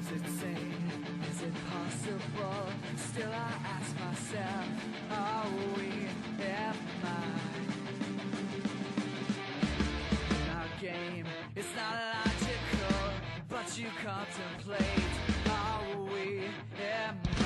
Is it sane? Is it possible? Still I ask myself, are we, am I? In our game, it's not logical, but you contemplate, are we, am I?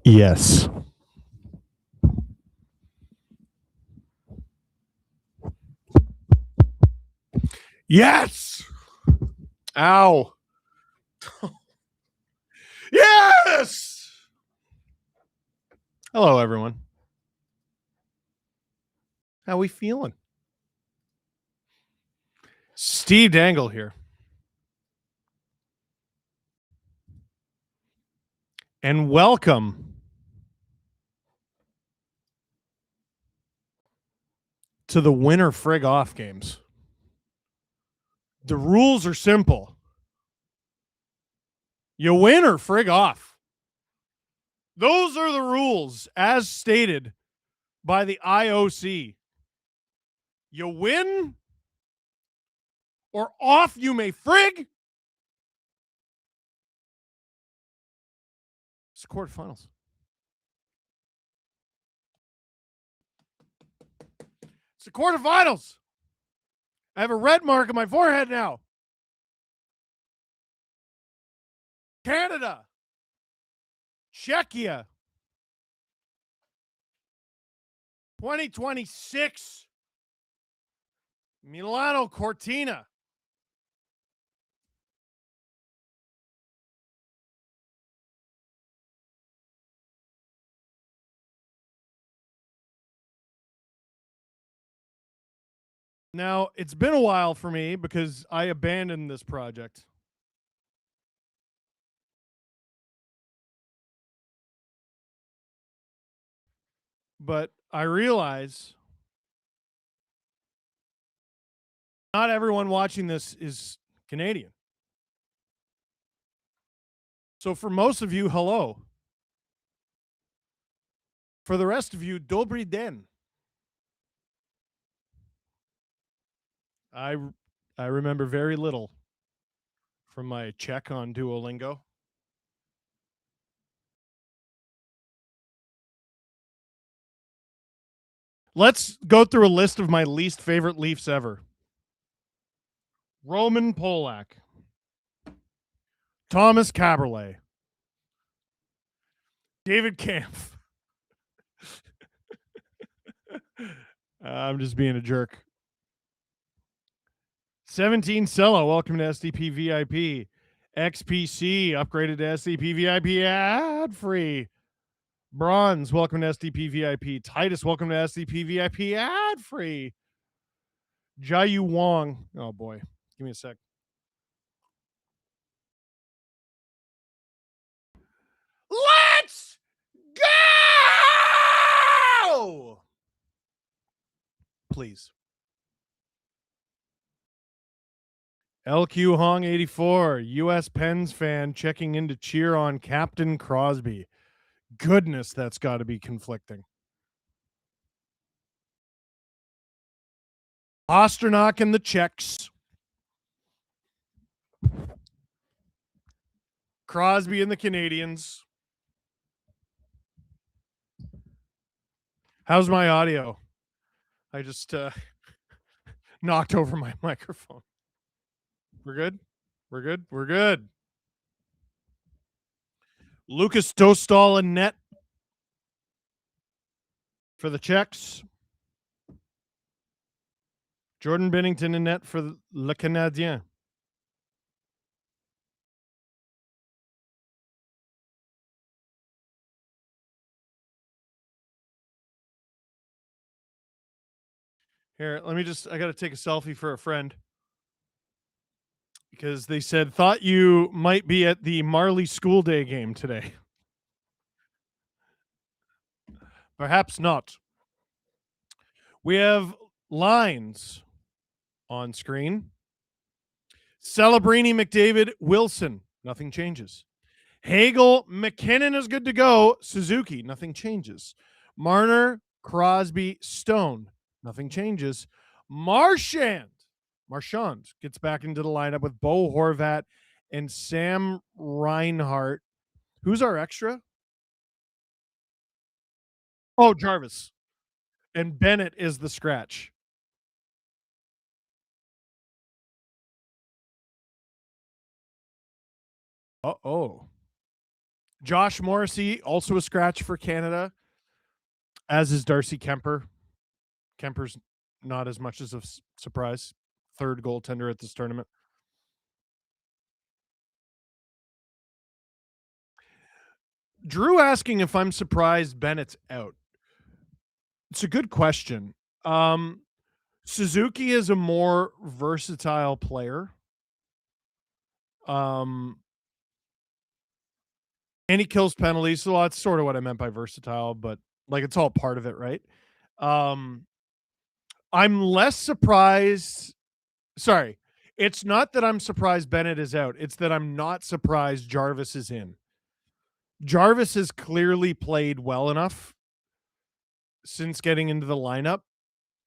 Yes. Yes. Ow. Yes. Hello, everyone. How we feeling? Steve Dangle here. And welcome to the winner frig off games. The rules are simple. You win or frig off. Those are the rules as stated by the IOC. You win or off you may frig. It's the quarterfinals. It's the quarterfinals. I have a red mark on my forehead now. Canada, Czechia, 2026 Milano Cortina. Now, it's been a while for me because I abandoned this project. But I realize not everyone watching this is Canadian. So for most of you, hello. For the rest of you, dobry den. I remember very little from my check on Duolingo. Let's go through a list of my least favorite Leafs ever. Roman Polak, Thomas Kaberle, David Kampf. I'm just being a jerk. 17 Cello, welcome to SDP VIP. XPC, upgraded to SDP VIP ad free. Bronze, welcome to SDP VIP. Titus, welcome to SDP VIP ad free. Jayu Wong, oh boy, give me a sec. Let's go! Please. LQ Hong 84, US Pens fan checking in to cheer on Captain Crosby. Goodness, that's got to be conflicting. Pasternak and the Czechs. Crosby and the Canadians. How's my audio? I just knocked over my microphone. We're good? We're good? We're good. Lucas Dostal in net for the Czechs. Jordan Binnington in net for Le Canadien. Here, let me just, I got to take a selfie for a friend. Because they said, thought you might be at the Marley School Day game today. Perhaps not. We have lines on screen. Celebrini, McDavid, Wilson. Nothing changes. Hagel, McKinnon is good to go. Suzuki, nothing changes. Marner, Crosby, Stone. Nothing changes. Marchand gets back into the lineup with Bo Horvat and Sam Reinhart. Who's our extra? Oh, Jarvis. And Bennett is the scratch. Uh-oh. Josh Morrissey, also a scratch for Canada, as is Darcy Kemper. Kemper's not as much as a surprise. Third goaltender at this tournament. Drew asking if I'm surprised Bennett's out. It's a good question. Suzuki is a more versatile player. And he kills penalties. So that's sort of what I meant by versatile, but like it's all part of it, right? I'm less surprised. Sorry. It's not that I'm surprised Bennett is out. It's that I'm not surprised Jarvis is in. Jarvis has clearly played well enough since getting into the lineup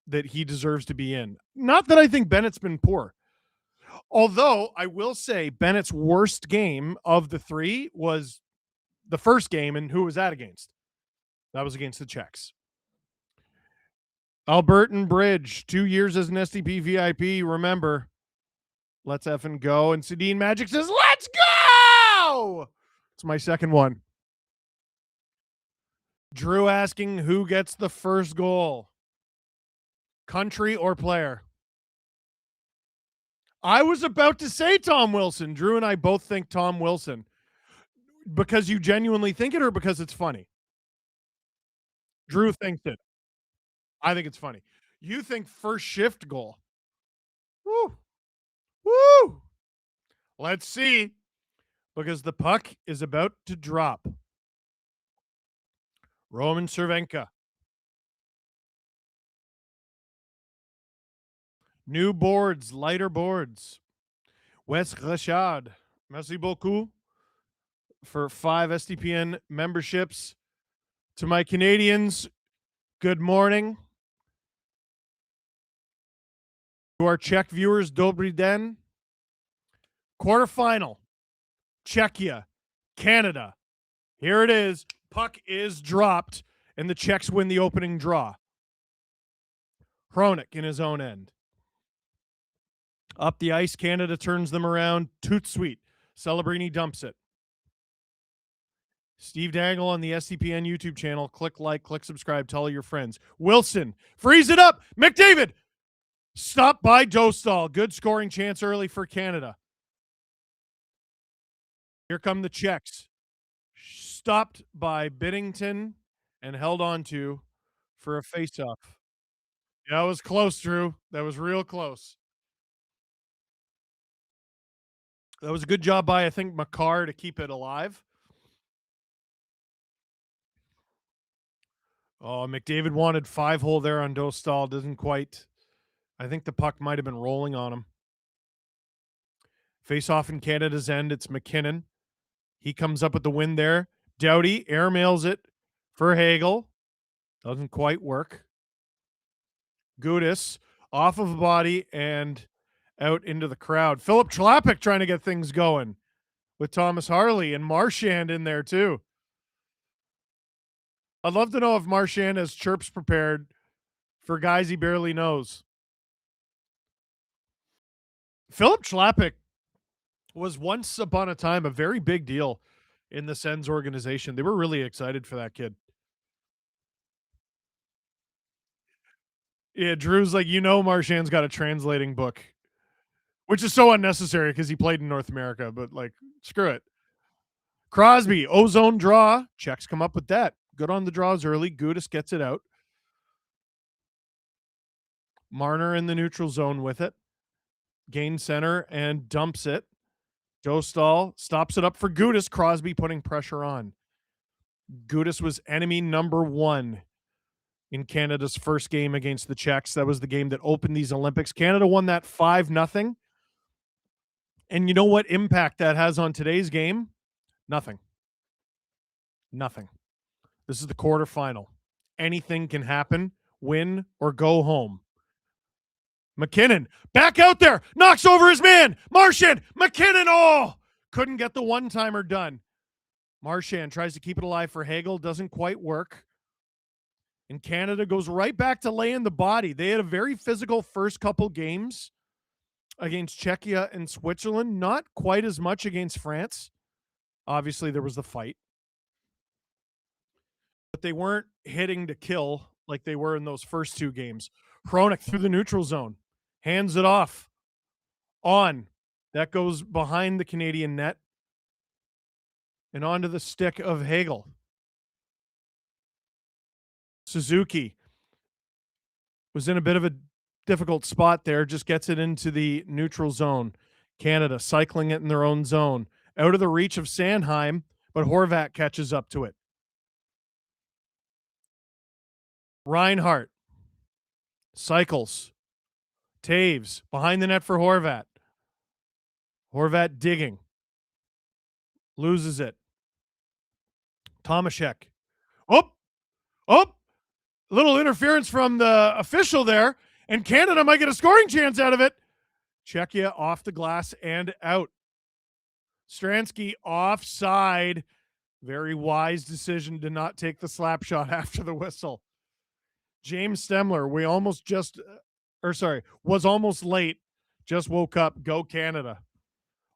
that he deserves to be in. Not that I think Bennett's been poor. Although I will say Bennett's worst game of the three was the first game, and who was that against? That was against the Czechs. Albertan Bridge, 2 years as an SDP VIP. Remember, let's effing go. And Sedin Magic says, let's go! It's my second one. Drew asking who gets the first goal. Country or player? I was about to say Tom Wilson. Drew and I both think Tom Wilson. Because you genuinely think it or because it's funny? Drew thinks it. I think it's funny. You think first shift goal. Woo. Woo. Let's see. Because the puck is about to drop. Roman Cervenka. New boards, lighter boards. Wes Richard. Merci beaucoup for 5 SDPN memberships. To my Canadians, good morning. To our Czech viewers, Dobry den. Quarterfinal. Czechia. Canada. Here it is. Puck is dropped, and the Czechs win the opening draw. Hronik in his own end. Up the ice, Canada turns them around. Toot sweet. Celebrini dumps it. Steve Dangle on the SCPN YouTube channel. Click like, click subscribe, tell all your friends. Wilson, freeze it up. McDavid, stopped by Dostal. Good scoring chance early for Canada. Here come the Czechs. Stopped by Biddington and held on to for a faceoff. Yeah, that was close, Drew. That was real close. That was a good job by, I think, Makar to keep it alive. Oh, McDavid wanted 5-hole there on Dostal. Doesn't quite. I think the puck might have been rolling on him. Face off in Canada's end. It's McKinnon. He comes up with the win there. Doughty airmails it for Hagel. Doesn't quite work. Gudis off of a body and out into the crowd. Philip Chlapik trying to get things going with Thomas Harley and Marchand in there too. I'd love to know if Marchand has chirps prepared for guys he barely knows. Philip Chlapik was once upon a time a very big deal in the Sens organization. They were really excited for that kid. Yeah, Drew's like, Marchand's got a translating book, which is so unnecessary because he played in North America, but like, screw it. Crosby, ozone draw. Czechs come up with that. Good on the draws early. Gudis gets it out. Marner in the neutral zone with it. Gain center and dumps it. Dostal stops it up for Gudis. Crosby putting pressure on. Gudis was enemy number 1 in Canada's first game against the Czechs. That was the game that opened these Olympics. Canada won that 5-0. And you know what impact that has on today's game? Nothing. This is the quarterfinal. Anything can happen, win or go home. McKinnon back out there, knocks over his man. Marchand, McKinnon, couldn't get the one-timer done. Marchand tries to keep it alive for Hagel, doesn't quite work. And Canada goes right back to laying the body. They had a very physical first couple games against Czechia and Switzerland, not quite as much against France. Obviously, there was the fight. But they weren't hitting to kill like they were in those first 2 games. Hronik through the neutral zone. Hands it off. On. That goes behind the Canadian net. And onto the stick of Hagel. Suzuki was in a bit of a difficult spot there. Just gets it into the neutral zone. Canada cycling it in their own zone. Out of the reach of Sanheim, but Horvat catches up to it. Reinhart cycles. Taves behind the net for Horvat. Horvat digging. Loses it. Tomaszek. Little interference from the official there, and Canada might get a scoring chance out of it. Czechia off the glass and out. Stransky offside. Very wise decision to not take the slap shot after the whistle. James Stemler, was almost late. Just woke up. Go Canada.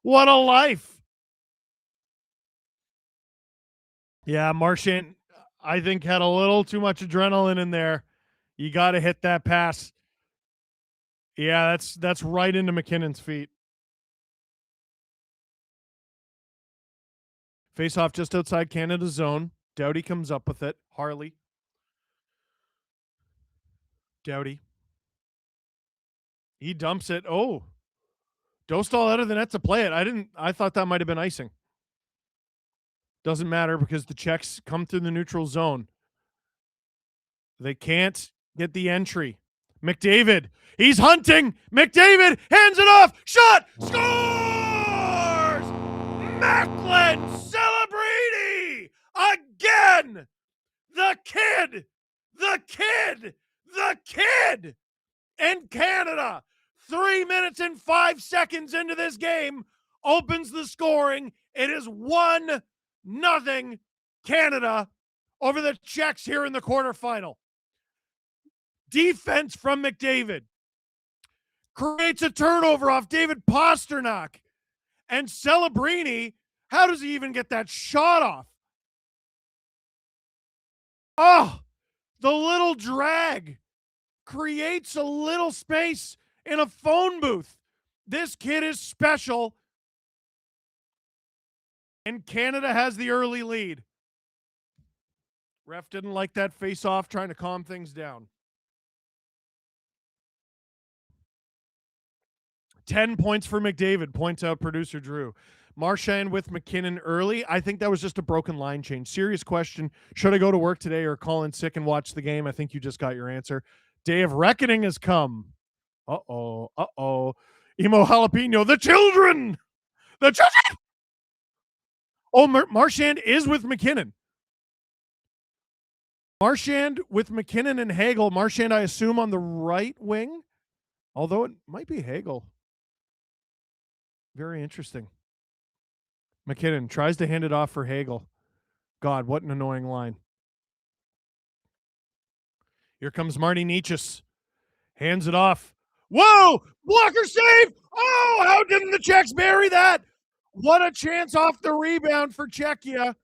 What a life. Yeah, Marchand, I think had a little too much adrenaline in there. You got to hit that pass. Yeah, that's right into McKinnon's feet. Face off just outside Canada's zone. Doughty comes up with it. Harley. Doughty. He dumps it. Oh. Dostal out of the net to play it. I thought that might have been icing. Doesn't matter because the Czechs come through the neutral zone. They can't get the entry. McDavid. He's hunting. McDavid hands it off. Shot. Scores! Macklin Celebrity again. The kid. And Canada, 3 minutes and 5 seconds into this game, opens the scoring. It is 1-0 Canada over the Czechs here in the quarterfinal. Defense from McDavid creates a turnover off David Pastrnak. And Celebrini, how does he even get that shot off? Oh, the little drag creates a little space in a phone booth. This kid is special. And Canada has the early lead. Ref didn't like that face-off, trying to calm things down. 10 points for McDavid, points out producer Drew. Marchand with McKinnon early. I think that was just a broken line change. Serious question. Should I go to work today or call in sick and watch the game? I think you just got your answer. Day of reckoning has come. Uh-oh. Emo Jalapeno. The children. Oh, Marchand is with McKinnon. Marchand with McKinnon and Hagel. Marchand, I assume, on the right wing. Although it might be Hagel. Very interesting. McKinnon tries to hand it off for Hagel. God, what an annoying line. Here comes Marty Nietzsche. Hands it off. Whoa! Blocker save! Oh, how didn't the Czechs bury that? What a chance off the rebound for Czechia.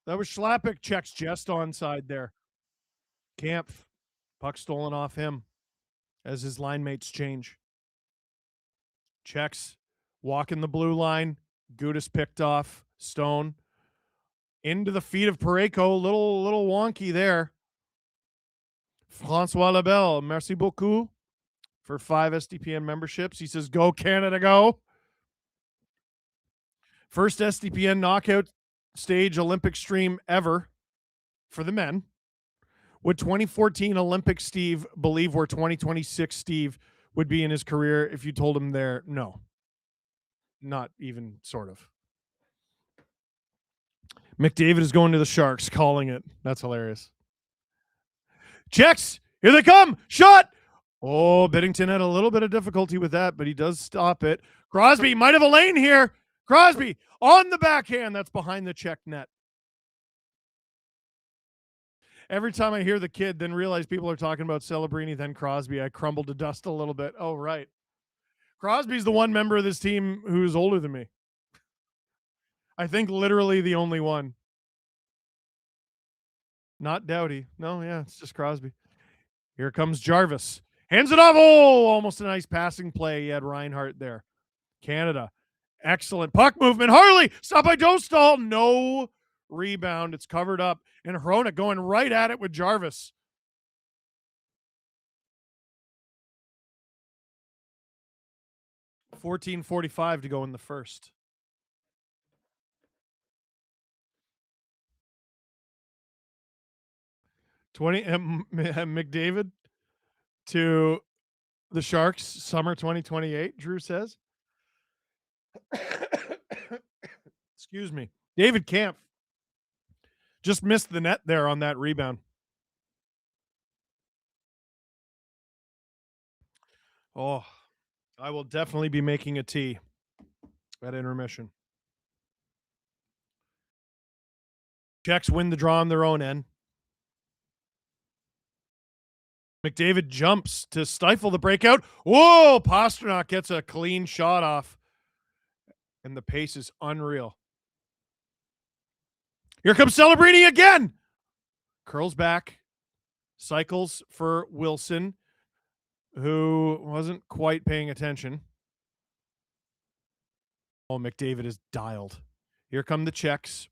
That was Schlappick. Czechs just onside there. Kampf. Puck stolen off him as his line mates change. Czechs walking the blue line. Gudis picked off. Stone. Into the feet of Parayko. Little wonky there. Francois Labelle, merci beaucoup for 5 SDPN memberships. He says, go Canada, go. First SDPN knockout stage Olympic stream ever for the men. Would 2014 Olympic Steve believe where 2026 Steve would be in his career if you told him there? No. Not even sort of. McDavid is going to the Sharks, calling it. That's hilarious. Czechs, here they come. Shot. Oh, Biddington had a little bit of difficulty with that, but he does stop it. Crosby might have a lane here. Crosby on the backhand. That's behind the Czech net. Every time I hear the kid, then realize people are talking about Celebrini, then Crosby, I crumble to dust a little bit. Oh, right. Crosby's the one member of this team who's older than me. I think literally the only one. Not Doughty. No, yeah, it's just Crosby. Here comes Jarvis. Hands it off. Oh, almost a nice passing play. He had Reinhart there. Canada. Excellent puck movement. Harley. Stop by Dostal. No rebound. It's covered up. And Hronek going right at it with Jarvis. $14.45 to go in the first. 20 McDavid to the Sharks, summer 2028, Drew says. Excuse me. David Kampf just missed the net there on that rebound. Oh, I will definitely be making a tea at intermission. Czechs win the draw on their own end. McDavid jumps to stifle the breakout. Whoa! Pastrnak gets a clean shot off. And the pace is unreal. Here comes Celebrini again. Curls back. Cycles for Wilson, who wasn't quite paying attention. Oh, McDavid is dialed. Here come the Czechs.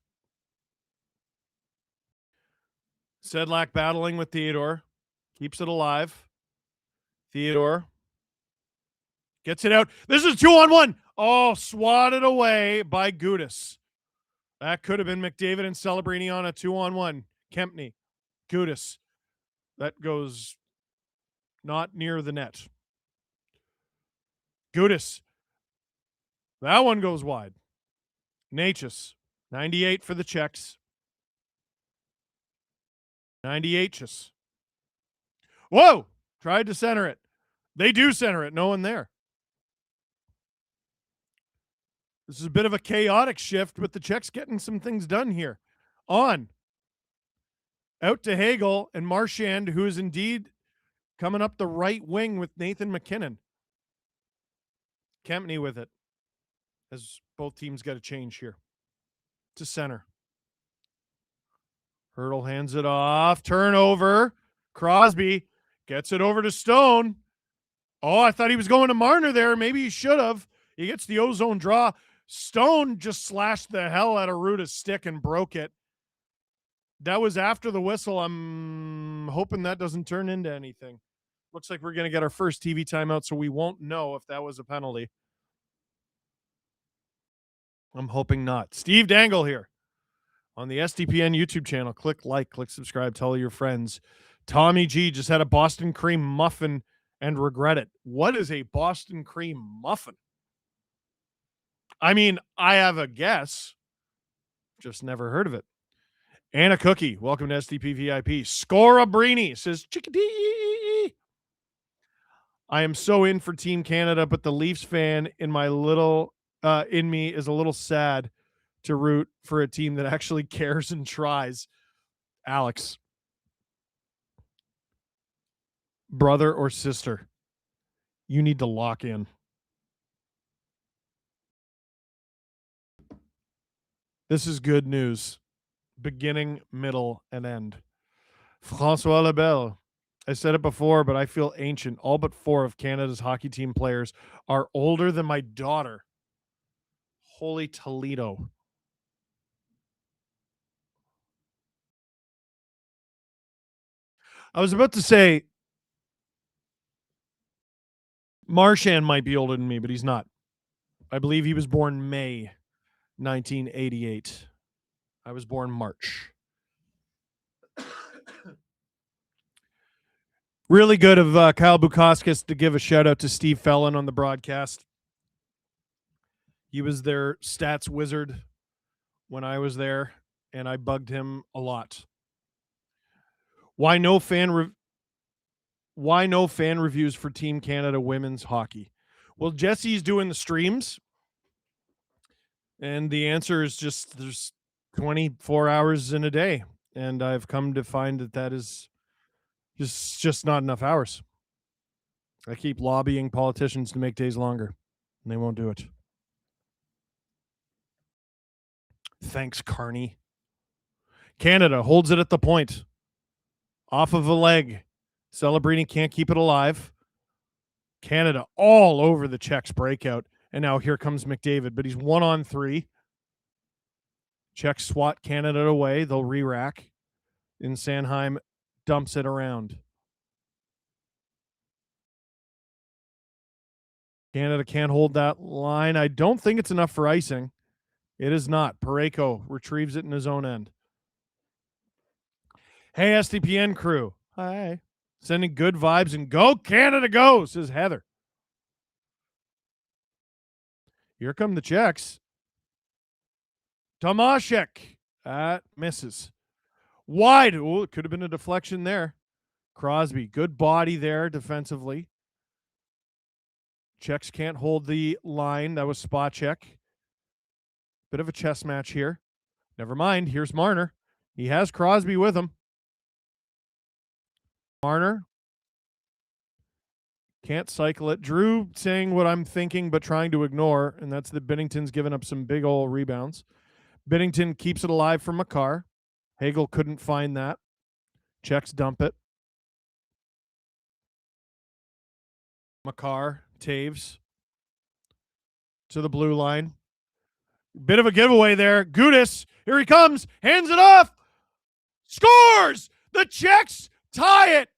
Sedlak battling with Theodore. Keeps it alive. Theodore gets it out. This is 2-on-1. Oh, swatted away by Gudis. That could have been McDavid and Celebrini on a 2-on-1. Kempney. Gudis. That goes not near the net. Gudis. That one goes wide. Natchez. 98 for the Czechs. 98. Whoa! Tried to center it. They do center it. No one there. This is a bit of a chaotic shift, but the Czechs getting some things done here. On. Out to Hagel and Marchand, who is indeed coming up the right wing with Nathan McKinnon. Kempney with it. As both teams got a change here. To center. Hurdle hands it off. Turnover. Crosby gets it over to Stone. Oh, I thought he was going to Marner there. Maybe he should have. He gets the ozone draw. Stone just slashed the hell out of Ruda's stick and broke it. That was after the whistle. I'm hoping that doesn't turn into anything. Looks like we're going to get our first TV timeout, so we won't know if that was a penalty. I'm hoping not. Steve Dangle here on the SDPN YouTube channel. Click like, click subscribe, tell your friends. Tommy G just had a Boston cream muffin and regret it. What is a Boston cream muffin? I mean, I have a guess. Just never heard of it. Anna Cookie, welcome to SDP VIP. Scorabrini says, chickadee. I am so in for Team Canada, but the Leafs fan in my little in me is a little sad to root for a team that actually cares and tries. Alex, brother or sister, you need to lock in. This is good news. Beginning, middle, and end. François Lebel. I said it before, but I feel ancient. All but 4 of Canada's hockey team players are older than my daughter. Holy Toledo. I was about to say Marchand might be older than me, but he's not. I believe he was born May 1988. I was born March. Really good of Kyle Bukauskas to give a shout out to Steve Fellon on the broadcast. He was their stats wizard when I was there, and I bugged him a lot. Why no fan reviews for Team Canada women's hockey? Well, Jesse's doing the streams, and the answer is just there's 24 hours in a day, and I've come to find that is just not enough hours. I keep lobbying politicians to make days longer, and they won't do it. Thanks, Carney. Canada holds it at the point. Off of a leg. Celebrini can't keep it alive. Canada all over the Czechs breakout. And now here comes McDavid, but he's 1-on-3. Czechs swat Canada away. They'll re-rack. And Sanheim dumps it around. Canada can't hold that line. I don't think it's enough for icing. It is not. Parayko retrieves it in his own end. Hey, SDPN crew. Hi. Sending good vibes and go Canada go, says Heather. Here come the Czechs. Tomaszek. That misses. Wide. Oh, it could have been a deflection there. Crosby. Good body there defensively. Czechs can't hold the line. That was spot check. Bit of a chess match here. Never mind. Here's Marner. He has Crosby with him. Marner can't cycle it. Drew saying what I'm thinking but trying to ignore, and that's that Binnington's given up some big old rebounds. Binnington keeps it alive for Makar. Hagel couldn't find that. Czechs dump it. Makar, Taves to the blue line. Bit of a giveaway there. Gudis, here he comes, hands it off, scores! The Czechs tie it.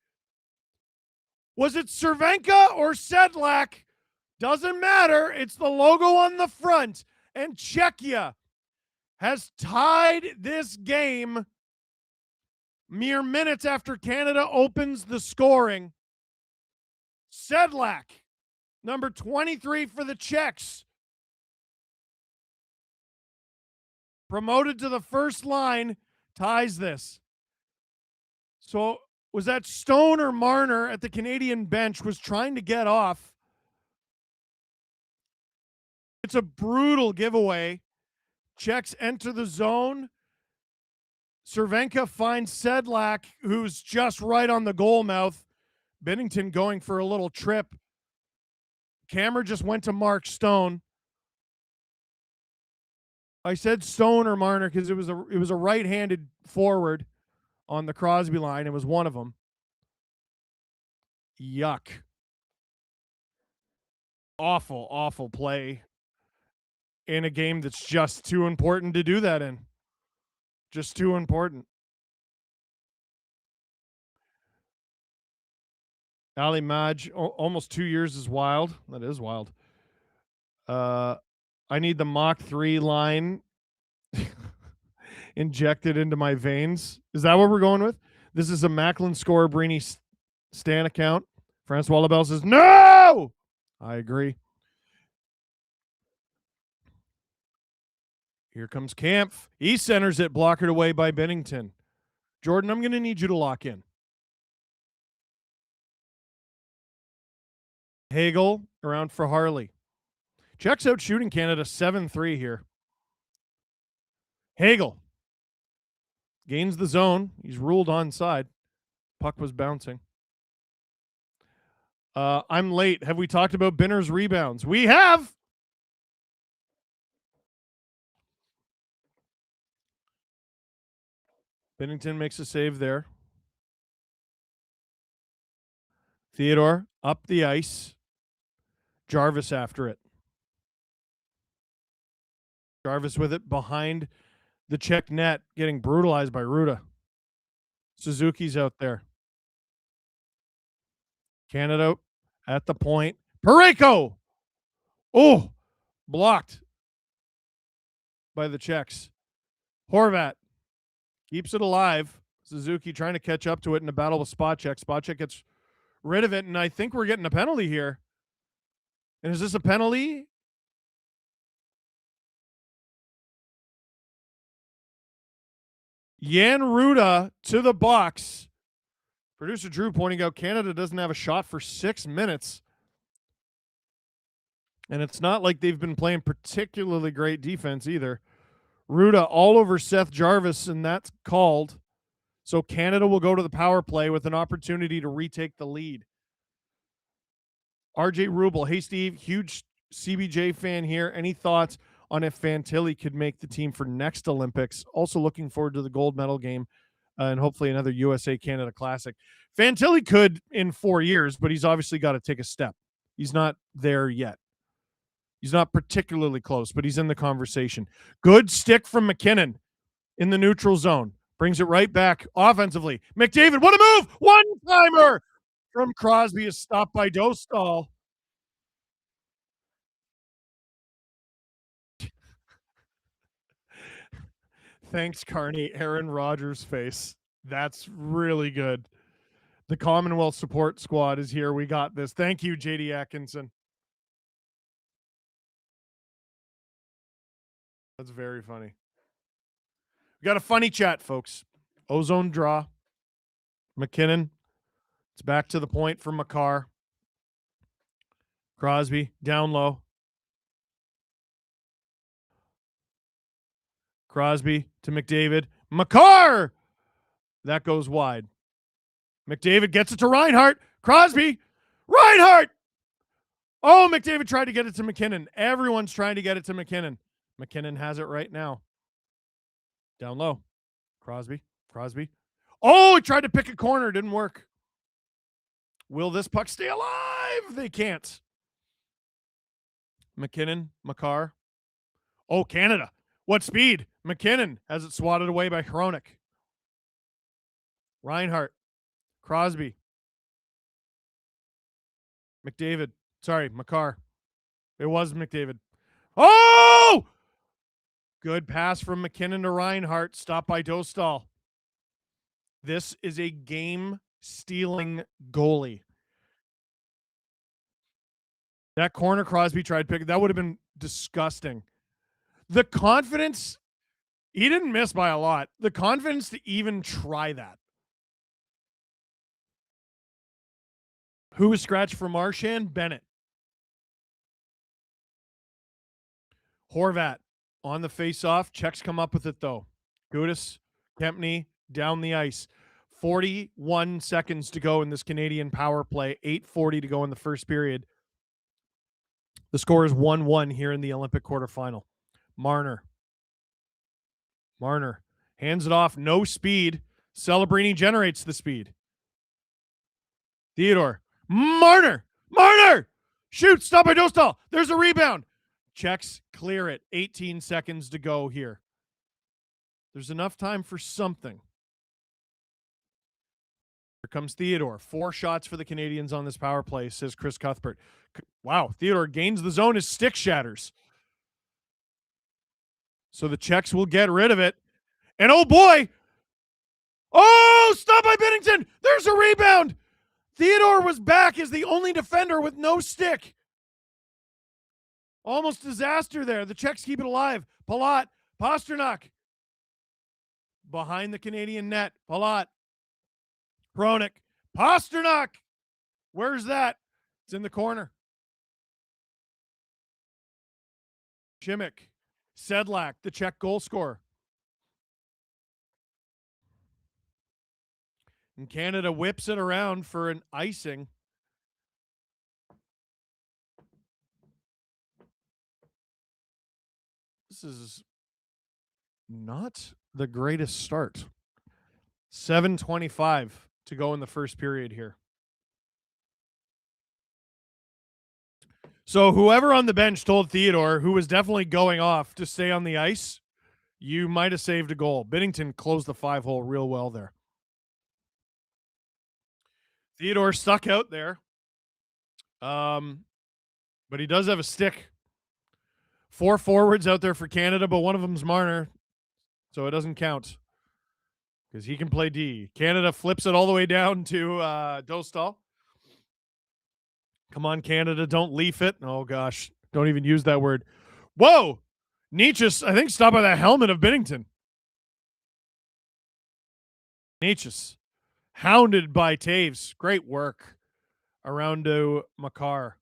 Was it Cervenka or Sedlak? Doesn't matter. It's the logo on the front. And Czechia has tied this game mere minutes after Canada opens the scoring. Sedlak, number 23 for the Czechs, promoted to the first line, ties this. So was that Stone or Marner at the Canadian bench was trying to get off? It's a brutal giveaway. Czechs enter the zone. Cervenka finds Sedlak, who's just right on the goal mouth. Binnington going for a little trip. Camera just went to Mark Stone. I said Stone or Marner because it was a right-handed forward on the Crosby line. It was one of them. Yuck. Awful, awful play in a game that's just too important to do that in. Just too important. Ali Maj, almost 2 years is wild. That is wild. I need the Mach 3 line injected into my veins. Is that what we're going with? This is a Macklin Score Brini Stan account. Francois Labelle says, no! I agree. Here comes Kampf. He centers it, blockered away by Binnington. Jordan, I'm going to need you to lock in. Hagel around for Harley. Checks out shooting Canada 7-3 here. Hagel gains the zone. He's ruled onside. Puck was bouncing. I'm late. Have we talked about Binner's rebounds? We have. Binnington makes a save there. Theodore up the ice. Jarvis after it. Jarvis with it behind the Czech net, getting brutalized by Ruda. Suzuki's out there. Canada at the point. Pareko! Oh, blocked by the Czechs. Horvat keeps it alive. Suzuki trying to catch up to it in a battle with Spacek. Spacek gets rid of it, and I think we're getting a penalty here. And is this a penalty? Jan Ruda to the box. Producer Drew pointing out Canada doesn't have a shot for 6 minutes. And it's not like they've been playing particularly great defense either. Ruda all over Seth Jarvis, and that's called. So Canada will go to the power play with an opportunity to retake the lead. RJ Rubel, hey Steve, huge CBJ fan here. Any thoughts on if Fantilli could make the team for next Olympics? Also looking forward to the gold medal game and hopefully another USA-Canada Classic. Fantilli could in 4 years, but he's obviously got to take a step. He's not there yet. He's not particularly close, but he's in the conversation. Good stick from McKinnon in the neutral zone. Brings it right back offensively. McDavid, what a move! One-timer from Crosby is stopped by Dostal. Thanks, Carney. Aaron Rodgers' face. That's really good. The Commonwealth Support Squad is here. We got this. Thank you, JD Atkinson. That's very funny. We got a funny chat, folks. Ozone draw. McKinnon. It's back to the point for Makar. Crosby down low. Crosby to McDavid. Makar! That goes wide. McDavid gets it to Reinhart. Crosby. Reinhart! Oh, McDavid tried to get it to McKinnon. Everyone's trying to get it to McKinnon. McKinnon has it right now. Down low. Crosby. Oh, he tried to pick a corner. Didn't work. Will this puck stay alive? They can't. McKinnon. Makar. Oh, Canada. What speed? McKinnon has it swatted away by Hronik. Reinhart. Crosby. McDavid. Sorry, Makar. It was McDavid. Oh! Good pass from McKinnon to Reinhart. Stopped by Dostal. This is a game-stealing goalie. That corner Crosby tried picking, that would have been disgusting. The confidence, he didn't miss by a lot. The confidence to even try that. Who was scratched for Marchand? Bennett. Horvat on the face-off. Czechs come up with it, though. Gudas, Kempny, down the ice. 41 seconds to go in this Canadian power play. 8:40 to go in the first period. The score is 1-1 here in the Olympic quarterfinal. Marner hands it off. No speed. Celebrini generates the speed. Theodore. Marner! Shoot! Stop by Dostal. There's a rebound. Czechs clear it. 18 seconds to go here. There's enough time for something. Here comes Theodore. 4 shots for the Canadians on this power play, says Chris Cuthbert. Wow, Theodore gains the zone. His stick shatters. So the Czechs will get rid of it. And oh boy! Oh, stop by Binnington! There's a rebound! Theodore was back as the only defender with no stick. Almost disaster there. The Czechs keep it alive. Palat, Pasternak. Behind the Canadian net. Palat. Hronik. Pasternak. Where's that? It's in the corner. Šimik. Sedlak, the Czech goal scorer. And Canada whips it around for an icing. This is not the greatest start. 7:25 to go in the first period here. So whoever on the bench told Theodore, who was definitely going off, to stay on the ice, you might have saved a goal. Binnington closed the 5-hole real well there. Theodore stuck out there. But he does have a stick. 4 forwards out there for Canada, but one of them's Marner, so it doesn't count because he can play D. Canada flips it all the way down to Dostal. Come on, Canada, don't leaf it. Oh, gosh, don't even use that word. Whoa! Nietzsche's, I think, stopped by the helmet of Binnington. Nietzsche's hounded by Taves. Great work around to Makar.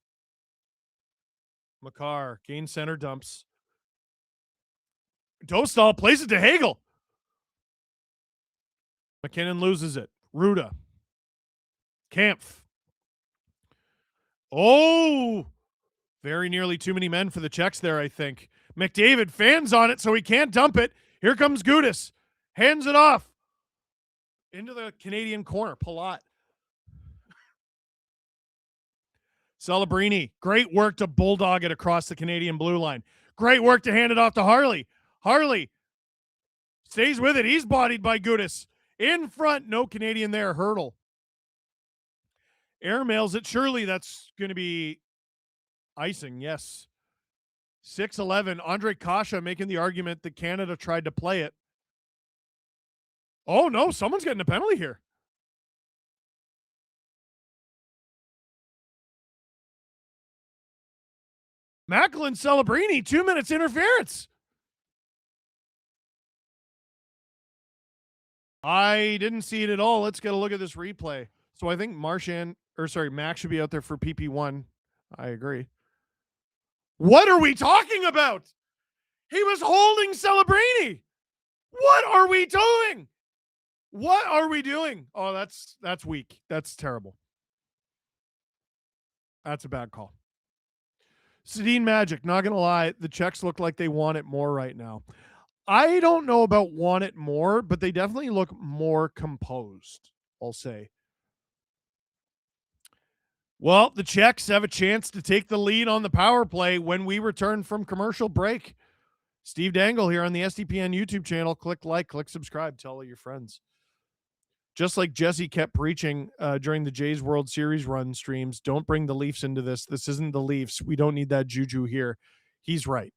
Gain center, dumps. Dostal plays it to Hagel. McKinnon loses it. Ruda. Kampf. Oh! Very nearly too many men for the Czechs there, I think. McDavid fans on it, so he can't dump it. Here comes Gudas. Hands it off. Into the Canadian corner. Palat. Celebrini. Great work to bulldog it across the Canadian blue line. Great work to hand it off to Harley. Harley stays with it. He's bodied by Gudas. In front. No Canadian there. Hurdle. Airmails it. Surely that's going to be icing. Yes. 6-11. Andre Kasha making the argument that Canada tried to play it. Oh, no. Someone's getting a penalty here. Macklin Celebrini, 2 minutes interference. I didn't see it at all. Let's get a look at this replay. So I think Mac should be out there for PP1. I agree. What are we talking about? He was holding Celebrini. What are we doing? What are we doing? Oh, that's weak. That's terrible. That's a bad call. Sedin Magic, not going to lie, the Czechs look like they want it more right now. I don't know about want it more, but they definitely look more composed, I'll say. Well, the Czechs have a chance to take the lead on the power play when we return from commercial break. Steve Dangle here on the SDPN YouTube channel. Click like, click subscribe, tell all your friends. Just like Jesse kept preaching during the Jays World Series run streams, don't bring the Leafs into this. This isn't the Leafs. We don't need that juju here. He's right.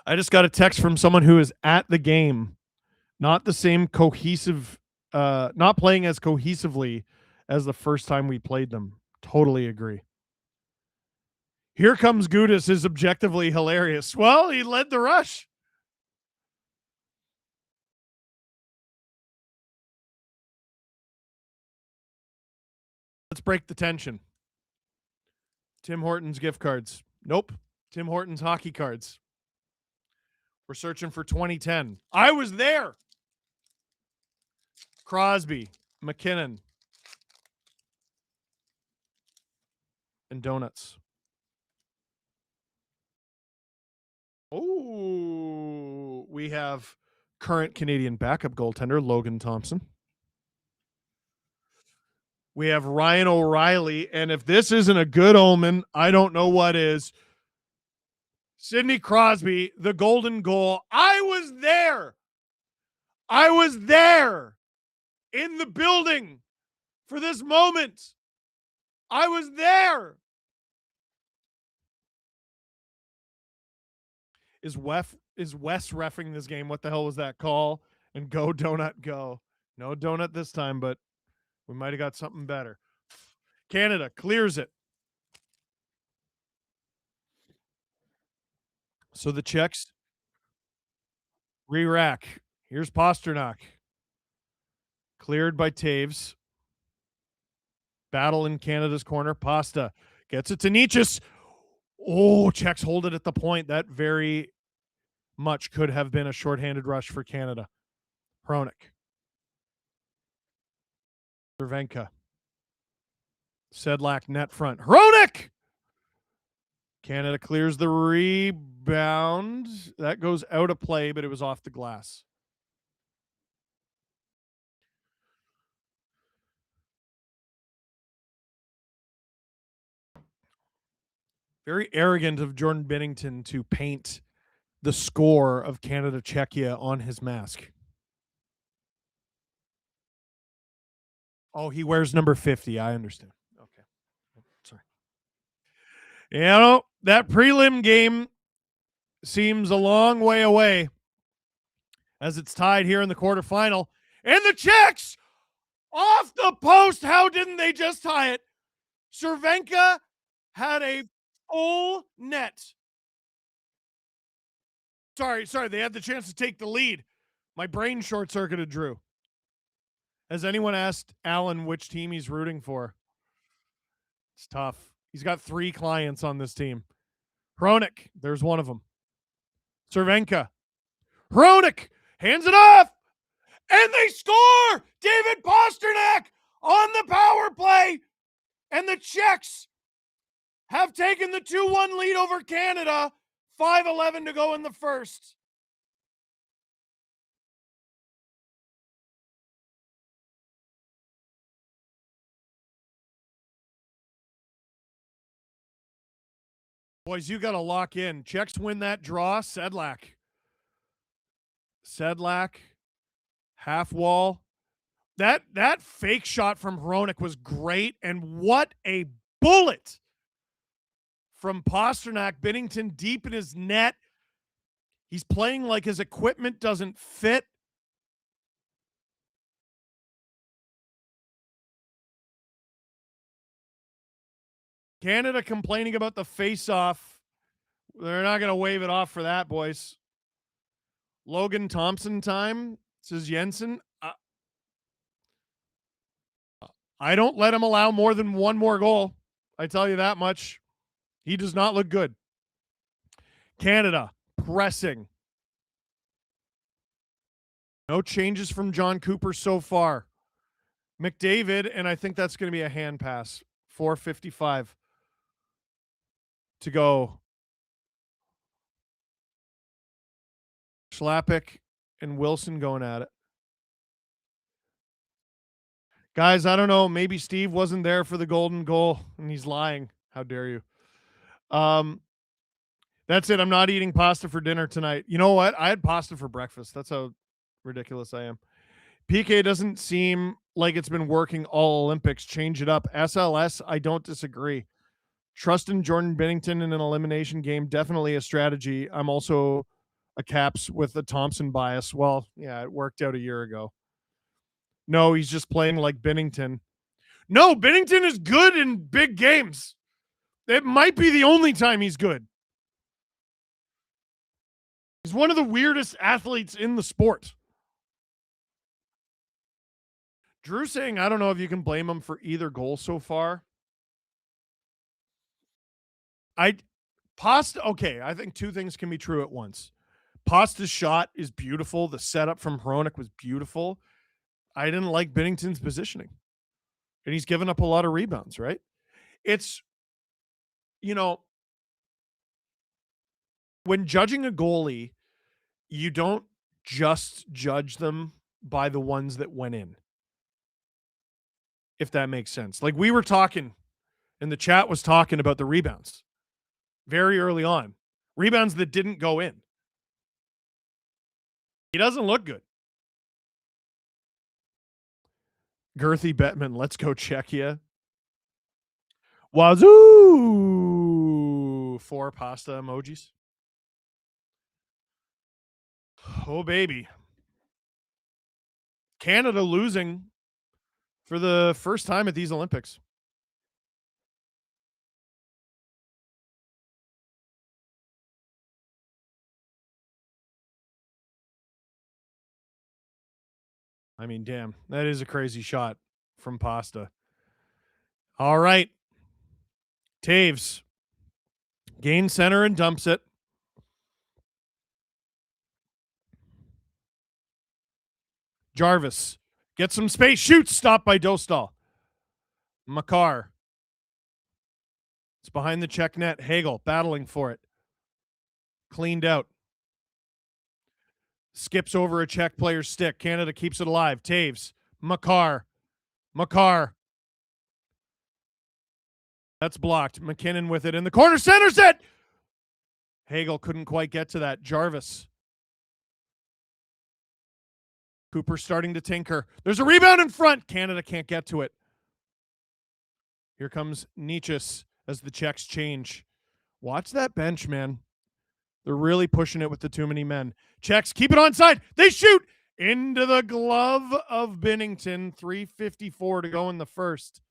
I just got a text from someone who is at the game, not the same cohesive, not playing as cohesively as the first time we played them. Totally agree. Here comes Gudis is objectively hilarious. Well, he led the rush. Let's break the tension. Tim Hortons gift cards. Nope. Tim Hortons hockey cards. We're searching for 2010. I was there. Crosby, McKinnon, and donuts. Oh, we have current Canadian backup goaltender Logan Thompson. We have Ryan O'Reilly, and if this isn't a good omen, I don't know what is. Sidney Crosby, the golden goal. I was there. I was there in the building for this moment. I was there. Is Wes reffing this game? What the hell was that call? And go donut go. No donut this time, but we might have got something better. Canada clears it. So the Czechs re-rack. Here's Pasternak. Cleared by Taves. Battle in Canada's corner. Pasta gets it to Nichis. Oh, Czechs hold it at the point. That very much could have been a shorthanded rush for Canada. Hronik. Cervenka. Sedlak net front. Hronik! Canada clears the rebound. That goes out of play, but it was off the glass. Very arrogant of Jordan Binnington to paint the score of Canada Czechia on his mask. Oh, he wears number 50. I understand. Okay. Sorry. You know, that prelim game seems a long way away as it's tied here in the quarterfinal. And the Czechs off the post. How didn't they just tie it? Cervenka had a full net. Sorry. They had the chance to take the lead. My brain short circuited, Drew. Has anyone asked Alan which team he's rooting for? It's tough. He's got 3 clients on this team. Hronik, there's one of them. Cervenka. Hronik hands it off. And they score! David Pasternak on the power play. And the Czechs have taken the 2-1 lead over Canada. 5:11 to go in the first. Boys, you got to lock in. Czechs win that draw. Sedlak, half wall. That fake shot from Hronik was great, and what a bullet from Pasternak. Binnington deep in his net. He's playing like his equipment doesn't fit. Canada complaining about the face-off. They're not going to wave it off for that, boys. Logan Thompson time, says Jensen. I don't let him allow more than one more goal. I tell you that much. He does not look good. Canada pressing. No changes from John Cooper so far. McDavid, and I think that's going to be a hand pass. 4:55 to go. Schlappick and Wilson going at it. Guys, I don't know. Maybe Steve wasn't there for the golden goal and he's lying. How dare you? That's it. I'm not eating pasta for dinner tonight. You know what? I had pasta for breakfast. That's how ridiculous I am. PK doesn't seem like it's been working all Olympics. Change it up. SLS, I don't disagree. Trust in Jordan Binnington in an elimination game. Definitely a strategy. I'm also a Caps with a Thompson bias. Well, yeah, it worked out a year ago. No, he's just playing like Binnington. No, Binnington is good in big games. It might be the only time he's good. He's one of the weirdest athletes in the sport. Drew saying, I don't know if you can blame him for either goal so far. Okay, I think two things can be true at once. Pasta's shot is beautiful. The setup from Hronik was beautiful. I didn't like Binnington's positioning. And he's given up a lot of rebounds, right? It's, when judging a goalie, you don't just judge them by the ones that went in. If that makes sense. Like we were talking, and the chat was talking about the rebounds very early on. Rebounds that didn't go in. He doesn't look good. Girthy Bettman, let's go Czechia. Wazoo! 4 pasta emojis. Oh, baby. Canada losing for the first time at these Olympics. I mean, damn, that is a crazy shot from Pasta. All right. Taves. Gain center and dumps it. Jarvis. Gets some space. Shoots. Stopped by Dostal. Makar. It's behind the Czech net. Hagel battling for it. Cleaned out. Skips over a Czech player's stick. Canada keeps it alive. Taves. Makar. That's blocked. McKinnon with it in the corner. Centers it. Hagel couldn't quite get to that. Jarvis. Cooper starting to tinker. There's a rebound in front. Canada can't get to it. Here comes Nichis as the Czechs change. Watch that bench, man. They're really pushing it with the too many men. Czechs keep it onside. They shoot into the glove of Binnington. 3:54 to go in the first.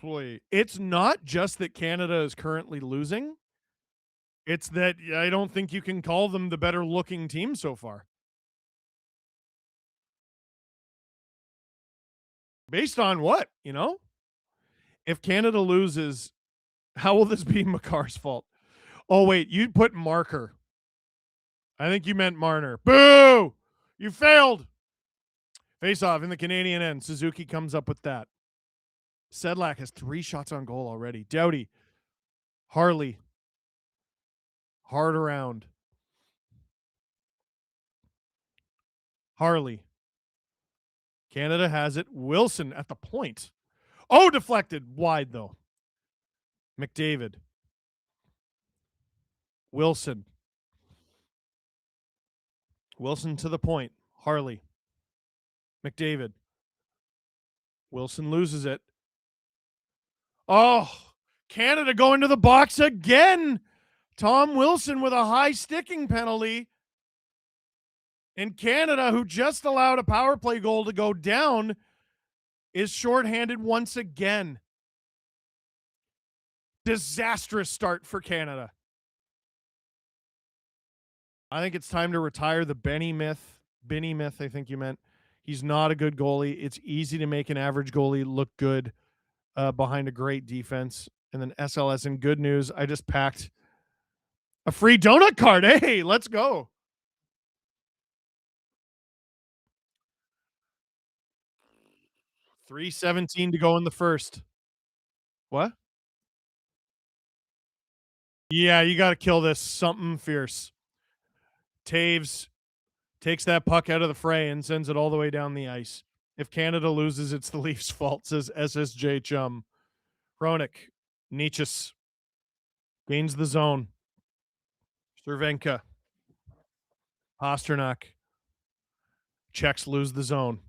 Boy, it's not just that Canada is currently losing. It's that I don't think you can call them the better looking team so far. Based on what, If Canada loses, how will this be Makar's fault? Oh, wait, you put Marker. I think you meant Marner. Boo! You failed. Face off in the Canadian end. Suzuki comes up with that. Sedlak has 3 shots on goal already. Doughty. Harley. Hard around. Harley. Canada has it. Wilson at the point. Oh, deflected. Wide, though. McDavid. Wilson. Wilson to the point. Harley. McDavid. Wilson loses it. Oh, Canada going to the box again. Tom Wilson with a high sticking penalty. And Canada, who just allowed a power play goal to go down, is shorthanded once again. Disastrous start for Canada. I think it's time to retire the Benny myth. Benny myth, I think you meant. He's not a good goalie. It's easy to make an average goalie look good behind a great defense. And then SLS in good news, I just packed a free donut card. Hey, let's go. $3.17 to go in the first. What? Yeah, you got to kill this. Something fierce. Taves takes that puck out of the fray and sends it all the way down the ice. If Canada loses, it's the Leafs' fault, says SSJ Chum. Hronik, Nietzsche's gains the zone. Cervenka, Pasternak. Czechs lose the zone.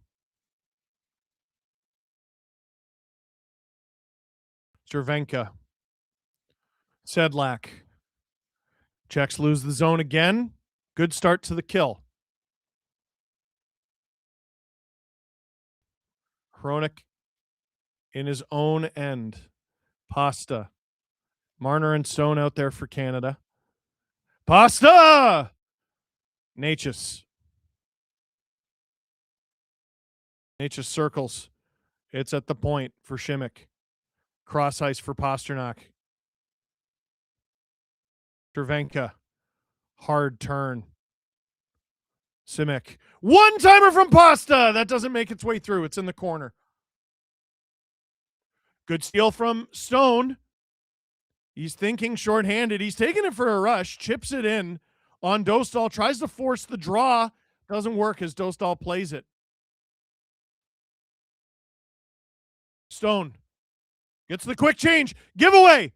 Cervenka, Sedlak. Czechs lose the zone again. Good start to the kill. Hronik in his own end. Pasta. Marner and Stone out there for Canada. Pasta! Natchez. Natchez circles. It's at the point for Šimik. Cross ice for Pasternak. Cervenka. Hard turn. Simic. One timer from Pasta. That doesn't make its way through. It's in the corner. Good steal from Stone. He's thinking shorthanded. He's taking it for a rush. Chips it in on Dostal. Tries to force the draw. Doesn't work as Dostal plays it. Stone gets the quick change. Giveaway.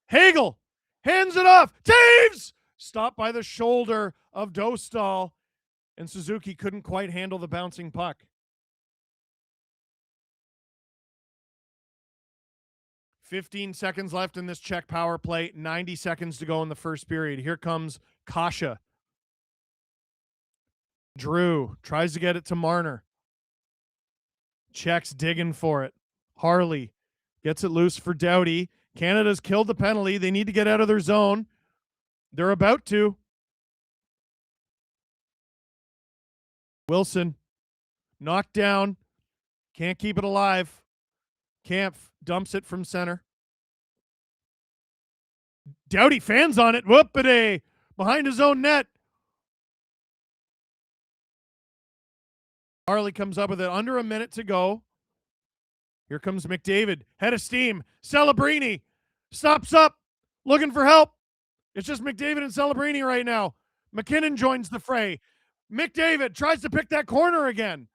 Hagel hands it off. Taves! Stopped by the shoulder of Dostal. And Suzuki couldn't quite handle the bouncing puck. 15 seconds left in this Czech power play. 90 seconds to go in the first period. Here comes Kasha. Drew tries to get it to Marner. Czechs digging for it. Harley gets it loose for Doughty. Canada's killed the penalty. They need to get out of their zone. They're about to. Wilson knocked down. Can't keep it alive. Kampf dumps it from center. Doughty fans on it. Whoop-a-day. Behind his own net. Harley comes up with it. Under a minute to go. Here comes McDavid. Head of steam. Celebrini stops up. Looking for help. It's just McDavid and Celebrini right now. McKinnon joins the fray. McDavid tries to pick that corner again.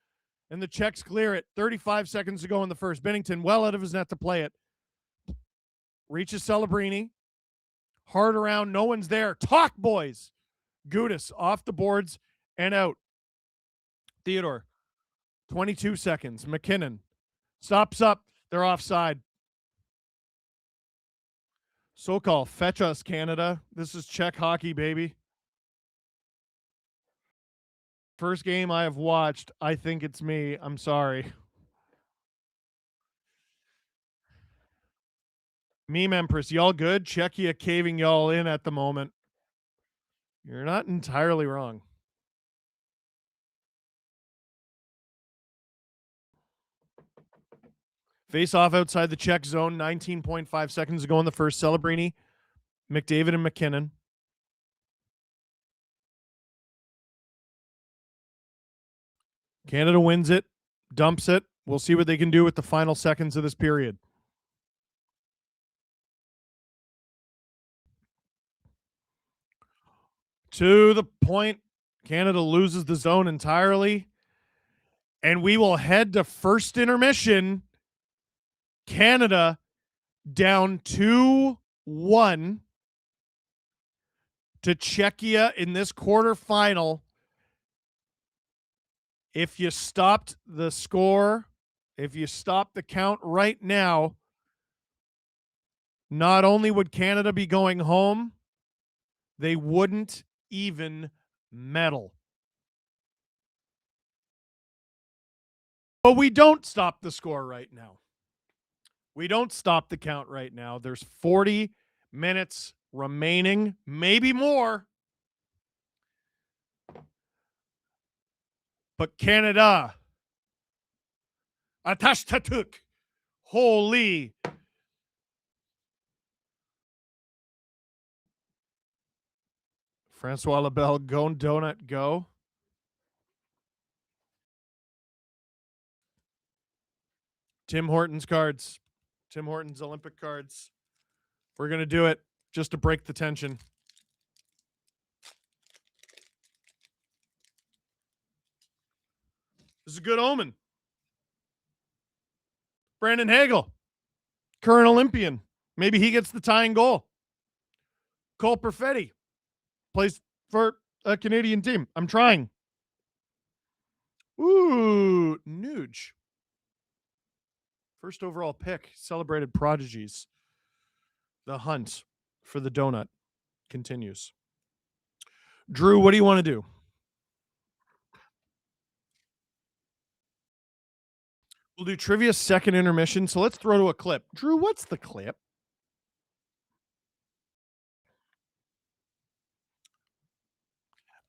And the Czechs clear it. 35 seconds to go in the first. Binnington well out of his net to play it. Reaches Celebrini. Hard around. No one's there. Talk, boys. Gudis off the boards and out. Theodore. 22 seconds. McKinnon. Stops up. They're offside. Sokol, fetch us, Canada. This is Czech hockey, baby. First game I have watched. I think it's me. I'm sorry. Meme Empress, y'all good? Czechia caving y'all in at the moment. You're not entirely wrong. Face off outside the Czech zone. 19.5 seconds to go in the first. Celebrini, McDavid, and McKinnon. Canada wins it, dumps it. We'll see what they can do with the final seconds of this period. To the point, Canada loses the zone entirely. And we will head to first intermission. Canada down 2-1 to Czechia in this quarterfinal. If you stopped the score, if you stopped the count right now, not only would Canada be going home, they wouldn't even medal. But we don't stop the score right now. We don't stop the count right now. There's 40 minutes remaining, maybe more. But Canada, Atash Tatuk, holy. Francois Labelle, go donut, go. Tim Hortons cards. Tim Hortons Olympic cards. We're going to do it. just to break the tension. This is a good omen. Brandon Hagel, current Olympian. Maybe he gets the tying goal. Cole Perfetti plays for a Canadian team. I'm trying. Ooh, Nuge. First overall pick, celebrated prodigies. The hunt for the donut continues. Drew, what do you want to do? We'll do trivia second intermission. So let's throw to a clip. Drew, what's the clip?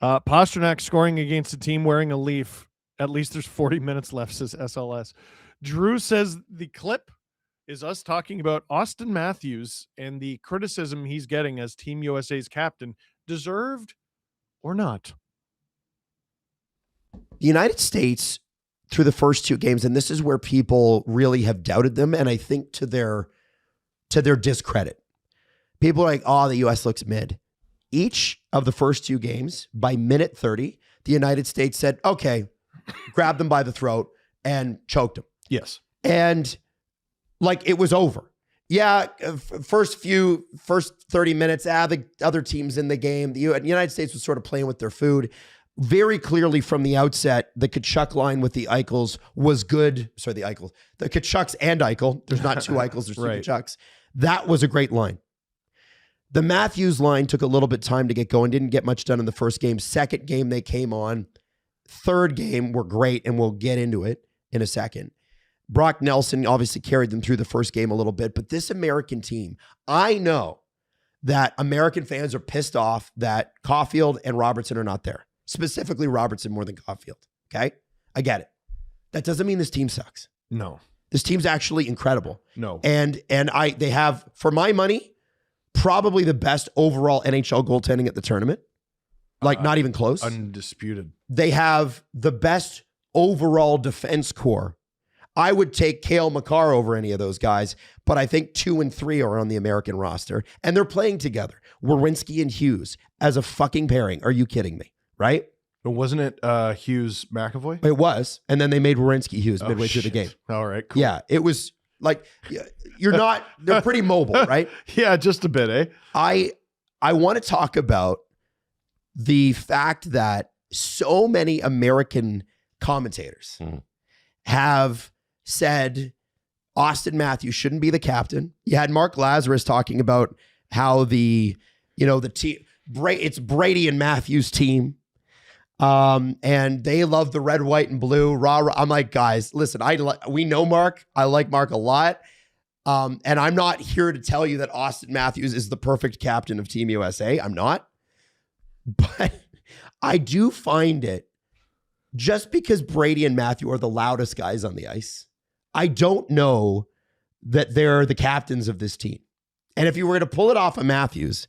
Pasternak scoring against a team wearing a leaf. At least there's 40 minutes left, says SLS. Drew says the clip is us talking about Austin Matthews and the criticism he's getting as Team USA's captain. Deserved or not? The United States, through the first two games, and this is where people really have doubted them, and I think to their discredit. People are like, oh, the U.S. looks mid. Each of the first two games, by minute 30, the United States said, okay, grabbed them by the throat and choked them. Yes. And like it was over. Yeah, first 30 minutes, the other teams in the game, the United States was sort of playing with their food. Very clearly from the outset, the Tkachuk line with the Eichels was good. Sorry, the Tkachuks and Eichel. There's not two Eichels, there's two Right. Tkachuks. That was a great line. The Matthews line took a little bit of time to get going. Didn't get much done in the first game. Second game, they came on. Third game were great, and we'll get into it in a second. Brock Nelson obviously carried them through the first game a little bit, but this American team, I know that American fans are pissed off that Caulfield and Robertson are not there. Specifically Robertson more than Caulfield, okay? I get it. That doesn't mean this team sucks. No. This team's actually incredible. No. And they have, for my money, probably the best overall NHL goaltending at the tournament. Like not even close. Undisputed. They have the best overall defense core. I would take Cale Makar over any of those guys, but I think 2 and 3 are on the American roster, and they're playing together. Werenski and Hughes as a fucking pairing. Are you kidding me? Right? But wasn't it Hughes McAvoy? It was, and then they made Werenski Hughes midway through the game. All right, cool. Yeah, it was like they're pretty mobile, right? Yeah, just a bit, eh? I want to talk about the fact that so many American commentators have said Austin Matthews shouldn't be the captain. You had Mark Lazarus talking about how the team, it's Brady and Matthews' team. And they love the red, white, and blue. Rah, rah. I'm like, guys, listen, we know Mark. I like Mark a lot. And I'm not here to tell you that Austin Matthews is the perfect captain of Team USA. I'm not. But I do find it, just because Brady and Matthew are the loudest guys on the ice, I don't know that they're the captains of this team. And if you were to pull it off of Matthews,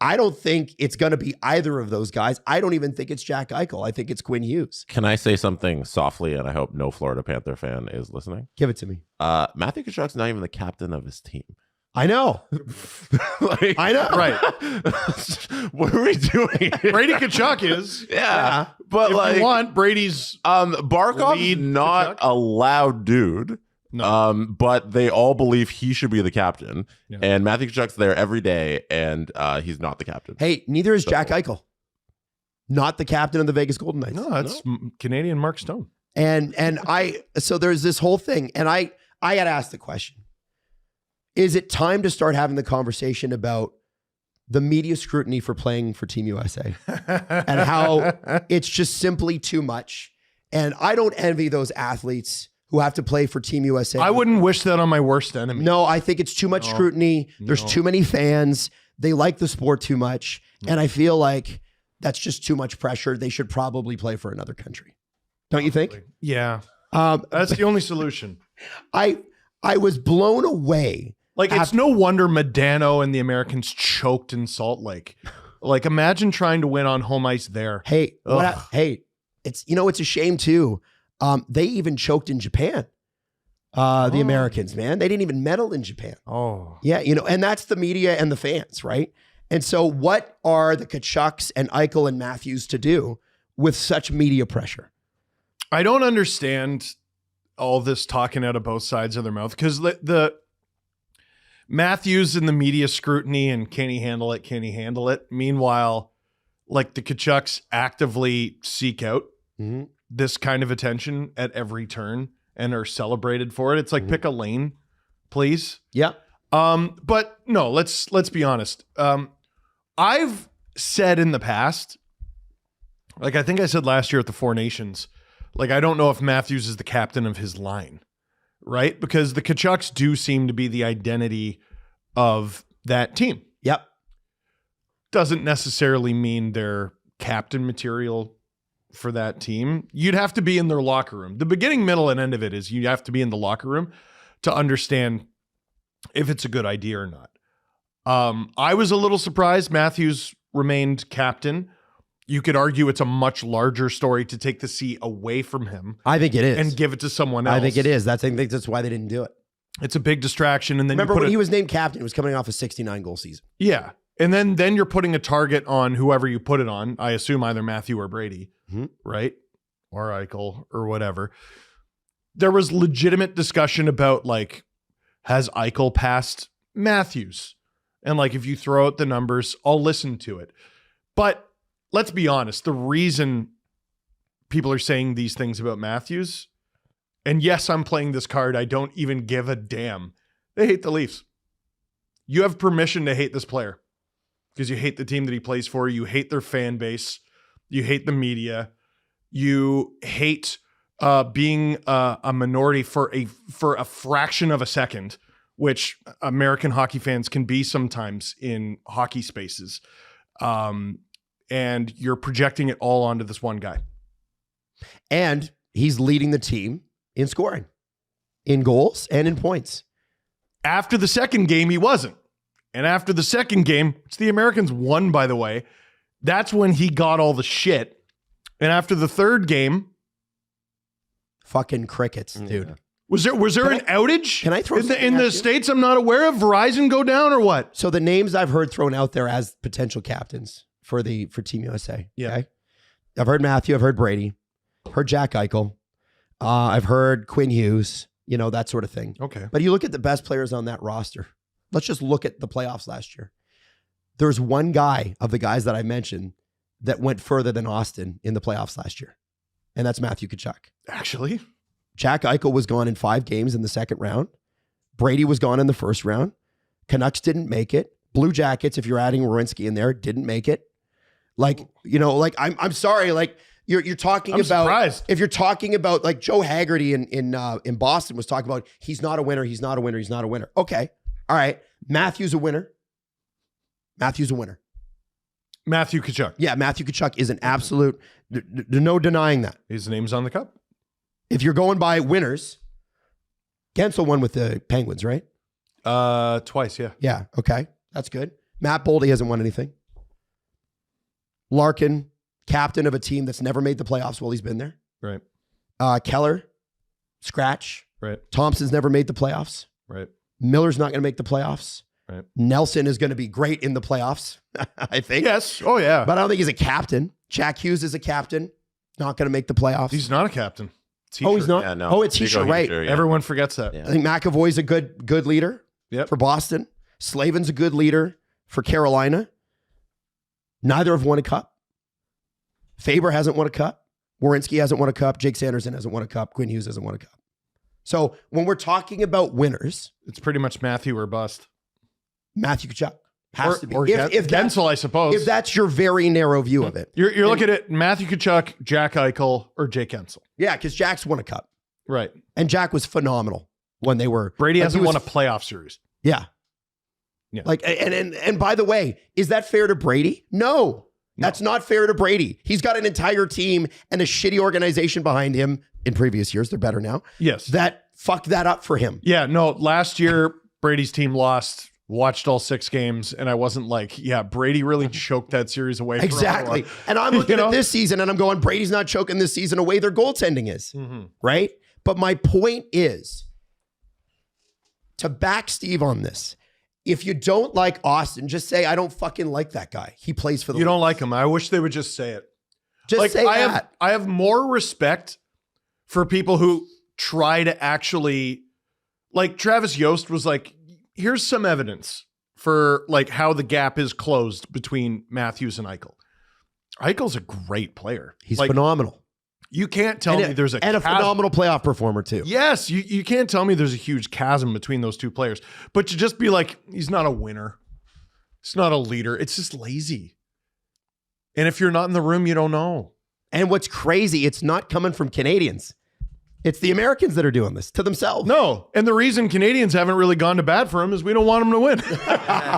I don't think it's going to be either of those guys. I don't even think it's Jack Eichel. I think it's Quinn Hughes. Can I say something softly, and I hope no Florida Panther fan is listening? Give it to me. Matthew Tkachuk's not even the captain of his team. I know. I know. Right. What are we doing? Brady Tkachuk is. Yeah. But if you want, Brady's Barkov's not Tkachuk. a loud dude. No. But they all believe he should be the captain. Yeah. And Matthew Tkachuk's there every day, and he's not the captain. Hey, neither is Jack Eichel. Not the captain of the Vegas Golden Knights. No, that's Canadian Mark Stone. So there's this whole thing, and I got asked the question. Is it time to start having the conversation about the media scrutiny for playing for Team USA and how it's just simply too much? And I don't envy those athletes who have to play for Team USA. I wouldn't wish that on my worst enemy. No, I think it's too much scrutiny. There's too many fans. They like the sport too much. And I feel like that's just too much pressure. They should probably play for another country. Don't you think? Yeah. That's the only solution. I was blown away. Like, it's no wonder Medano and the Americans choked in Salt Lake. Like, imagine trying to win on home ice there. Hey, it's a shame too. They even choked in Japan. The Americans, man. They didn't even medal in Japan. Oh. Yeah, and that's the media and the fans, right? And so what are the Tkachuks and Eichel and Matthews to do with such media pressure? I don't understand all this talking out of both sides of their mouth, because the Matthews and the media scrutiny and can he handle it? Can he handle it? Meanwhile, like the Tkachuks actively seek out this kind of attention at every turn and are celebrated for it. It's like, pick a lane, please. Yeah. But no, let's be honest. I've said in the past, like I think I said last year at the Four Nations, like I don't know if Matthews is the captain of his line, right? Because the Tkachuks do seem to be the identity of that team. Yep. Doesn't necessarily mean they're captain material for that team. You'd have to be in their locker room. The beginning, middle, and end of it is you have to be in the locker room to understand if it's a good idea or not. I was a little surprised Matthews remained captain. You could argue it's a much larger story to take the C away from him. I think it is. And give it to someone else. I think it is. I think that's why they didn't do it. It's a big distraction. And then remember when he was named captain, it was coming off a 69-goal season. Yeah. And then you're putting a target on whoever you put it on. I assume either Matthew or Brady, right? Or Eichel or whatever. There was legitimate discussion about, like, has Eichel passed Matthews? And like, if you throw out the numbers, I'll listen to it. But let's be honest, the reason people are saying these things about Matthews, and yes, I'm playing this card, I don't even give a damn. They hate the Leafs. You have permission to hate this player because you hate the team that he plays for. You hate their fan base. You hate the media. You hate being a minority for a fraction of a second, which American hockey fans can be sometimes in hockey spaces. And you're projecting it all onto this one guy. And he's leading the team in scoring, in goals, and in points. After the second game, he wasn't. And after the second game, which the Americans won, by the way, that's when he got all the shit. And after the third game, fucking crickets, dude. Was there an outage? Can I throw in the States I'm not aware of? Verizon go down or what? So the names I've heard thrown out there as potential captains for Team USA. Yeah. Okay? I've heard Matthew, I've heard Brady, heard Jack Eichel, I've heard Quinn Hughes, that sort of thing. Okay. But you look at the best players on that roster. Let's just look at the playoffs last year. There's one guy of the guys that I mentioned that went further than Austin in the playoffs last year. And that's Matthew Tkachuk. Actually? Jack Eichel was gone in 5 games in the second round. Brady was gone in the first round. Canucks didn't make it. Blue Jackets, if you're adding Werenski in there, didn't make it. I'm sorry, like you're talking I'm about surprised. If you're talking about like Joe Haggerty in Boston was talking about he's not a winner, he's not a winner, he's not a winner. Okay. All right. Matthew's a winner. Matthew Tkachuk. Yeah, Matthew Tkachuk is an absolute, no denying that. His name's on the cup. If you're going by winners, Gensel won with the Penguins, right? Twice, yeah. Yeah, okay. That's good. Matt Boldy hasn't won anything. Larkin, captain of a team that's never made the playoffs while he's been there. Right. Keller, scratch. Right. Thompson's never made the playoffs. Right. Miller's not going to make the playoffs. Right. Nelson is going to be great in the playoffs, I think. Yes. Oh, yeah. But I don't think he's a captain. Jack Hughes is a captain. Not going to make the playoffs. He's not a captain. Oh, he's not? Yeah, no. Oh, it's Hischier, right. Hischier, yeah. Everyone forgets that. Yeah. I think McAvoy's a good leader for Boston. Slavin's a good leader for Carolina. Neither have won a cup. Faber hasn't won a cup. Werenski hasn't won a cup. Jake Sanderson hasn't won a cup. Quinn Hughes hasn't won a cup. So when we're talking about winners, It's pretty much Matthew or bust. Matthew Tkachuk has to be. Or If Gensel, I suppose. If that's your very narrow view of it. You're looking at Matthew Tkachuk, Jack Eichel, or Jake Gensel. Yeah, because Jack's won a cup. Right. And Jack was phenomenal when they were. Brady like, hasn't he was- won a playoff series. Yeah. Yeah. Like, and by the way, is that fair to Brady? No, that's not fair to Brady. He's got an entire team and a shitty organization behind him in previous years. They're better now. Yes. That fucked that up for him. Yeah, no, last year, Brady's team lost, watched all 6 games, and I wasn't like, yeah, Brady really choked that series away. from Exactly. Ottawa. And I'm looking at this season and I'm going, Brady's not choking this season away. Their goaltending is, right? But my point is, to back Steve on this, if you don't like Austin, just say, I don't fucking like that guy. He plays for the You don't Leafs. like him. I wish they would just say it. Just Like, say that. I have more respect for people who try to actually, like Travis Yost was like, here's some evidence for like how the gap is closed between Matthews and Eichel. Eichel's a great player. He's like, phenomenal. You can't tell me there's a and a chasm. phenomenal playoff performer too. Yes, you can't tell me there's a huge chasm between those two players. But to just be like, he's not a winner. He's not a leader. It's just lazy. And if you're not in the room, you don't know. And what's crazy, it's not coming from Canadians. It's the Americans that are doing this to themselves. No. And the reason Canadians haven't really gone to bat for him is we don't want him to win.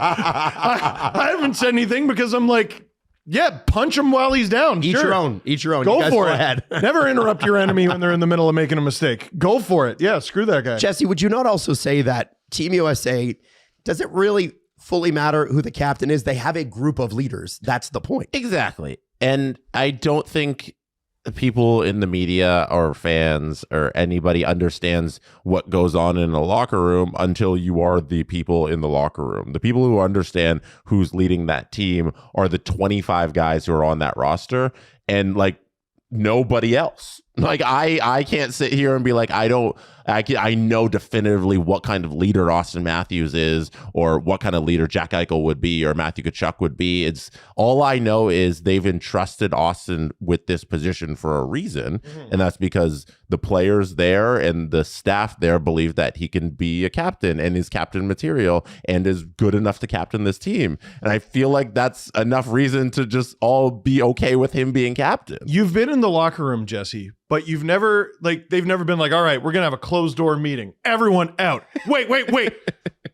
I haven't said anything because I'm like, yeah, punch him while he's down. Each Sure. your own. Each your own. Go You guys for it. ahead. Never interrupt your enemy when they're in the middle of making a mistake. Go for it. Yeah, screw that guy. Jesse, would you not also say that Team USA, does it really fully matter who the captain is? They have a group of leaders. That's the point. Exactly. And I don't think people in the media or fans or anybody understands what goes on in a locker room until you are the people in the locker room. The people who understand who's leading that team are the 25 guys who are on that roster, and like nobody else. Like I can't sit here and be like, I know definitively what kind of leader Austin Matthews is, or what kind of leader Jack Eichel would be, or Matthew Tkachuk would be. It's all I know is they've entrusted Austin with this position for a reason, and that's because the players there and the staff there believe that he can be a captain and is captain material and is good enough to captain this team. And I feel like that's enough reason to just all be okay with him being captain. You've been in the locker room, Jesse, but you've never, like, they've never been like, all right, we're going to have a closed door meeting. Everyone out. Wait.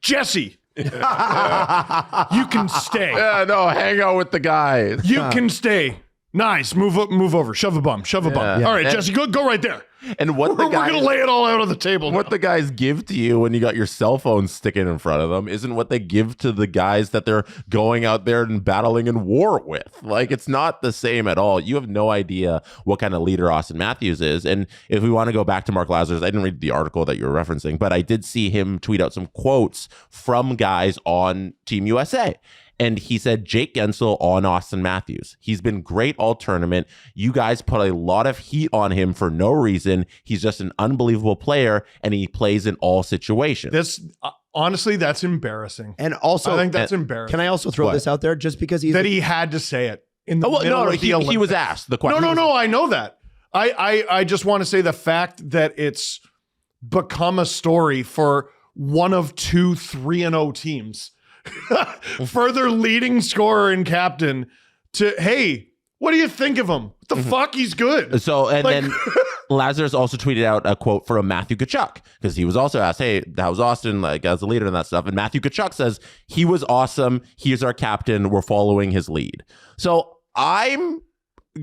Jesse, you can stay. Yeah, no, hang out with the guys. You can stay. Nice. Move over. Shove a bum. Yeah. All right, Jesse, go right there. And what the We're guys, going to lay it all out on the table. what now. the guys give to you when you got your cell phone sticking in front of them isn't what they give to the guys that they're going out there and battling in war with. Like, it's not the same at all. You have no idea what kind of leader Austin Matthews is. And if we want to go back to Mark Lazarus, I didn't read the article that you were referencing, but I did see him tweet out some quotes from guys on Team USA. And he said, Jake Gensel on Austin Matthews. He's been great all tournament. You guys put a lot of heat on him for no reason. He's just an unbelievable player, and he plays in all situations. This, honestly, that's embarrassing. And also, I think that's embarrassing. can I also throw What? this out there just because he's that he had to say it in the middle of the he Olympics. was asked the question. No, I know that. I just want to say the fact that it's become a story for one of 2 3-0 teams. Further leading scorer and captain to, hey, what do you think of him? What the fuck? He's good. So, and Like- then Lazarus also tweeted out a quote from Matthew Tkachuk, because he was also asked, hey, how was Austin like as a leader and that stuff? And Matthew Tkachuk says, he was awesome. He's our captain. We're following his lead. So I'm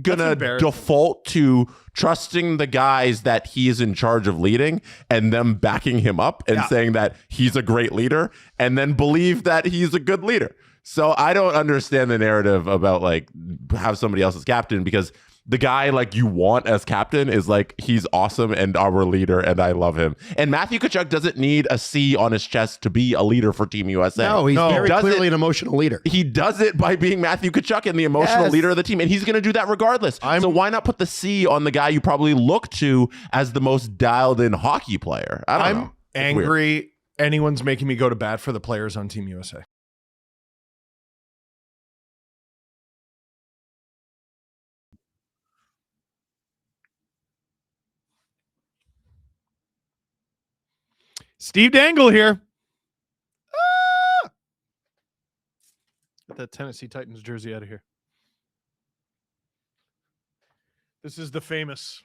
going That's to embarrassing. default to trusting the guys that he is in charge of leading and them backing him up and saying that he's a great leader, and then believe that he's a good leader. So I don't understand the narrative about like have somebody else as captain, because the guy like you want as captain is like, he's awesome and our leader and I love him. And Matthew Tkachuk doesn't need a C on his chest to be a leader for Team USA. no, he's very Does clearly it- an emotional leader. He does it by being Matthew Tkachuk and the emotional Yes. leader of the team. And he's going to do that regardless. So why not put the C on the guy you probably look to as the most dialed in hockey player? I don't know. I'm It's angry weird. anyone's making me go to bat for the players on Team USA. Steve Dangle here. Get that Tennessee Titans jersey out of here. This is the famous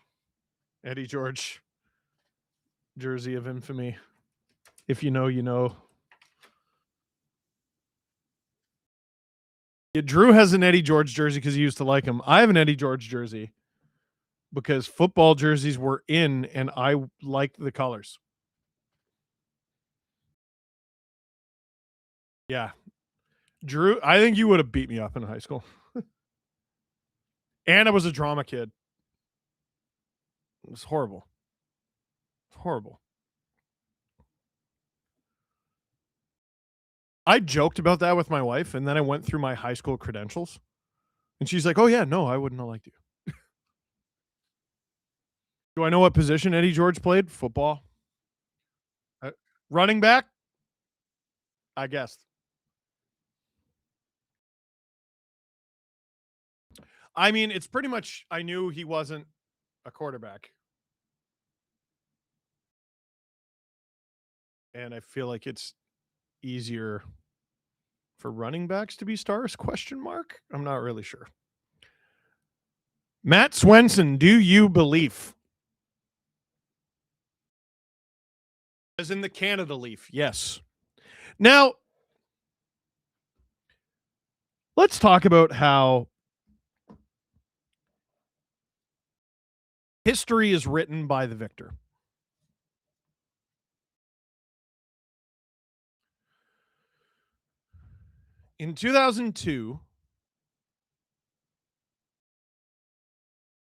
Eddie George jersey of infamy. If you know, you know. Yeah, Drew has an Eddie George jersey because he used to like him. I have an Eddie George jersey because football jerseys were in and I liked the colors. Yeah. Drew, I think you would have beat me up in high school. And I was a drama kid. It was horrible. Horrible. I joked about that with my wife, and then I went through my high school credentials, and she's like, "Oh yeah, no, I wouldn't have liked you." Do I know what position Eddie George played? Football. Running back? I guessed. I mean, it's pretty much, I knew he wasn't a quarterback. And I feel like it's easier for running backs to be stars, question mark? I'm not really sure. Matt Swenson, do you believe? As in the Canada Leaf, yes. Now, let's talk about how history is written by the victor. In 2002,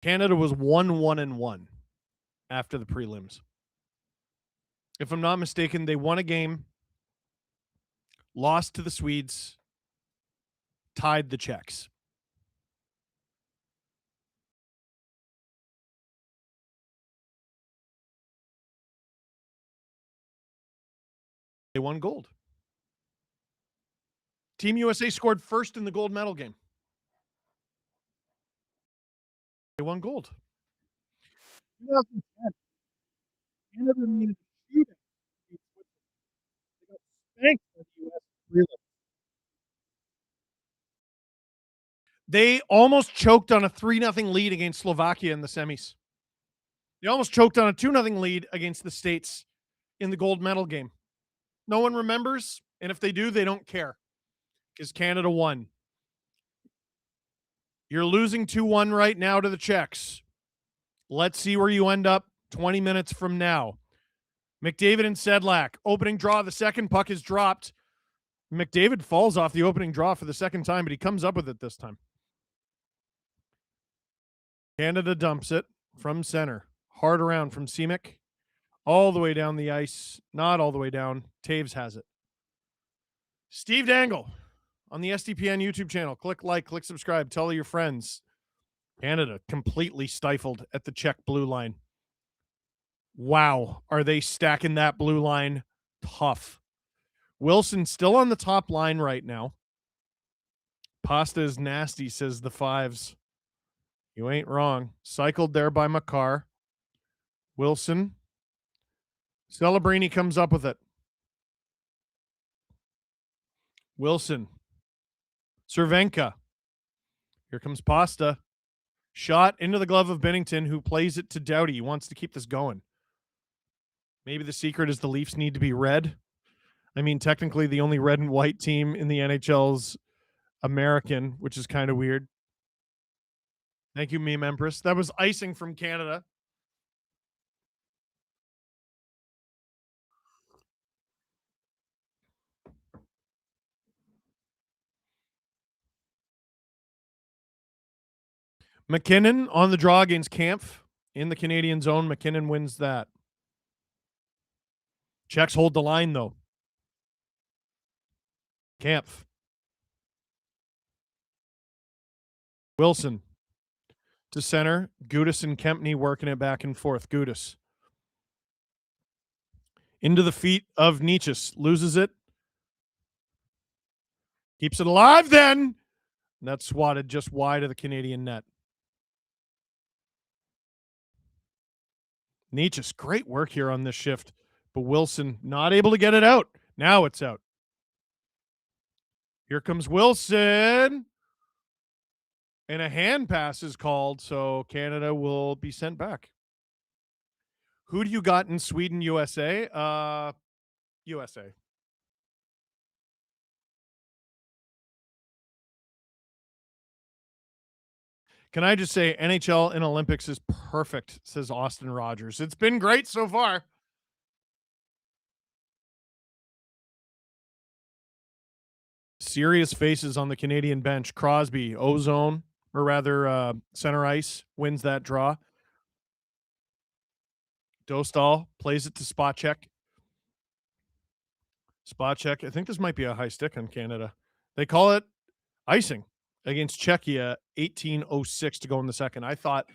Canada was 1-1-1 after the prelims. If I'm not mistaken, they won a game, lost to the Swedes, tied the Czechs. They won gold. Team USA scored first in the gold medal game. They won gold. 2010, Canada needed to shoot it. They got spanked by the US prelims. They almost choked on a 3-0 lead against Slovakia in the semis. They almost choked on a 2-0 lead against the States in the gold medal game. No one remembers, and if they do, they don't care because Canada won. You're losing 2-1 right now to the Czechs. Let's see where you end up 20 minutes from now. McDavid and Sedlak, opening draw. The second puck is dropped. McDavid falls off the opening draw for the second time, but he comes up with it this time. Canada dumps it from center. Hard around from Simic. All the way down the ice. Not all the way down. Taves has it. Steve Dangle on the SDPN YouTube channel. Click like, click subscribe. Tell your friends. Canada completely stifled at the Czech blue line. Wow. Are they stacking that blue line tough? Wilson still on the top line right now. Pasta is nasty, says the Fives. You ain't wrong. Cycled there by Makar. Wilson. Celebrini comes up with it. Wilson. Cervenka. Here comes Pasta. Shot into the glove of Binnington, who plays it to Doughty. He wants to keep this going. Maybe the secret is the Leafs need to be red. I mean, technically, the only red and white team in the NHL's American, which is kind of weird. Thank you, Meme Empress. That was icing from Canada. McKinnon on the draw against Kampf in the Canadian zone. McKinnon wins that. Czechs hold the line, though. Kampf. Wilson to center. Gudis and Kempney working it back and forth. Gudis. Into the feet of Nichus. Loses it. Keeps it alive then. That's swatted just wide of the Canadian net. Nichus, great work here on this shift. But Wilson not able to get it out. Now it's out. Here comes Wilson. And a hand pass is called, so Canada will be sent back. Who do you got in Sweden, USA? USA. Can I just say NHL and Olympics is perfect, says Austin Rogers. It's been great so far. Serious faces on the Canadian bench. Crosby, ozone, or rather center ice, wins that draw. Dostal plays it to spot check. Spot check. I think this might be a high stick on Canada. They call it icing against Czechia, 18:06 to go in the second. I thought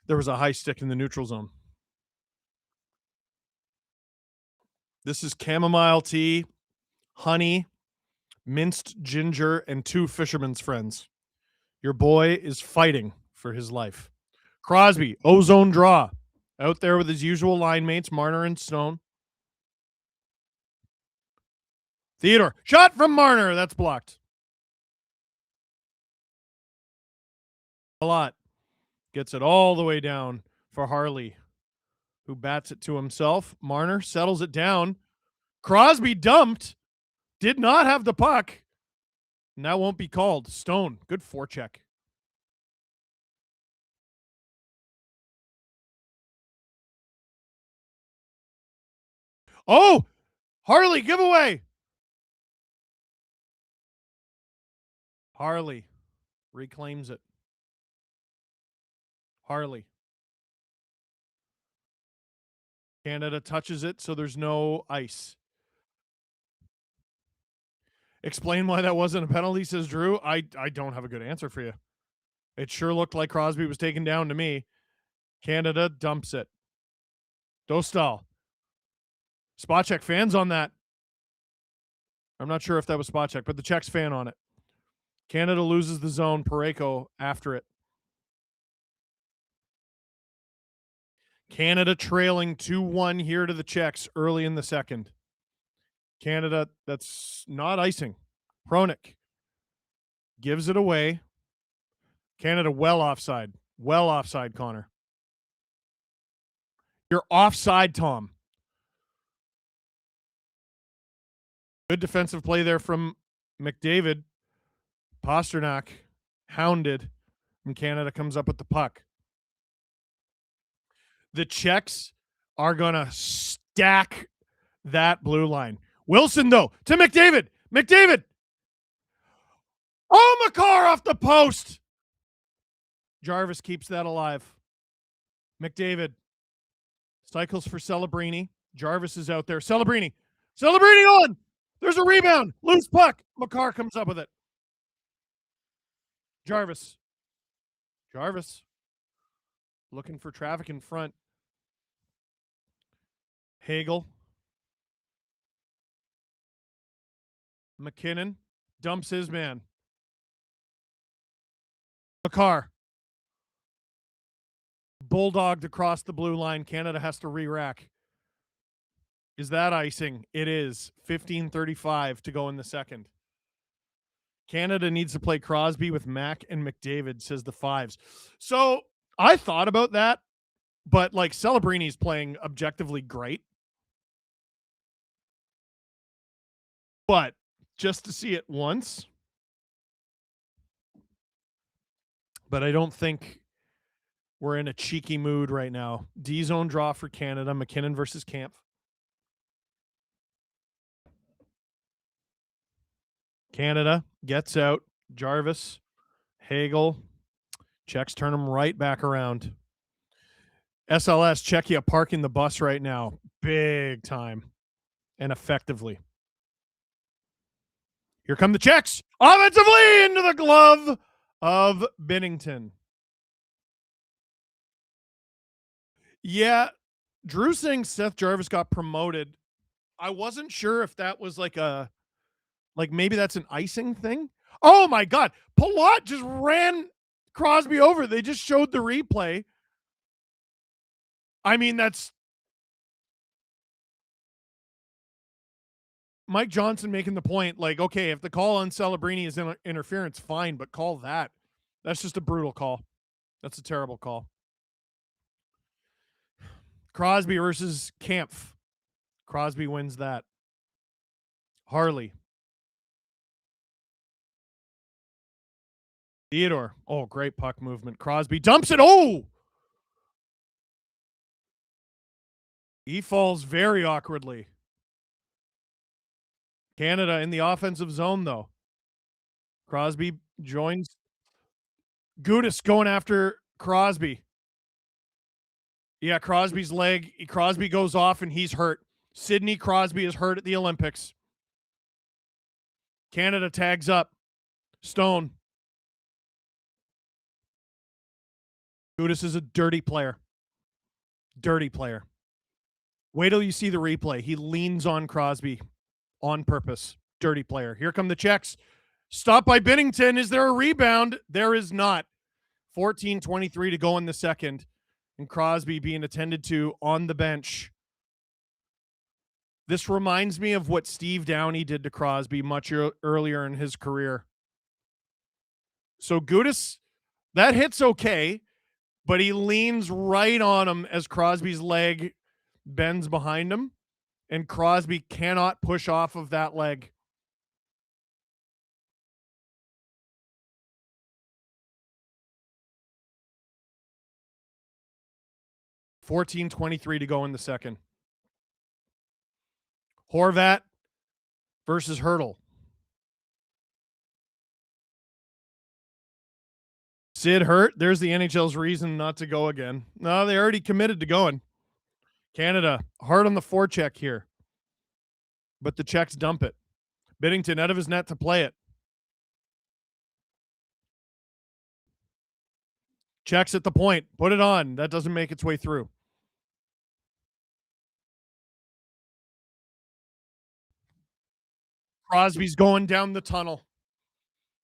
there was a high stick in the neutral zone. This is chamomile tea, honey, minced ginger, and 2 fisherman's friends. Your boy is fighting for his life. Crosby, ozone draw. Out there with his usual line mates, Marner and Stone. Theodore, shot from Marner. That's blocked. A lot. Gets it all the way down for Harley, who bats it to himself. Marner settles it down. Crosby dumped. Did not have the puck. And that won't be called. Stone, good forecheck. Oh, Harley, giveaway. Harley reclaims it. Harley. Canada touches it, so there's no ice. Explain why that wasn't a penalty, says Drew. I don't have a good answer for you. It sure looked like Crosby was taken down to me. Canada dumps it. Dostal. Spot check fans on that. I'm not sure if that was spot check, but the Czechs fan on it. Canada loses the zone. Pareko after it. Canada trailing 2-1 here to the Czechs early in the second. Canada, that's not icing. Pronik gives it away. Canada well offside. Well offside, Connor. You're offside, Tom. Good defensive play there from McDavid. Pasternak hounded, and Canada comes up with the puck. The Czechs are going to stack that blue line. Wilson, though, to McDavid. McDavid. Oh, Makar off the post. Jarvis keeps that alive. McDavid cycles for Celebrini. Jarvis is out there. Celebrini on. There's a rebound. Loose puck. Makar comes up with it. Jarvis. Looking for traffic in front. Hagel. McKinnon dumps his man. Makar. Bulldogged across the blue line. Canada has to re-rack. Is that icing? It is. 15:35 to go in the second. Canada needs to play Crosby with Mac and McDavid, says the Fives. So I thought about that, but like Celebrini's playing objectively great. But just to see it once. But I don't think we're in a cheeky mood right now. D-zone draw for Canada. McKinnon versus Kampf. Canada gets out. Jarvis, Hagel. Czechs turn them right back around. SLS, Czechia parking the bus right now. Big time. And effectively. Here come the Czechs. Offensively into the glove of Binnington. Yeah, Drew saying Seth Jarvis got promoted. I wasn't sure if that was like maybe that's an icing thing. Oh my God. Palat just ran Crosby over. They just showed the replay. I mean, that's Mike Johnson making the point, like, okay, if the call on Celebrini is interference, fine, but call that. That's just a brutal call. That's a terrible call. Crosby versus Kampf. Crosby wins that. Harley. Theodore. Oh, great puck movement. Crosby dumps it. Oh! He falls very awkwardly. Canada in the offensive zone, though. Crosby joins. Gudis going after Crosby. Yeah, Crosby's leg. Crosby goes off and he's hurt. Sidney Crosby is hurt at the Olympics. Canada tags up. Stone. Gudas is a dirty player. Dirty player. Wait till you see the replay. He leans on Crosby on purpose. Dirty player. Here come the Czechs. Stopped by Binnington. Is there a rebound? There is not. 14:23 to go in the second. And Crosby being attended to on the bench. This reminds me of what Steve Downey did to Crosby much earlier in his career. So Gudas, that hit's okay, but he leans right on him as Crosby's leg bends behind him, and Crosby cannot push off of that leg. $14:23 to go in the second. Horvat versus Hurdle. Sid hurt. There's the NHL's reason not to go again. No, they already committed to going. Canada, hard on the forecheck here. But the Czechs dump it. Binnington out of his net to play it. Czechs at the point. Put it on. That doesn't make its way through. Crosby's going down the tunnel.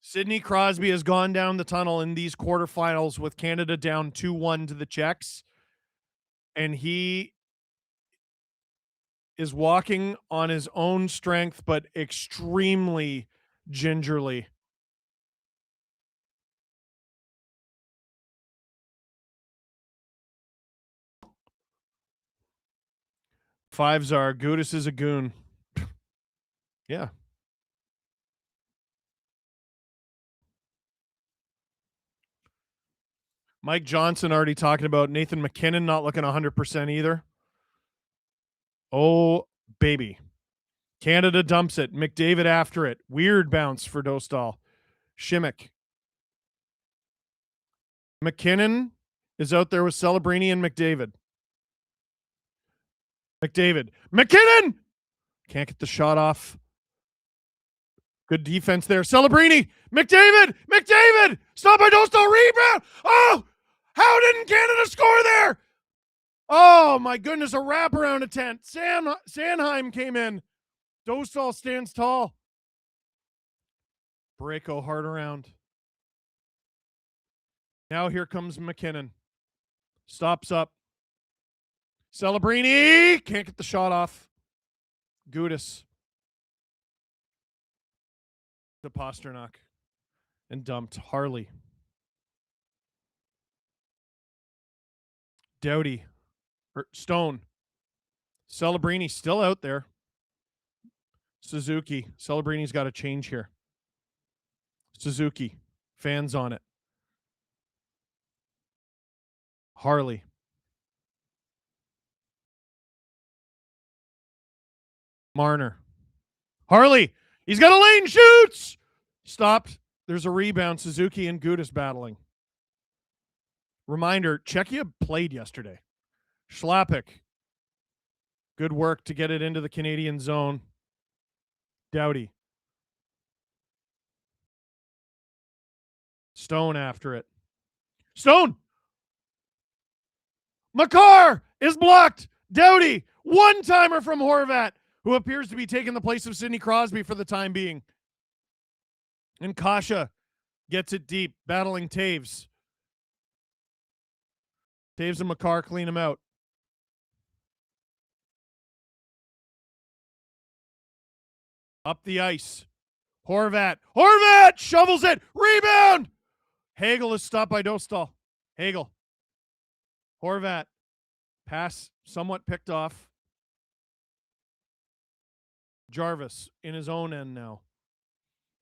Sidney Crosby has gone down the tunnel in these quarterfinals with Canada down 2-1 to the Czechs. And he is walking on his own strength, but extremely gingerly. Fives are Gudas is a goon. Yeah. Mike Johnson already talking about Nathan McKinnon not looking 100% either. Oh, baby. Canada dumps it. McDavid after it. Weird bounce for Dostal. Shimmick. McKinnon is out there with Celebrini and McDavid. McKinnon! Can't get the shot off. Good defense there. Celebrini! McDavid! Stop by Dostal. Rebound! Oh! How didn't Canada score there? Oh, my goodness. A wraparound attempt. Sanheim came in. Dostal stands tall. Parayko hard around. Now here comes McKinnon. Stops up. Celebrini! Can't get the shot off. Gudas. To Pasternak. And dumped. Harley. Doughty. Stone. Celebrini still out there. Suzuki. Celebrini's got a change here. Suzuki. Fans on it. Harley. Marner. Harley. He's got a lane. Shoots. Stopped. There's a rebound. Suzuki and Gudas battling. Reminder, Czechia played yesterday. Schlappick. Good work to get it into the Canadian zone. Doughty. Stone after it. Stone! Makar is blocked. Doughty. One-timer from Horvat, who appears to be taking the place of Sidney Crosby for the time being. And Kasha gets it deep, battling Taves. Taves and Makar clean him out. Up the ice. Horvat shovels it. Rebound. Hagel is stopped by Dostal. Hagel. Horvat. Pass somewhat picked off. Jarvis in his own end now.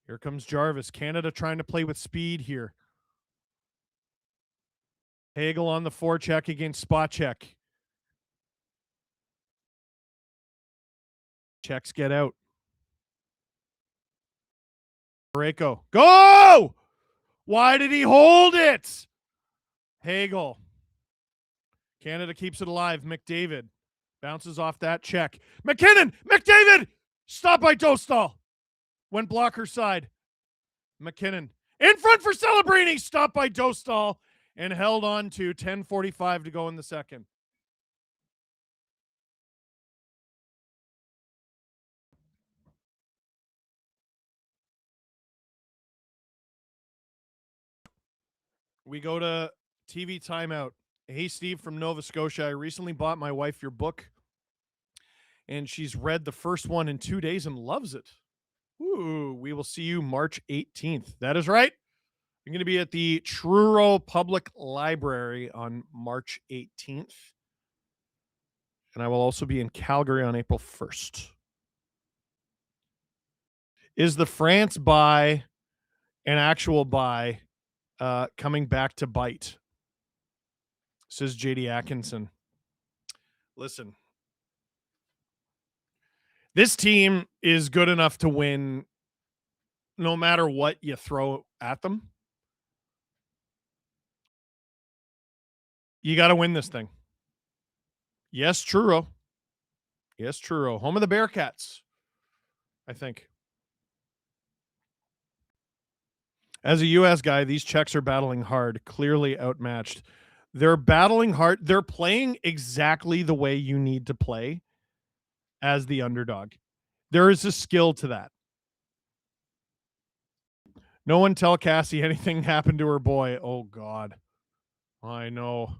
Here comes Jarvis. Canada trying to play with speed here. Hagel on the forecheck against Spacek. Czechs get out. Parayko. Go! Why did he hold it? Hagel. Canada keeps it alive. McDavid. Bounces off that check. McKinnon! McDavid! Stop by Dostal. Went blocker side. McKinnon in front for Celebrini. Stopped by Dostal and held on to 10:45 to go in the second. We go to TV timeout. Hey, Steve from Nova Scotia. I recently bought my wife your book, and she's read the first one in 2 days and loves it. Ooh, we will see you March 18th. That is right. I'm going to be at the Truro Public Library on March 18th. And I will also be in Calgary on April 1st. Is the France buy an actual buy coming back to bite? Says JD Atkinson. Listen, this team is good enough to win no matter what you throw at them. You got to win this thing. Yes, Truro. Yes, Truro. Home of the Bearcats, I think. As a U.S. guy, these Czechs are battling hard, clearly outmatched. They're battling hard. They're playing exactly the way you need to play as the underdog. There is a skill to that. No one tell Cassie anything happened to her boy. Oh, God. I know.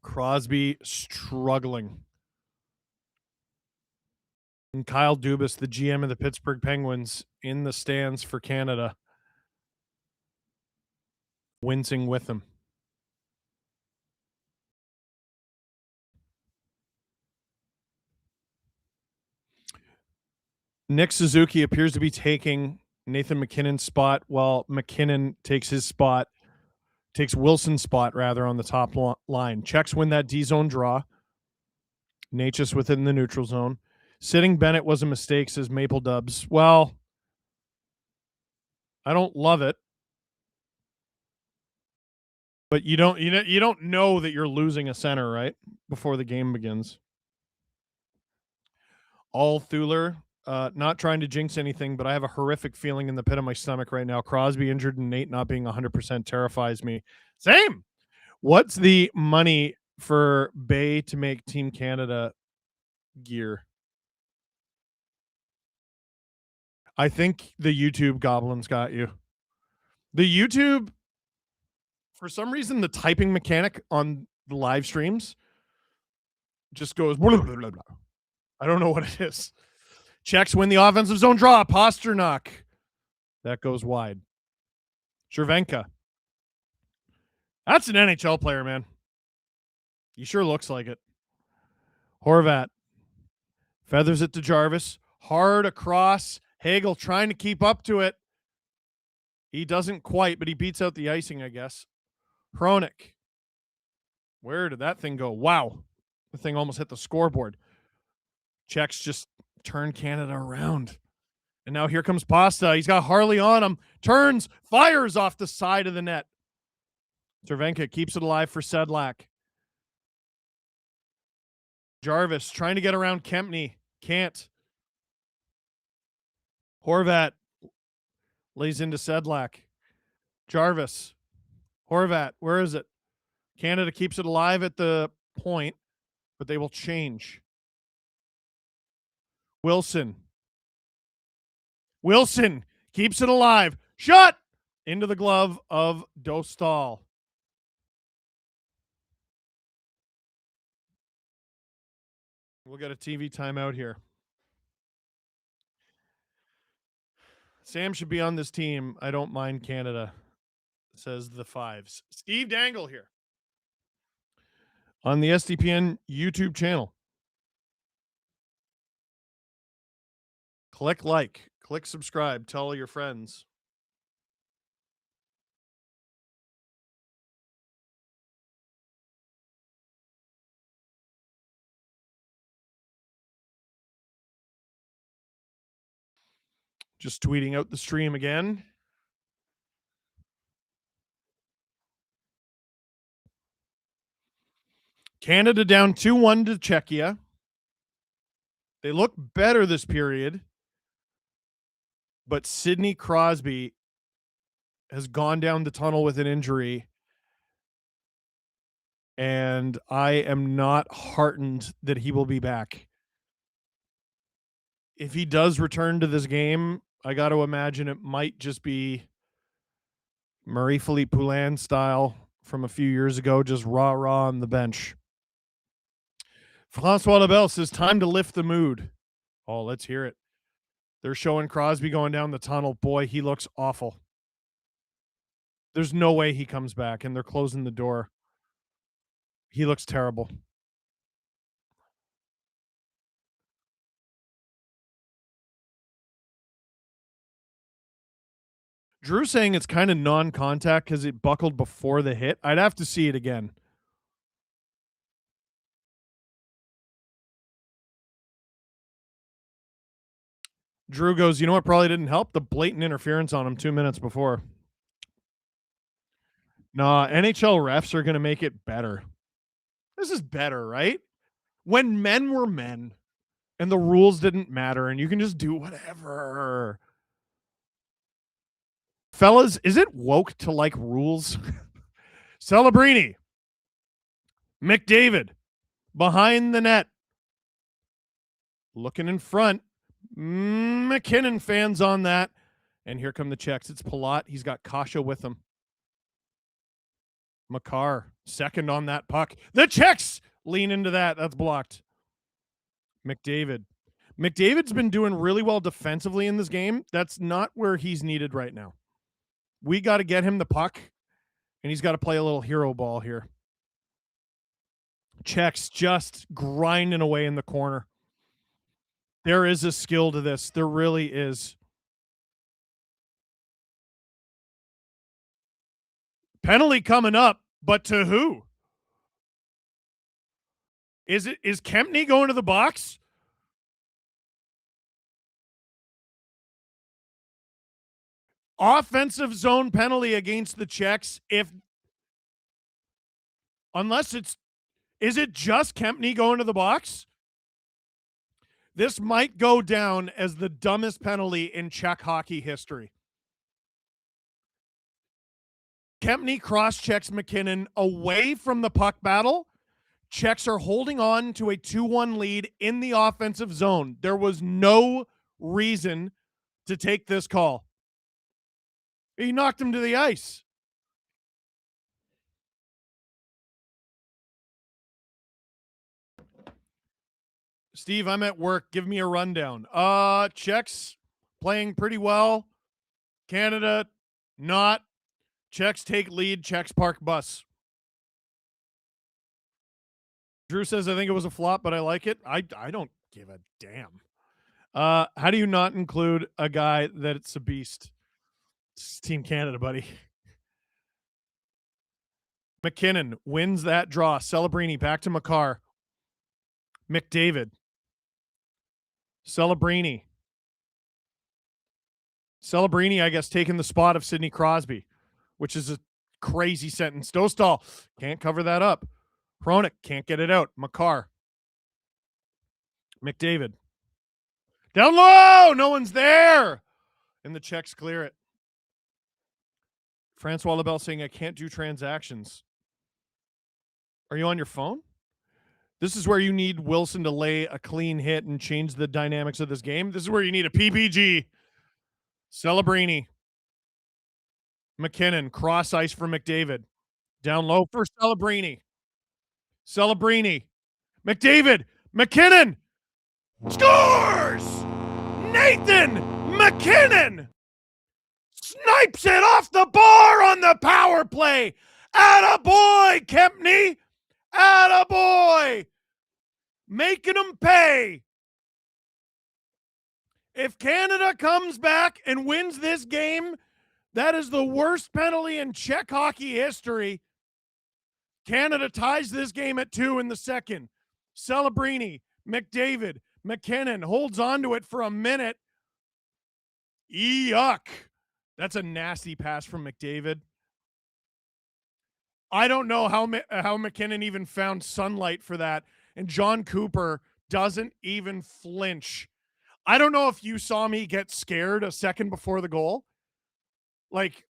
Crosby struggling. And Kyle Dubas, the GM of the Pittsburgh Penguins, in the stands for Canada, wincing with him. Nick Suzuki appears to be taking Nathan McKinnon's spot while McKinnon takes Wilson's spot rather on the top line. Czechs win that D-zone draw. Natchez within the neutral zone. Sitting Bennett was a mistake, says Maple Dubs. Well, I don't love it. But you don't know that you're losing a center, right? Before the game begins. All Thuler, not trying to jinx anything, but I have a horrific feeling in the pit of my stomach right now. Crosby injured and Nate not being 100% terrifies me. Same. What's the money for Bay to make Team Canada gear? I think the YouTube goblins got you. The YouTube, for some reason, the typing mechanic on the live streams just goes blah, blah, blah, blah. I don't know what it is. Czechs win the offensive zone draw. Pasternak. That goes wide. Cervenka. That's an NHL player, man. He sure looks like it. Horvat. Feathers it to Jarvis. Hard across. Hagel trying to keep up to it. He doesn't quite, but he beats out the icing, I guess. Hronik. Where did that thing go? Wow. The thing almost hit the scoreboard. Czechs just turn Canada around. And now here comes Pasta. He's got Harley on him. Turns, fires off the side of the net. Cervenka keeps it alive for Sedlak. Jarvis trying to get around Kempney. Can't. Horvat lays into Sedlak. Jarvis. Horvat, where is it? Canada keeps it alive at the point, but they will change. Wilson keeps it alive. Shot into the glove of Dostal. We'll get a TV timeout here. Sam should be on this team. I don't mind Canada, says the Fives. Steve Dangle here on the SDPN YouTube channel. Click like, click subscribe, tell all your friends. Just tweeting out the stream again. Canada down 2-1 to Czechia. They look better this period, but Sidney Crosby has gone down the tunnel with an injury, and I am not heartened that he will be back. If he does return to this game, I got to imagine it might just be Marie-Philippe Poulin style from a few years ago, just rah-rah on the bench. Francois Lebel says, time to lift the mood. Oh, let's hear it. They're showing Crosby going down the tunnel. Boy, he looks awful. There's no way he comes back, and they're closing the door. He looks terrible. Drew saying it's kind of non-contact because it buckled before the hit. I'd have to see it again. Drew goes, you know what probably didn't help? The blatant interference on him 2 minutes before. Nah, NHL refs are going to make it better. This is better, right? When men were men and the rules didn't matter and you can just do whatever. Fellas, is it woke to like rules? Celebrini. McDavid. Behind the net. Looking in front. McKinnon fans on that. And here come the Czechs. It's Palat. He's got Kasha with him. Makar, second on that puck. The Czechs lean into that. That's blocked. McDavid. McDavid's been doing really well defensively in this game. That's not where he's needed right now. We got to get him the puck, and he's got to play a little hero ball here. Czechs just grinding away in the corner. There is a skill to this. There really is. Penalty coming up, but to who? Is Kempny going to the box? Offensive zone penalty against the Czechs. Is it just Kempny going to the box? This might go down as the dumbest penalty in Czech hockey history. Kempny cross-checks McKinnon away from the puck battle. Czechs are holding on to a 2-1 lead in the offensive zone. There was no reason to take this call. He knocked him to the ice. Steve, I'm at work. Give me a rundown. Czechs playing pretty well. Canada, not. Czechs take lead. Czechs park bus. Drew says, I think it was a flop, but I like it. I don't give a damn. How do you not include a guy that's a beast? It's Team Canada, buddy. McKinnon wins that draw. Celebrini back to Makar. McDavid. Celebrini, I guess, taking the spot of Sidney Crosby, which is a crazy sentence. Dostal can't cover that up. Hronik can't get it out. Makar. McDavid. Down low! No one's there! And the Czechs clear it. Francois Lebel saying, I can't do transactions. Are you on your phone? This is where you need Wilson to lay a clean hit and change the dynamics of this game. This is where you need a PPG. Celebrini. McKinnon, cross ice for McDavid. Down low for Celebrini. Celebrini. McDavid. McKinnon. Scores! Nathan McKinnon snipes it off the bar on the power play. Attaboy, Kempny. Attaboy. Making them pay. If Canada comes back and wins this game, that is the worst penalty in Czech hockey history. Canada ties this game at 2 in the second. Celebrini, McDavid, McKinnon holds on to it for a minute. Yuck. That's a nasty pass from McDavid. I don't know how McKinnon even found sunlight for that. And John Cooper doesn't even flinch. I don't know if you saw me get scared a second before the goal. Like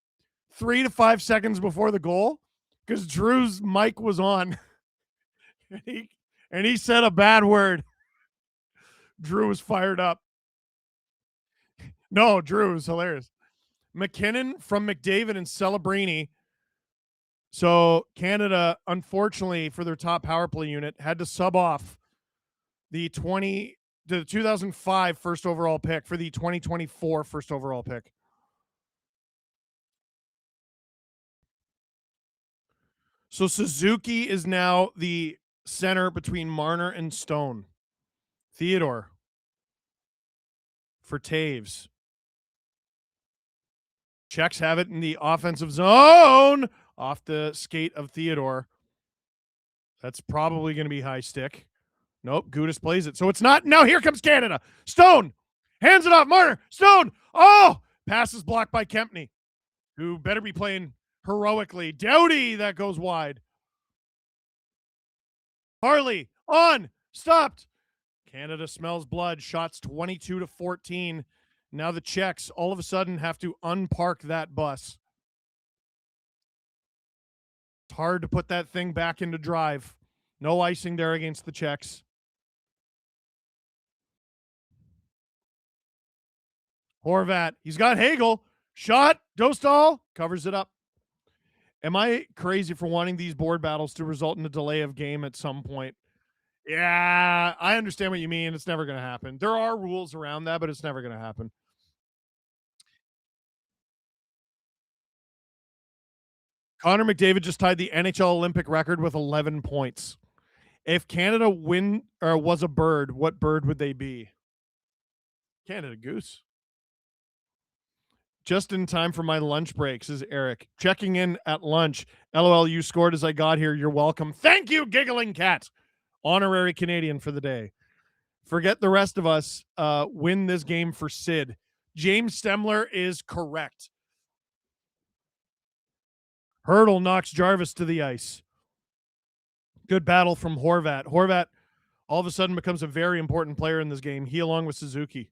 3 to 5 seconds before the goal. Because Drew's mic was on. and he said a bad word. Drew was fired up. No, Drew was hilarious. McKinnon from McDavid and Celebrini. So Canada, unfortunately, for their top power play unit, had to sub off the 2005 first overall pick for the 2024 first overall pick. So Suzuki is now the center between Marner and Stone. Theodore for Taves. Czechs have it in the offensive zone off the skate of Theodore. That's probably going to be high stick. Nope, Gudis plays it. So it's not. Now here comes Canada. Stone hands it off. Marner. Stone. Oh, pass is blocked by Kempney, who better be playing heroically. Doughty, that goes wide. Harley on. Stopped. Canada smells blood. Shots 22-14. Now the Czechs all of a sudden have to unpark that bus. It's hard to put that thing back into drive. No icing there against the Czechs. Horvat. He's got Hagel. Shot. Dostal covers it up. Am I crazy for wanting these board battles to result in a delay of game at some point? Yeah, I understand what you mean. It's never going to happen. There are rules around that, but it's never going to happen. Connor McDavid just tied the NHL Olympic record with 11 points. If Canada was a bird, what bird would they be? Canada Goose. Just in time for my lunch break, says Eric. Checking in at lunch. LOL, you scored as I got here. You're welcome. Thank you, Giggling Cat. Honorary Canadian for the day. Forget the rest of us. Win this game for Sid. James Stemler is correct. Hurdle knocks Jarvis to the ice. Good battle from Horvat. Horvat all of a sudden becomes a very important player in this game. He along with Suzuki.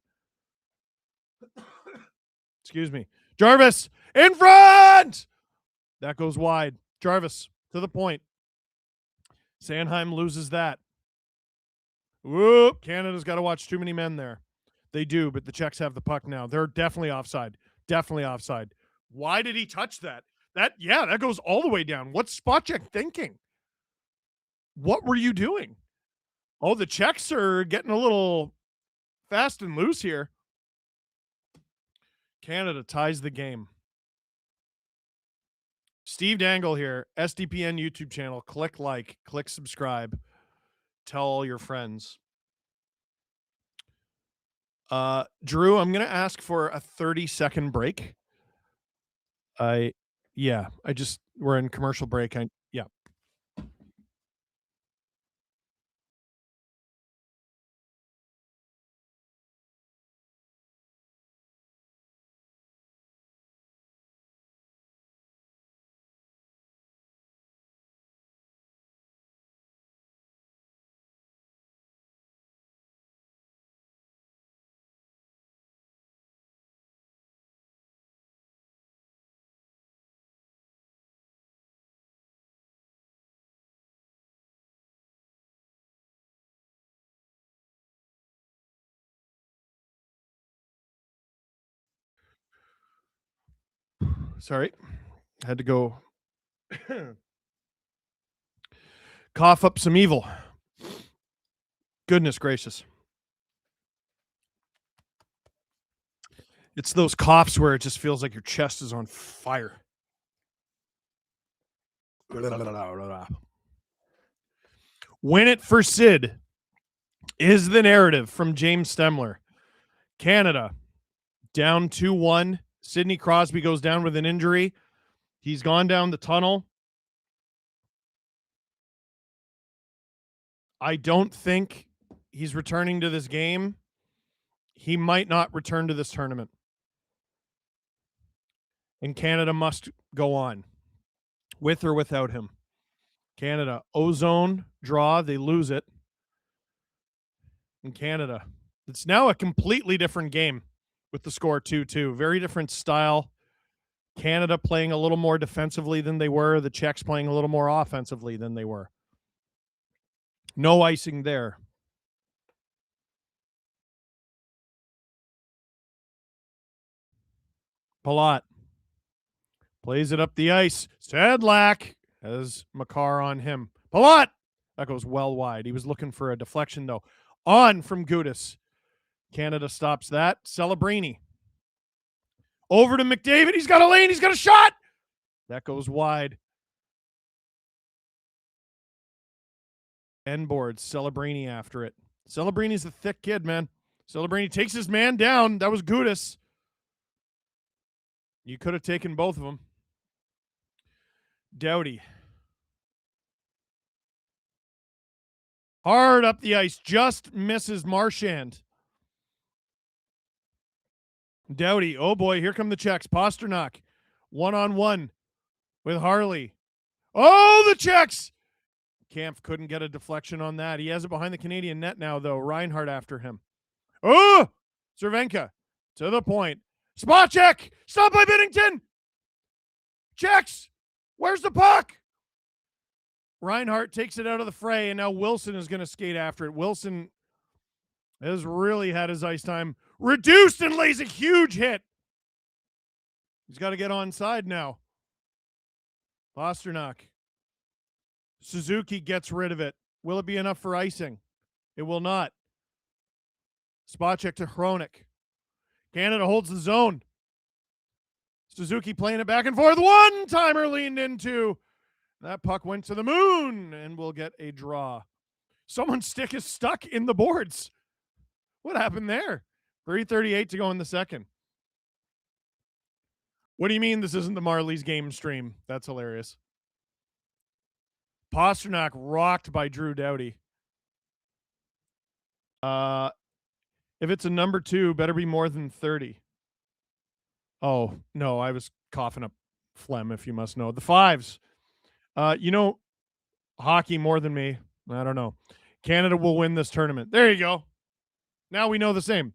Excuse me. Jarvis in front. That goes wide. Jarvis to the point. Sanheim loses that. Whoop. Canada's got to watch too many men there. They do, but the Czechs have the puck now. They're definitely offside. Definitely offside. Why did he touch that? That goes all the way down. What's spot check thinking? What were you doing? Oh, the Czechs are getting a little fast and loose here. Canada ties the game. Steve Dangle here, SDPN YouTube channel. Click like, click subscribe. Tell all your friends. Drew, I'm going to ask for a 30-second break. We're in commercial break. Sorry. Had to go cough up some evil. Goodness gracious. It's those coughs where it just feels like your chest is on fire. Win it for Sid is the narrative from James Stemler. Canada down 2-1. Sidney Crosby goes down with an injury. He's gone down the tunnel. I don't think he's returning to this game. He might not return to this tournament. And Canada must go on, with or without him. Canada, ozone draw, they lose it. In Canada, it's now a completely different game with the score 2-2. Very different style. Canada playing a little more defensively than they were. The Czechs playing a little more offensively than they were. No icing there. Palat plays it up the ice. Sedlak has Makar on him. Palat! That goes well wide. He was looking for a deflection, though. On from Gudis. Canada stops that. Celebrini. Over to McDavid. He's got a lane. He's got a shot. That goes wide. End boards. Celebrini after it. Celebrini's a thick kid, man. Celebrini takes his man down. That was Gudis. You could have taken both of them. Doughty. Hard up the ice. Just misses Marchand. Doughty. Oh, boy. Here come the Czechs. Pasternak. One-on-one with Harley. Oh, the Czechs. Kampf couldn't get a deflection on that. He has it behind the Canadian net now, though. Reinhardt after him. Oh! Cervenka to the point. Spot check! Stop by Binnington! Czechs! Where's the puck? Reinhardt takes it out of the fray, and now Wilson is going to skate after it. Wilson has really had his ice time reduced and lays a huge hit. He's got to get onside now. Pasternak. Suzuki gets rid of it. Will it be enough for icing? It will not. Spot check to Hronik. Canada holds the zone. Suzuki playing it back and forth. One-timer leaned into. That puck went to the moon, and we'll get a draw. Someone's stick is stuck in the boards. What happened there? 3:38 to go in the second. What do you mean this isn't the Marlies game stream? That's hilarious. Pasternak rocked by Drew Doughty. If it's a number 2, better be more than 30. Oh, no, I was coughing up phlegm, if you must know. The 5s. You know hockey more than me. I don't know. Canada will win this tournament. There you go. Now we know the same.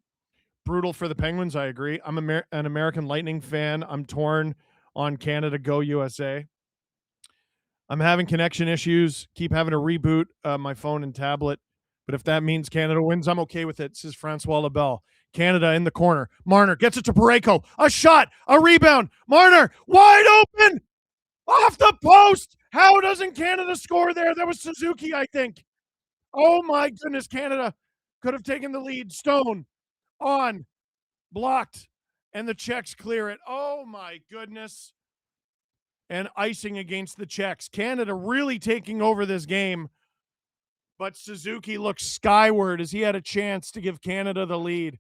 Brutal for the Penguins, I agree. I'm an American Lightning fan. I'm torn on Canada, go USA. I'm having connection issues. Keep having to reboot my phone and tablet. But if that means Canada wins, I'm okay with it, says Francois Lebel. Canada in the corner. Marner gets it to Parayko. A shot. A rebound. Marner wide open. Off the post. How doesn't Canada score there? That was Suzuki, I think. Oh, my goodness. Canada could have taken the lead. Stone on. Blocked. And the Czechs clear it. Oh, my goodness. And icing against the Czechs. Canada really taking over this game. But Suzuki looked skyward as he had a chance to give Canada the lead.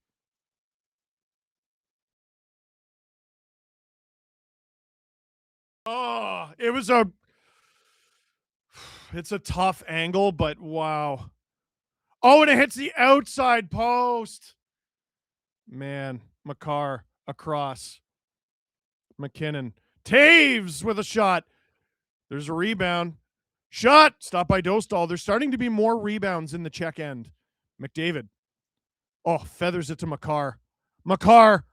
Oh, it's a tough angle, but wow. Oh, and it hits the outside post. Man, Makar across. McKinnon. Taves with a shot. There's a rebound. Shot. Stop by Dostal. There's starting to be more rebounds in the Czech end. McDavid. Oh, feathers it to Makar. Makar.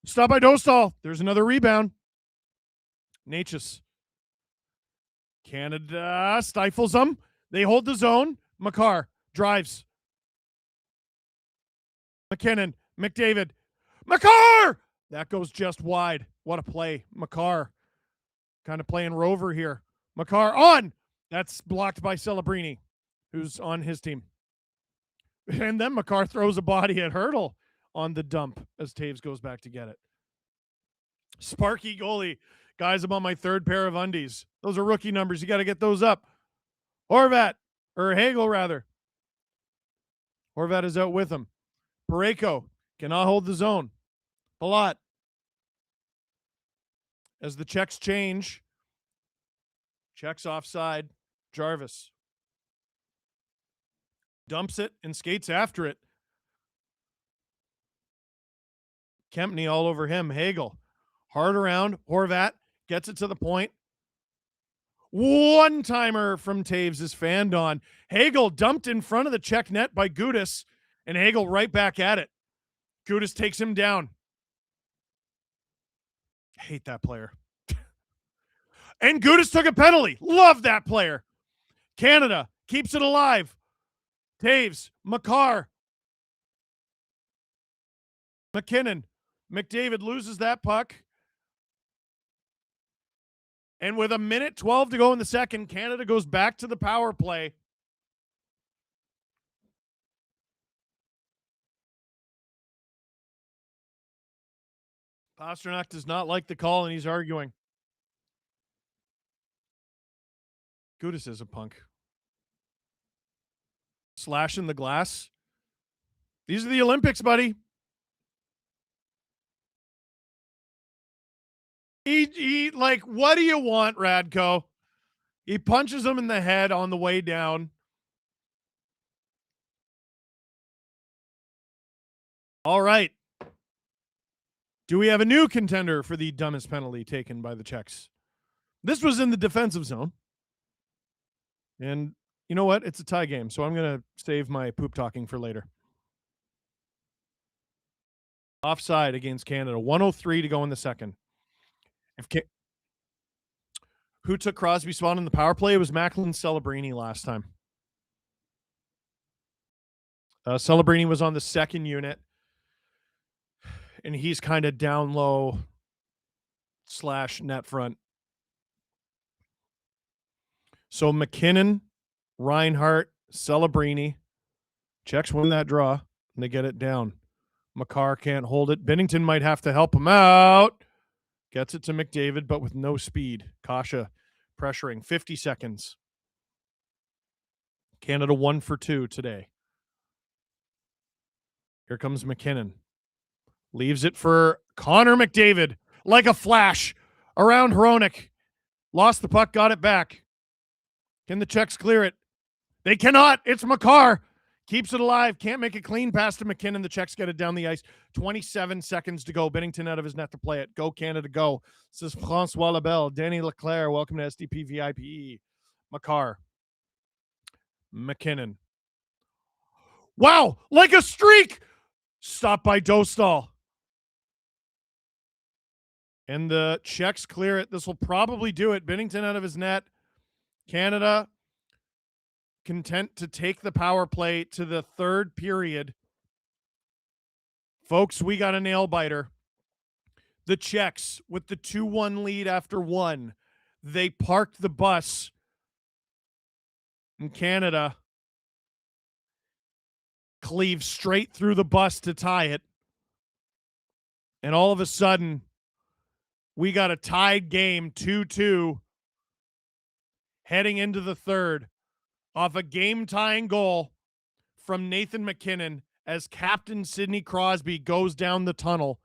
Stop by Dostal. There's another rebound. Natchez. Canada stifles them. They hold the zone. Makar drives. McKinnon. McDavid. Makar! That goes just wide. What a play. Makar. Kind of playing rover here. Makar on. That's blocked by Celebrini, who's on his team. And then Makar throws a body at Hurdle on the dump as Taves goes back to get it. Sparky goalie. Guys, I'm on my 3rd pair of undies. Those are rookie numbers. You got to get those up. Horvat, or Hagel rather. Horvat is out with him. Parayko cannot hold the zone. Palat. As the Czechs change. Czechs offside. Jarvis. Dumps it and skates after it. Kempney all over him. Hagel. Hard around. Horvat gets it to the point. One-timer from Taves is fanned on. Hagel dumped in front of the Czech net by Gudis, and Hagel right back at it. Gudis takes him down. Hate that player. And Gudis took a penalty. Love that player. Canada keeps it alive. Taves, Makar, McKinnon. McDavid loses that puck. And with 1:12 to go in the second, Canada goes back to the power play. Pasternak does not like the call, and he's arguing. Gudis is a punk. Slashing the glass. These are the Olympics, buddy. He like, what do you want, Radko? He punches him in the head on the way down. All right. Do we have a new contender for the dumbest penalty taken by the Czechs? This was in the defensive zone. And you know what? It's a tie game, so I'm going to save my poop talking for later. Offside against Canada. 1:03 to go in the second. Who took Crosby's spot in the power play? It was Macklin Celebrini last time. Celebrini was on the second unit, and he's kind of down low / net front. So McKinnon, Reinhart, Celebrini. Czechs win that draw, and they get it down. Makar can't hold it. Binnington might have to help him out. Gets it to McDavid, but with no speed. Kasha pressuring. 50 seconds. Canada 1 for 2 today. Here comes McKinnon. Leaves it for Connor McDavid. Like a flash. Around Hronek. Lost the puck, got it back. Can the Czechs clear it? They cannot. It's Makar. Keeps it alive. Can't make a clean pass to McKinnon. The Czechs get it down the ice. 27 seconds to go. Binnington out of his net to play it. Go Canada, go. This is Francois Labelle. Danny Leclerc. Welcome to SDP VIPE. Makar. McKinnon. Wow. Like a streak. Stopped by Dostal. And the Czechs clear it. This will probably do it. Binnington out of his net. Canada content to take the power play to the third period. Folks, we got a nail biter. The Czechs with the 2-1 lead after 1. They parked the bus. And Canada cleaves straight through the bus to tie it. And all of a sudden, we got a tied game, 2-2, heading into the third, off a game-tying goal from Nathan McKinnon as Captain Sidney Crosby goes down the tunnel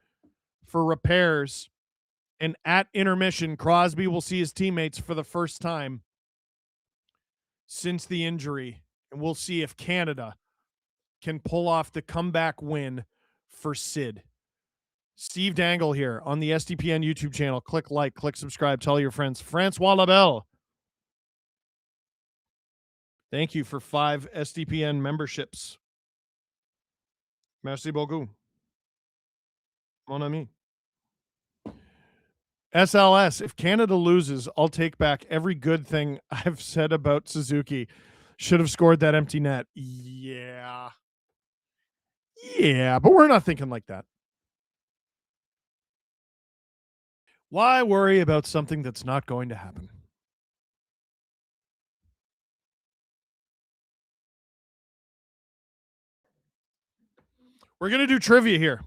for repairs. And at intermission, Crosby will see his teammates for the first time since the injury. And we'll see if Canada can pull off the comeback win for Sid. Steve Dangle here on the SDPN YouTube channel. Click like, click subscribe, tell your friends. Francois Labelle. Thank you for 5 SDPN memberships. Merci beaucoup. Mon ami. SLS, if Canada loses, I'll take back every good thing I've said about Suzuki. Should have scored that empty net. Yeah. Yeah, but we're not thinking like that. Why worry about something that's not going to happen? We're going to do trivia here.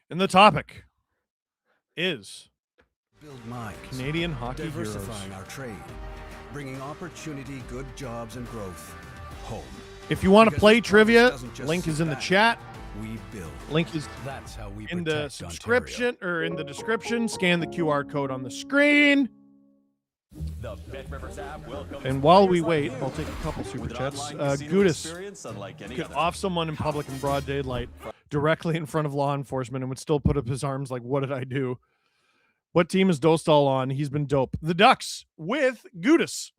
And the topic is Build minds, Canadian hockey diversifying heroes. our trade, bringing opportunity, good jobs, and growth home. If you want to Because play this trivia, province doesn't just link is sit in the back. chat. We build. Link is That's how we in the protect subscription or in the description. Scan the QR code on the screen. The BetRivers app welcomes And while we players wait, like I'll you take a couple super with an chats. online casino Gudis experience unlike any could other. off someone in public in broad daylight directly in front of law enforcement and would still put up his arms like, what did I do? What team is Dostal on? He's been dope. The Ducks with Gudis.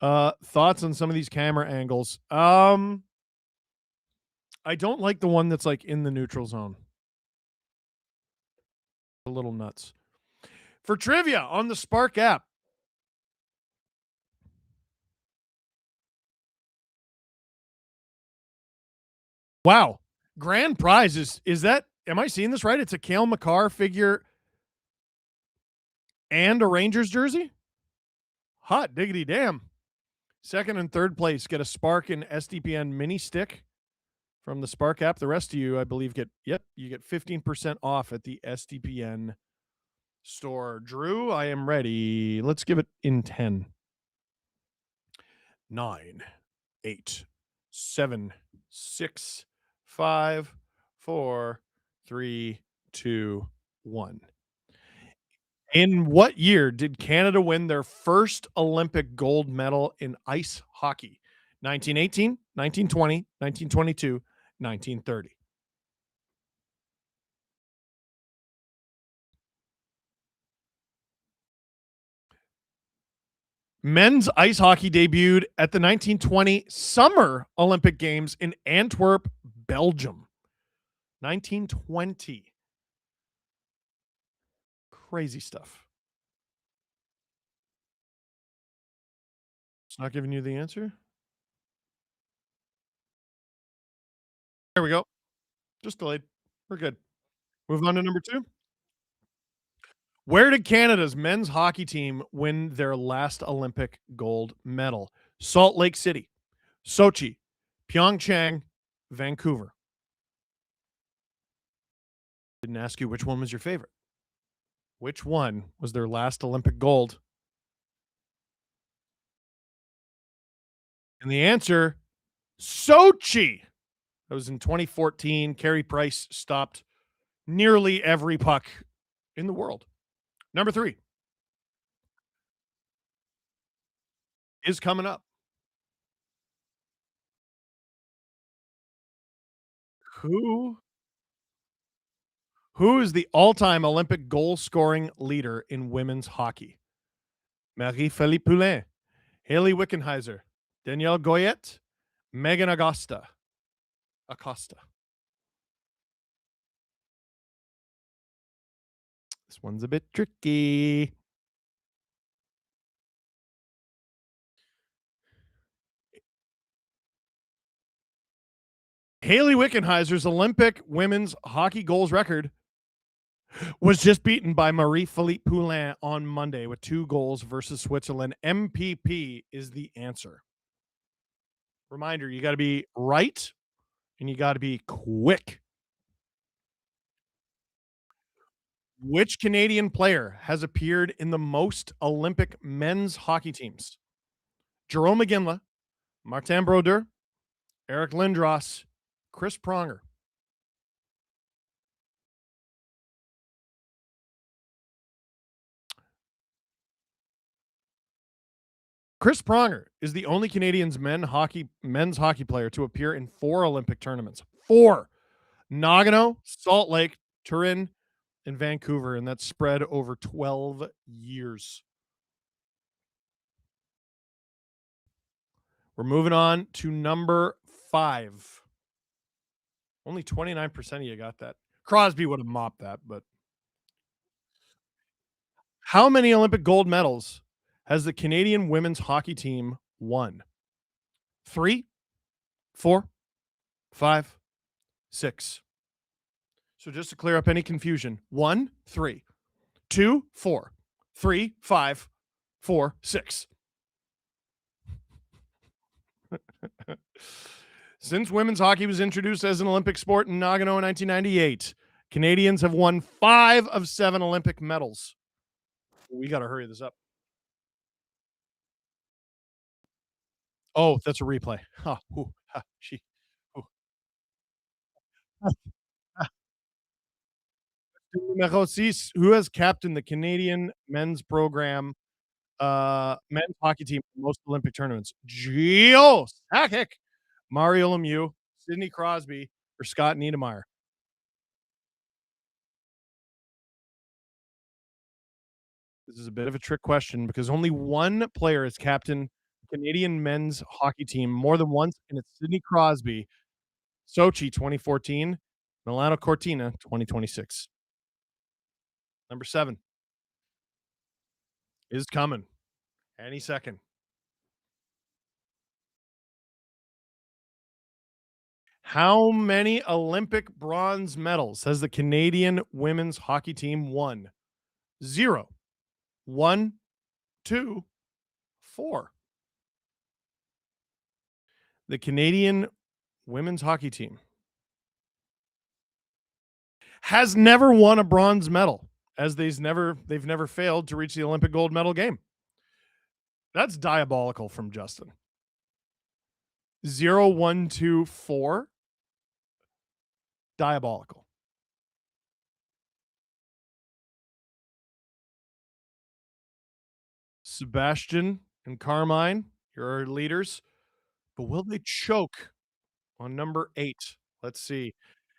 Thoughts on some of these camera angles? I don't like the one that's like in the neutral zone. A little nuts. For trivia on the Spark app, wow, grand prize is that? Am I seeing this right? It's a Cale Makar figure and a Rangers jersey. Hot diggity damn! Second and third place get a Spark and SDPN mini stick from the Spark app. The rest of you, I believe, you get 15% off at the SDPN store. Drew, I am ready. Let's give it in 10, 9, 8, 7, 6, 5, 4, 3, 2, 1. In what year did Canada win their first Olympic gold medal in ice hockey? 1918, 1920, 1922, 1930. Men's ice hockey debuted at the 1920 Summer Olympic Games in Antwerp, Belgium. 1920. Crazy stuff. It's not giving you the answer? There we go. Just delayed. We're good. Move on to number 2. Where did Canada's men's hockey team win their last Olympic gold medal? Salt Lake City, Sochi, Pyeongchang, Vancouver. Didn't ask you which one was your favorite. Which one was their last Olympic gold? And the answer, Sochi. That was in 2014. Carey Price stopped nearly every puck in the world. Number 3 is coming up. Who is the all-time Olympic goal-scoring leader in women's hockey? Marie-Philippe Poulin, Haley Wickenheiser, Danielle Goyette, Megan Acosta. This one's a bit tricky. Haley Wickenheiser's Olympic women's hockey goals record was just beaten by Marie-Philippe Poulin on Monday with 2 goals versus Switzerland. MPP is the answer. Reminder, you got to be right and you got to be quick. Which Canadian player has appeared in the most Olympic men's hockey teams? Jerome McGinley, Martin Brodeur, Eric Lindros, Chris Pronger. Chris Pronger is the only Canadian men's hockey player to appear in 4 Olympic tournaments. 4. Nagano, Salt Lake, Turin, and Vancouver, and that's spread over 12 years. We're moving on to number 5. Only 29% of you got that. Crosby would have mopped that, but how many Olympic gold medals has the Canadian women's hockey team won? 3, 4, 5, 6. So just to clear up any confusion, 1, 3, 2, 4, 3, 5, 4, 6. Since women's hockey was introduced as an Olympic sport in Nagano in 1998, Canadians have won 5 of 7 Olympic medals. We got to hurry this up. Oh, that's a replay. Numéro 6, who has captained the Canadian men's program men's hockey team in most Olympic tournaments? Gio Sakic, Mario Lemieux, Sidney Crosby, or Scott Niedermayer? This is a bit of a trick question because only one player has captained the Canadian men's hockey team more than once, and it's Sidney Crosby. Sochi 2014, Milano Cortina 2026. Number 7 is coming any second. How many Olympic bronze medals has the Canadian women's hockey team won? 0, 1, 2, 4. The Canadian women's hockey team has never won a bronze medal, as they've never failed to reach the Olympic gold medal game. That's diabolical from Justin. 0, 1, 2, 4. Diabolical. Sebastian and Carmine, you're our leaders. But will they choke on number 8? Let's see.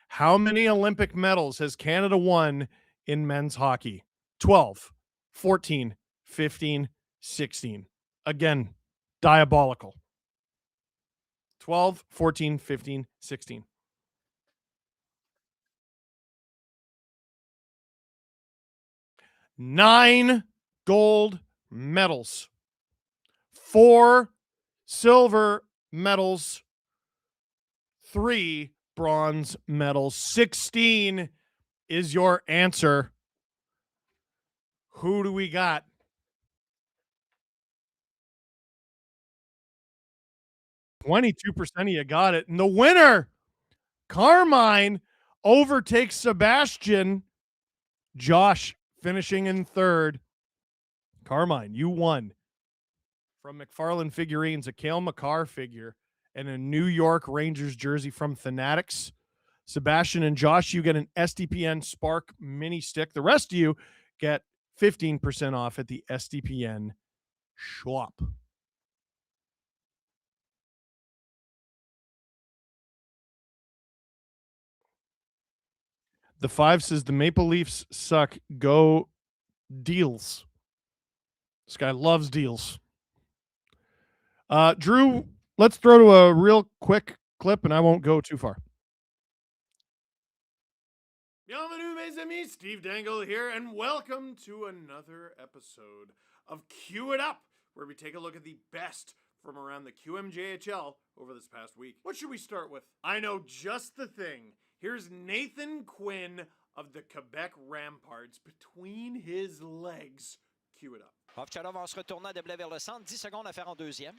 How many Olympic medals has Canada won in men's hockey? 12, 14, 15, 16. Again, diabolical. 12, 14, 15, 16. 9 gold medals. 4 silver medals. 3 bronze medals. 16 is your answer. Who do we got? 22% of you got it. And the winner, Carmine, overtakes Sebastian. Josh finishing in 3rd. Carmine, you won. From McFarlane Figurines, a Cale Makar figure and a New York Rangers jersey from Fanatics. Sebastian and Josh, you get an SDPN Spark mini stick. The rest of you get 15% off at the SDPN shop. The 5 says the Maple Leafs suck. Go Deals. This guy loves deals. Drew, let's throw to a real quick clip, and I won't go too far. Bienvenue, mes amis. Steve Dangle here, and welcome to another episode of Q It Up, where we take a look at the best from around the QMJHL over this past week. What should we start with? I know just the thing. Here's Nathan Quinn of the Quebec Ramparts between his legs. Cue it up. Ovtcharov en se retournant déblai vers le centre. 10 secondes à faire en deuxième.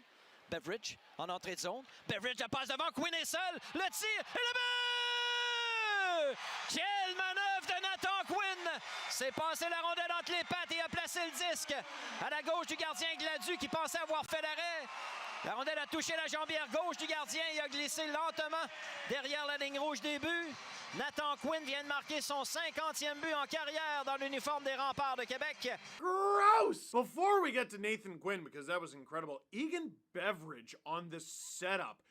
Beveridge en entrée de zone. Beveridge la passe devant. Quinn est seul. Le tir et le but! Quelle manœuvre de Nathan Quinn! C'est passé la rondelle entre les pattes et a placé le disque à la gauche du gardien Gladu qui pensait avoir fait l'arrêt. La rondelle a touché la jambière gauche du gardien et a glissé lentement derrière la ligne rouge des buts. Nathan Quinn vient de marquer son 50e but en carrière dans l'uniforme des Remparts de Québec. Gross! Before we get to Nathan Quinn, because that was incredible, Egan Beveridge on the setup,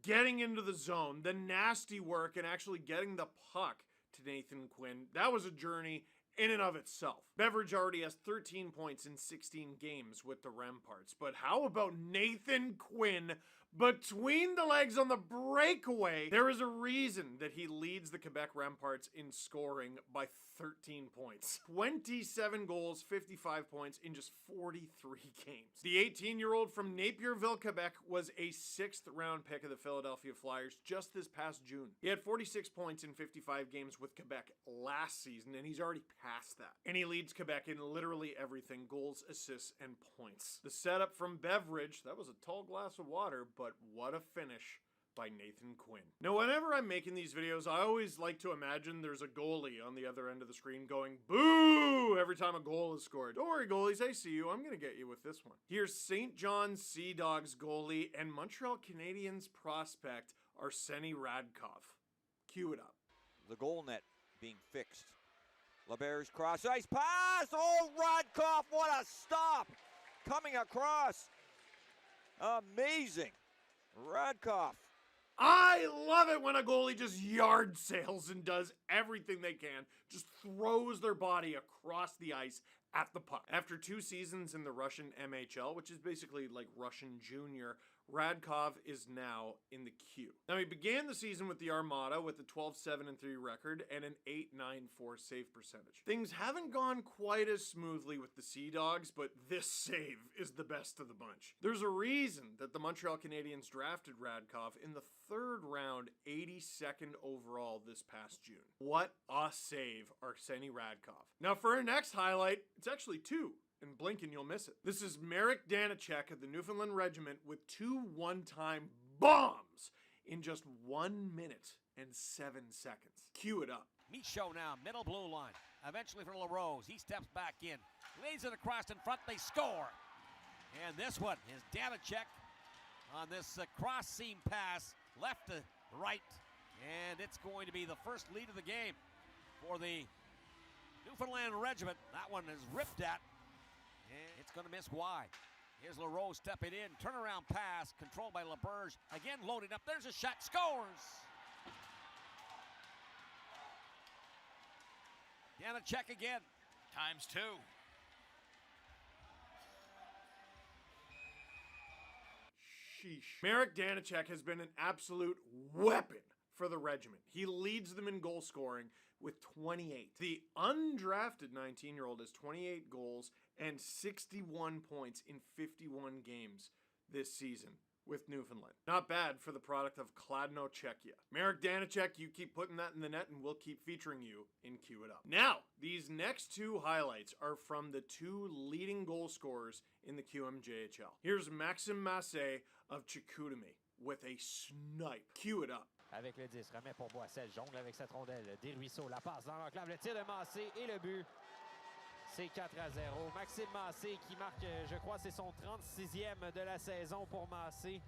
getting into the zone, the nasty work, and actually getting the puck to Nathan Quinn. That was a journey in and of itself. Beveridge already has 13 points in 16 games with the Ramparts, but how about Nathan Quinn between the legs on the breakaway? There is a reason that he leads the Quebec Ramparts in scoring by 13 points. 27 goals, 55 points in just 43 games. The 18-year-old from Napierville, Quebec was a 6th round pick of the Philadelphia Flyers just this past June. He had 46 points in 55 games with Quebec last season, and he's already past that. And he leads Quebec in literally everything: goals, assists, and points. The setup from Beveridge, that was a tall glass of water, but what a finish by Nathan Quinn. Now, whenever I'm making these videos, I always like to imagine there's a goalie on the other end of the screen going boo every time a goal is scored. Don't worry, goalies, I see you. I'm gonna get you with this one. Here's St. John's Sea Dogs goalie and Montreal Canadiens prospect Arseny Radkov. Cue it up. The goal net being fixed. LeBear's cross ice pass. Oh, Radkov, what a stop! coming across. Amazing. Radkoff. I love it when a goalie just yard sails and does everything they can, just throws their body across the ice at the puck. After 2 seasons in the Russian MHL, which is basically like Russian junior, Radkov is now in the queue. Now, he began the season with the Armada with a 12-7-3 record and an .894 save percentage. Things haven't gone quite as smoothly with the Sea Dogs, but this save is the best of the bunch. There's a reason that the Montreal Canadiens drafted Radkov in the 3rd round, 82nd overall this past June. What a save, Arseny Radkov. Now, for our next highlight, it's actually 2. And blink and you'll miss it. This is Marek Danacek of the Newfoundland Regiment with 2 one-time bombs in just 1 minute and 7 seconds. Cue it up. Michaud now, middle blue line. Eventually for LaRose. He steps back in. Lays it across in front. They score. And this one is Danacek on this cross seam pass. Left to right. And it's going to be the first lead of the game for the Newfoundland Regiment. That one is ripped at. And it's going to miss wide. Here's LaRose stepping in. Turnaround pass. Controlled by LaBerge. Again loading up. There's a shot. Scores! Danacek again. Times 2. Sheesh. Marek Danacek has been an absolute weapon for the regiment. He leads them in goal scoring with 28. The undrafted 19-year-old has 28 goals and 61 points in 51 games this season with Newfoundland. Not bad for the product of Kladno, Czechia. Marek Danacek, you keep putting that in the net and we'll keep featuring you in Cue It Up. Now, these next 2 highlights are from the 2 leading goal scorers in the QMJHL. Here's Maxime Massé of Chicoutimi with a snipe. Cue it up. Avec le 10, remet pour Boissel, jongle avec cette rondelle, des Ruisseaux, la passe dans l'enclave, le tir de Massé et le but. C'est 4-0. Maxime Massé qui marque, je crois, c'est son 36e de la saison pour Massé.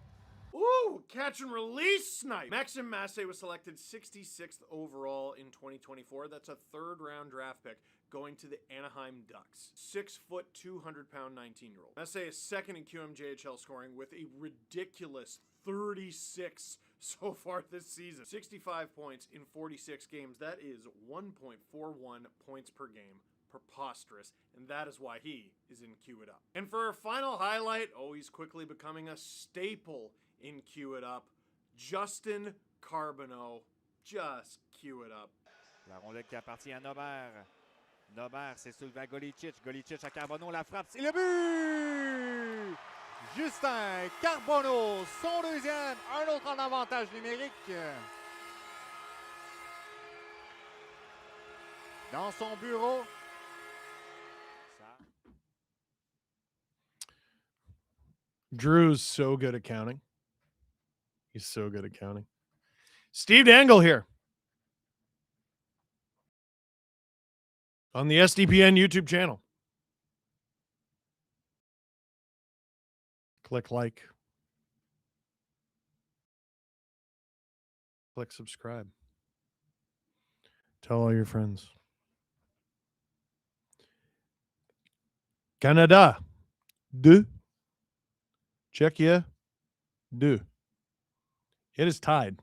Ooh, catch and release snipe. Maxime Massé was selected 66th overall in 2024. That's a 3rd round draft pick going to the Anaheim Ducks. 6 foot, 200-pound 19-year-old. Massé is 2nd in QMJHL scoring with a ridiculous 36 so far this season. 65 points in 46 games. That is 1.41 points per game. Preposterous, and that is why he is in Cue It Up. And for our final highlight, he's quickly becoming a staple in Cue It Up. Justin Carbonneau. Just cue it up. La rondelle qui appartient à Nobert. Nobert s'est soulevé à Golicic. Golicic à Carbonneau, la frappe, c'est le but! Justin Carbonneau, son 2e, un autre en avantage numérique. Dans son bureau. Drew's so good at counting. He's so good at counting. Steve Dangle here on the SDPN YouTube channel. Click like. Click subscribe. Tell all your friends. Canada. 2. Czechia. 2. It is tied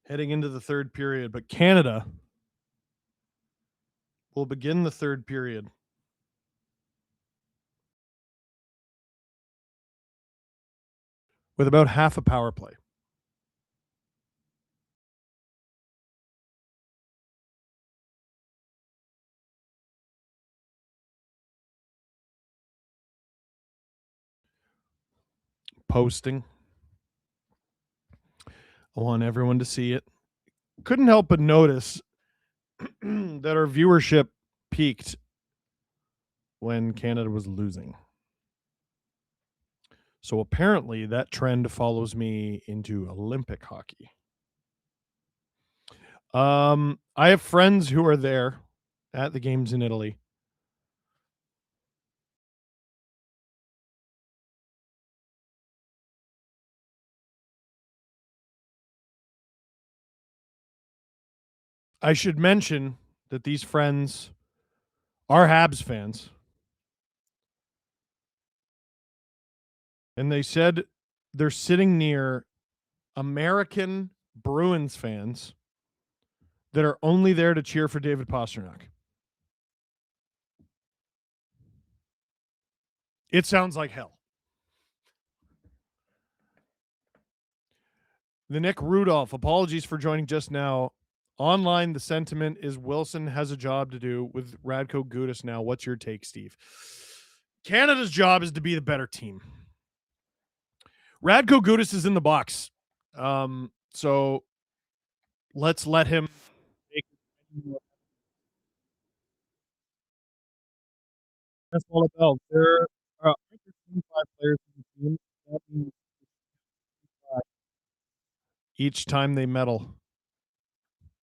heading into the 3rd period, but Canada will begin the 3rd period with about half a power play. Posting. I want everyone to see it. Couldn't help but notice that our viewership peaked when Canada was losing. So apparently that trend follows me into Olympic hockey. I have friends who are there at the games in Italy. I should mention that these friends are Habs fans. And they said they're sitting near American Bruins fans that are only there to cheer for David Pastrnak. It sounds like hell. The Nick Rudolph, apologies for joining just now. Online, the sentiment is Wilson has a job to do with Radko Gudas now. What's your take, Steve? Canada's job is to be the better team. Radko Gudas is in the box. So let's let him take it. That's all about. There are 25 players in the team. That means each time they medal.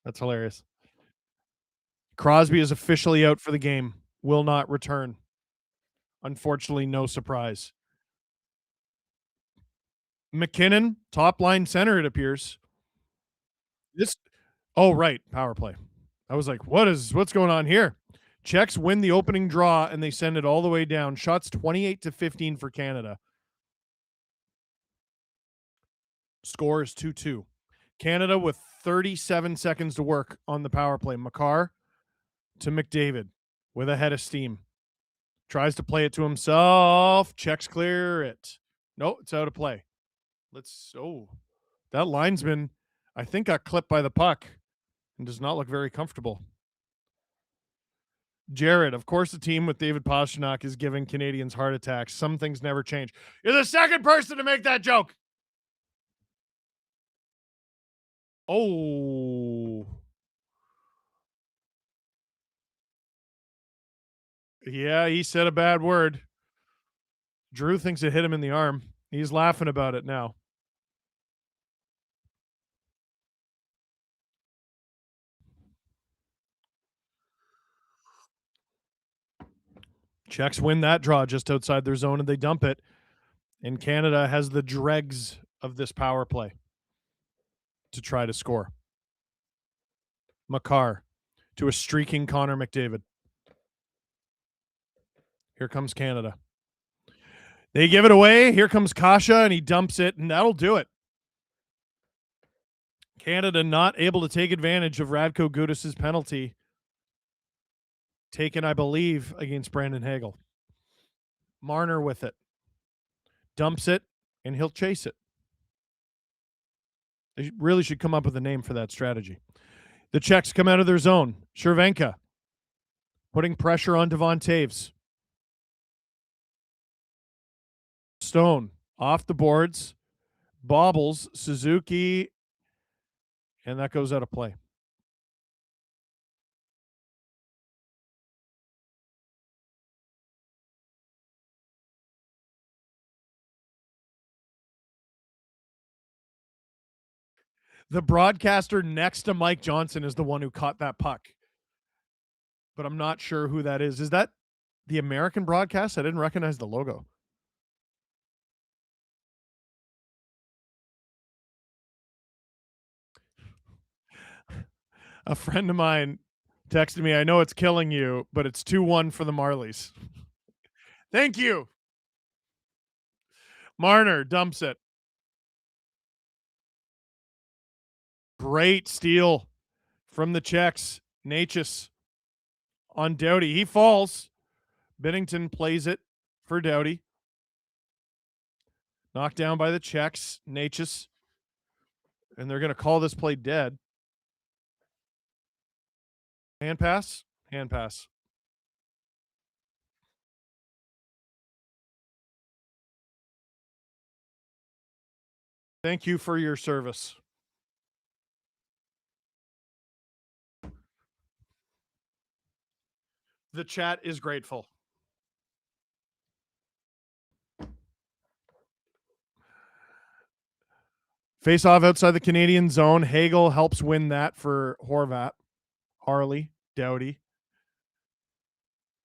That's hilarious. Crosby is officially out for the game. Will not return. Unfortunately, no surprise. McKinnon, top line center, it appears. Right, power play. I was like, what's going on here? Czechs win the opening draw and they send it all the way down. Shots 28-15 for Canada. Score is 2-2. Canada with 37 seconds to work on the power play. Makar to McDavid with a head of steam. Tries to play it to himself. Czechs clear it. No, it's out of play. That linesman, I think, got clipped by the puck and does not look very comfortable. Jared, of course, the team with David Pastrnak is giving Canadians heart attacks. Some things never change. You're the second person to make that joke. Oh. Yeah, he said a bad word. Drew thinks it hit him in the arm. He's laughing about it now. Czechs win that draw just outside their zone and they dump it. And Canada has the dregs of this power play to try to score. Makar to a streaking Connor McDavid. Here comes Canada. They give it away. Here comes Kasha, and he dumps it, and that'll do it. Canada not able to take advantage of Radko Gudas' penalty taken, I believe, against Brandon Hagel. Marner with it. Dumps it, and he'll chase it. They really should come up with a name for that strategy. The Czechs come out of their zone. Cervenka putting pressure on Devon Taves. Stone off the boards. Bobbles Suzuki, and that goes out of play. The broadcaster next to Mike Johnson is the one who caught that puck. But I'm not sure who that is. Is that the American broadcast? I didn't recognize the logo. A friend of mine texted me, I know it's killing you, but it's 2-1 for the Marlies. Thank you. Marner dumps it. Great steal from the Czechs. Natchez on Doughty. He falls. Binnington plays it for Doughty. Knocked down by the Czechs. Natchez. And they're going to call this play dead. Hand pass. Hand pass. Thank you for your service. The chat is grateful. Face off outside the Canadian zone. Hagel helps win that for Horvat. Harley, Doughty.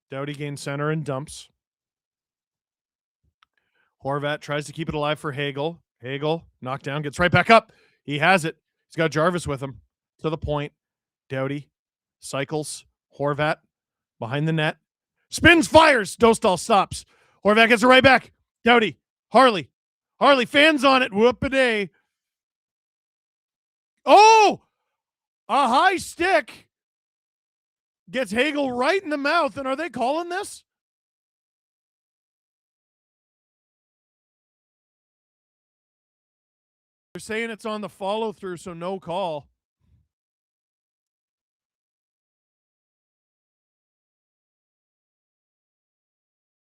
Doughty gains center and dumps. Horvat tries to keep it alive for Hagel. Hagel, knocked down, gets right back up. He has it. He's got Jarvis with him. To the point. Doughty cycles. Horvat behind the net. Spins, fires. Dostal stops. Horvat gets it right back. Doughty, Harley, Harley, fans on it. Whoop-a-day. Oh! A high stick gets Hagel right in the mouth. And are they calling this? They're saying it's on the follow-through, so no call.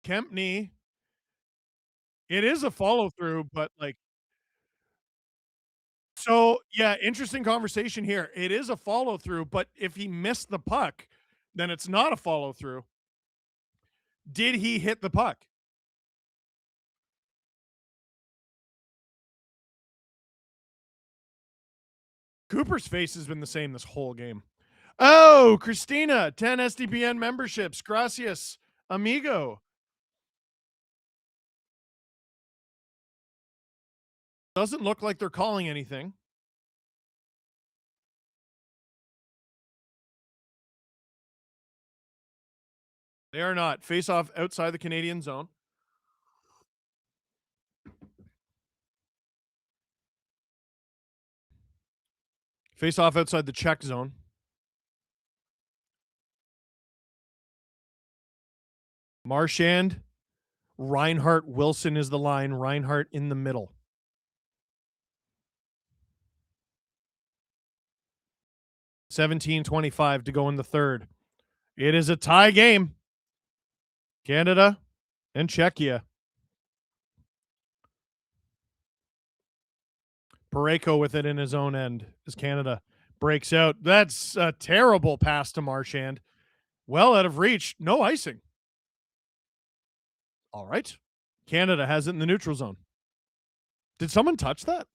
Kempney. It is a follow-through, but like, so yeah, interesting conversation here. It is a follow-through, but if he missed the puck, then it's not a follow-through. Did he hit the puck? Cooper's face has been the same this whole game. Oh, Christina, 10 SDPN memberships. Gracias, amigo. Doesn't look like they're calling anything. They are not. Face off outside the Canadian zone. Face off outside the Czech zone. Marchand, Reinhart, Wilson is the line. Reinhart in the middle. $17.25 to go in the third. It is a tie game. Canada and Czechia. Parayko with it in his own end as Canada breaks out. That's a terrible pass to Marchand. Well out of reach. No icing. All right. Canada has it in the neutral zone. Did someone touch that?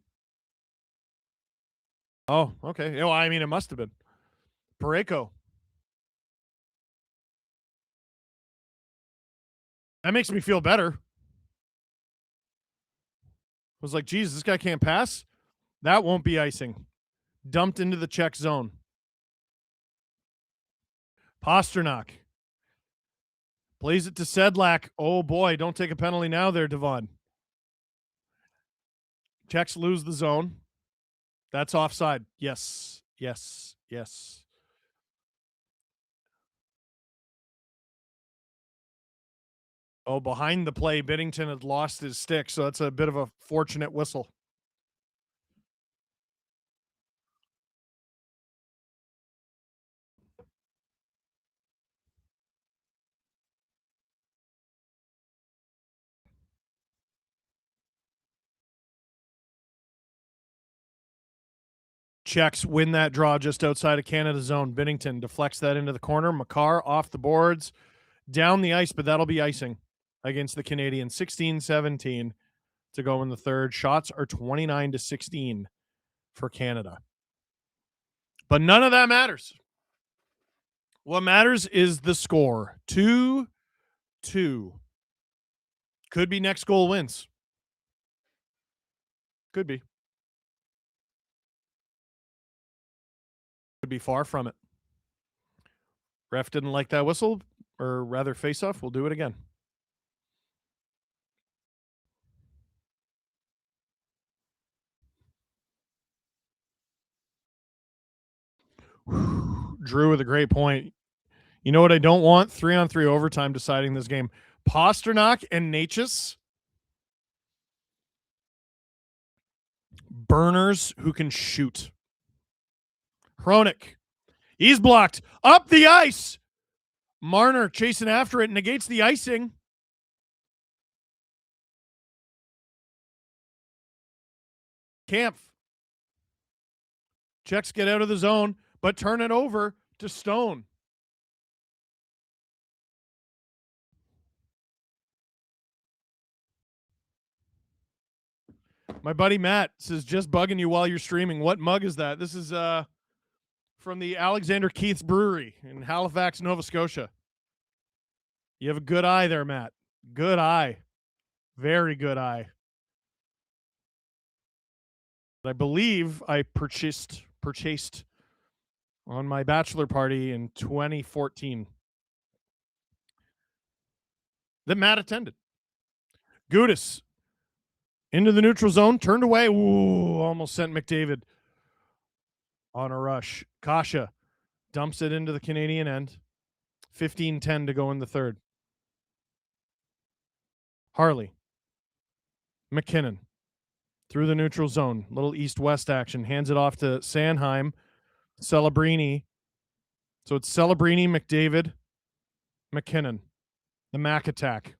Oh, okay. Well, I mean, it must have been. Parayko. That makes me feel better. I was like, geez, this guy can't pass. That won't be icing. Dumped into the Czech zone. Pasternak. Plays it to Sedlak. Oh, boy, don't take a penalty now there, Devon. Czechs lose the zone. That's offside. Yes, yes, yes. Oh, behind the play, Binnington had lost his stick, so that's a bit of a fortunate whistle. Czechs win that draw just outside of Canada zone. Binnington deflects that into the corner. Makar off the boards, down the ice, but that'll be icing against the Canadians. 16-17 to go in the third. Shots are 29-16 for Canada. But none of that matters. What matters is the score. 2-2. Could be next goal wins. Could be. Could be far from it. Ref didn't like that whistle, or rather face-off. We'll do it again. Drew with a great point. You know what I don't want? 3-on-3 overtime deciding this game. Pasternak and Natchez. Burners who can shoot. Hronik. He's blocked. Up the ice. Marner chasing after it. Negates the icing. Kampf. Czechs get out of the zone, but turn it over to Stone. My buddy Matt says, just bugging you while you're streaming. What mug is that? This is from the Alexander Keith's Brewery in Halifax, Nova Scotia. You have a good eye there, Matt. Good eye. Very good eye. I believe I purchased on my bachelor party in 2014 that Matt attended. Gudis Into the neutral zone, turned away. Ooh, almost sent McDavid on a rush. Kasha dumps it into the Canadian end. 15-10 to go in the third. Harley. McKinnon. Through the neutral zone. Little east-west action. Hands it off to Sanheim. Celebrini. So it's Celebrini, McDavid, McKinnon. The Mac attack.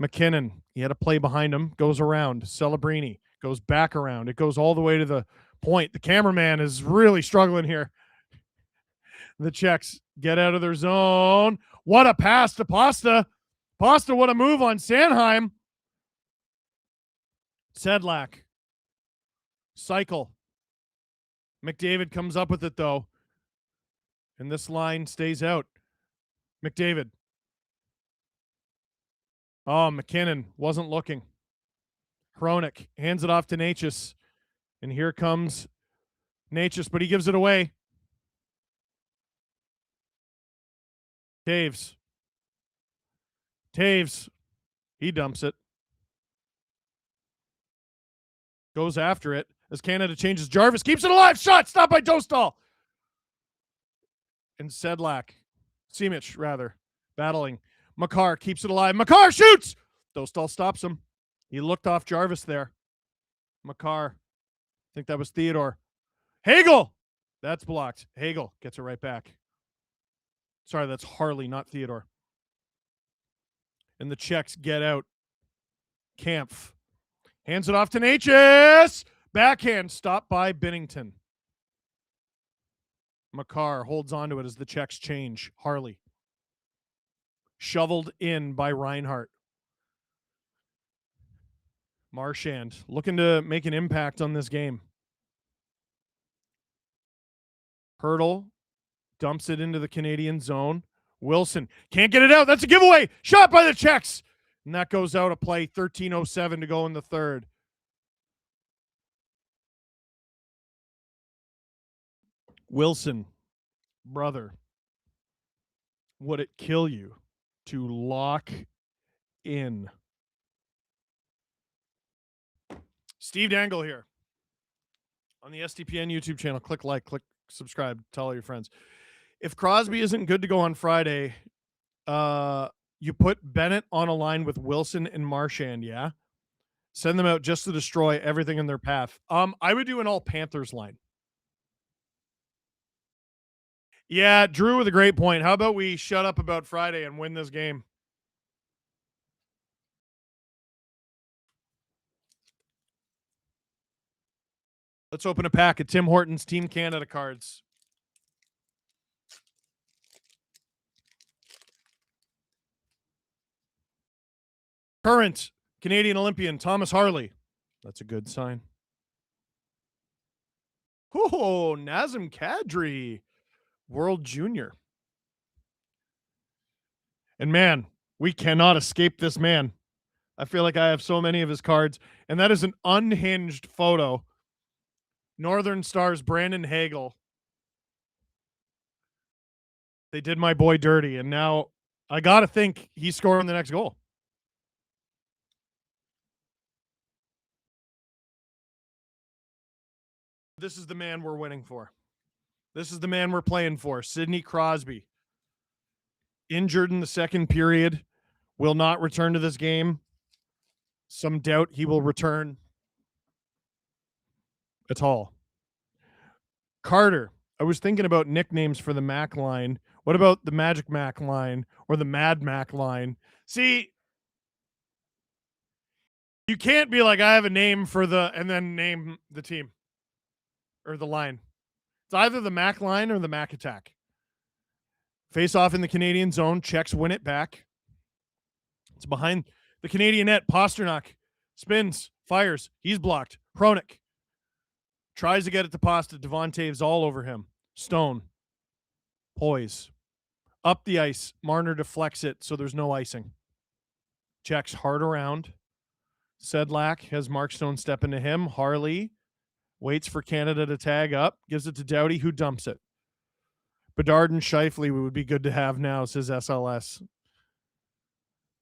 McKinnon. He had a play behind him. Goes around. Celebrini. Goes back around. It goes all the way to the point. The cameraman is really struggling here. The Czechs get out of their zone. What a pass to Pasta. Pasta, what a move on Sanheim. Sedlak. Cycle. McDavid comes up with it, though. And this line stays out. McDavid. Oh, McKinnon wasn't looking. Hronik hands it off to Natchez. And here comes Natchez, but he gives it away. Taves. He dumps it. Goes after it as Canada changes. Jarvis keeps it alive. Shot stopped by Dostal. And Sedlak. Simic, rather. Battling. Makar keeps it alive. Makar shoots! Dostal stops him. He looked off Jarvis there. Makar. I think that was Theodore. Hagel! That's blocked. Hagel gets it right back. Sorry, that's Harley, not Theodore. And the Czechs get out. Kampf. Hands it off to Natchez. Backhand stopped by Binnington. Makar holds on to it as the Czechs change. Harley. Shoveled in by Reinhart. Marchand looking to make an impact on this game. Hurdle dumps it into the Canadian zone. Wilson can't get it out. That's a giveaway. Shot by the Czechs. And that goes out of play. 13:07 to go in the third. Wilson, brother, would it kill you to lock in? Steve Dangle here on the SDPN YouTube channel. Click like, click subscribe, tell all your friends. If Crosby isn't good to go on Friday, you put Bennett on a line with Wilson and Marchand, yeah? Send them out just to destroy everything in their path. I would do an all Panthers line. Yeah, Drew with a great point. How about we shut up about Friday and win this game? Let's open a pack of Tim Hortons Team Canada cards. Current Canadian Olympian Thomas Harley. That's a good sign. Oh, Nazem Kadri. World Junior. And man, we cannot escape this man. I feel like I have so many of his cards. And that is an unhinged photo. Northern Stars, Brandon Hagel. They did my boy dirty. And now I got to think he's scoring the next goal. This is the man we're winning for. This is the man we're playing for. Sidney Crosby. Injured in the second period. Will not return to this game. Some doubt he will return at all. Carter. I was thinking about nicknames for the Mac line. What about the Magic Mac line or the Mad Mac line? See, you can't be like, I have a name for the, and then name the team or the line. It's either the Mac line or the Mac attack. Face off in the Canadian zone. Czechs win it back. It's behind the Canadian net. Pasternak spins, fires. He's blocked. Hronik tries to get it to Pasta. Devon Taves all over him. Stone. Poise. Up the ice. Marner deflects it, so there's no icing. Czechs hard around. Sedlak has Mark Stone step into him. Harley waits for Canada to tag up. Gives it to Doughty, who dumps it. Bedard and Scheifele would be good to have now, says SLS.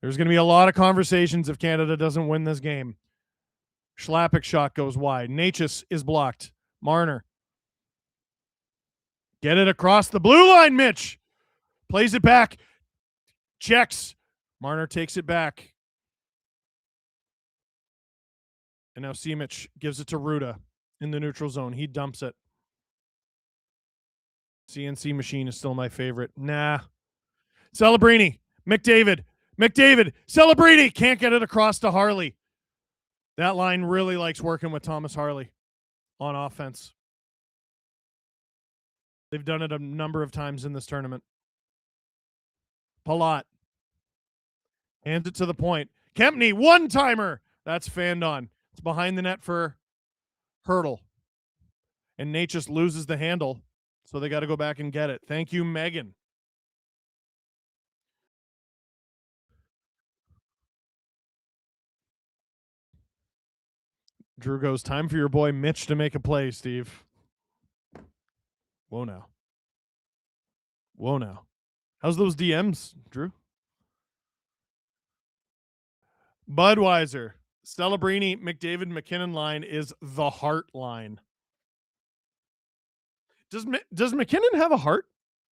There's going to be a lot of conversations if Canada doesn't win this game. Schlappick shot goes wide. Natchez is blocked. Marner. Get it across the blue line, Mitch. Plays it back. Checks. Marner takes it back. And now Simic gives it to Ruda in the neutral zone. He dumps it. CNC machine is still my favorite. Nah. Celebrini. McDavid. Celebrini can't get it across to Harley. That line really likes working with Thomas Harley on offense. They've done it a number of times in this tournament. Palat. Hands it to the point. Kempney, one-timer. That's fanned on. It's behind the net for Hurdle. And Nate just loses the handle, so they got to go back and get it. Thank you, Megan. Drew goes, time for your boy Mitch to make a play, Steve. Whoa now. How's those DMs, Drew? Budweiser. Celebrini, McDavid, McKinnon line is the Hart line. Does McKinnon have a Hart,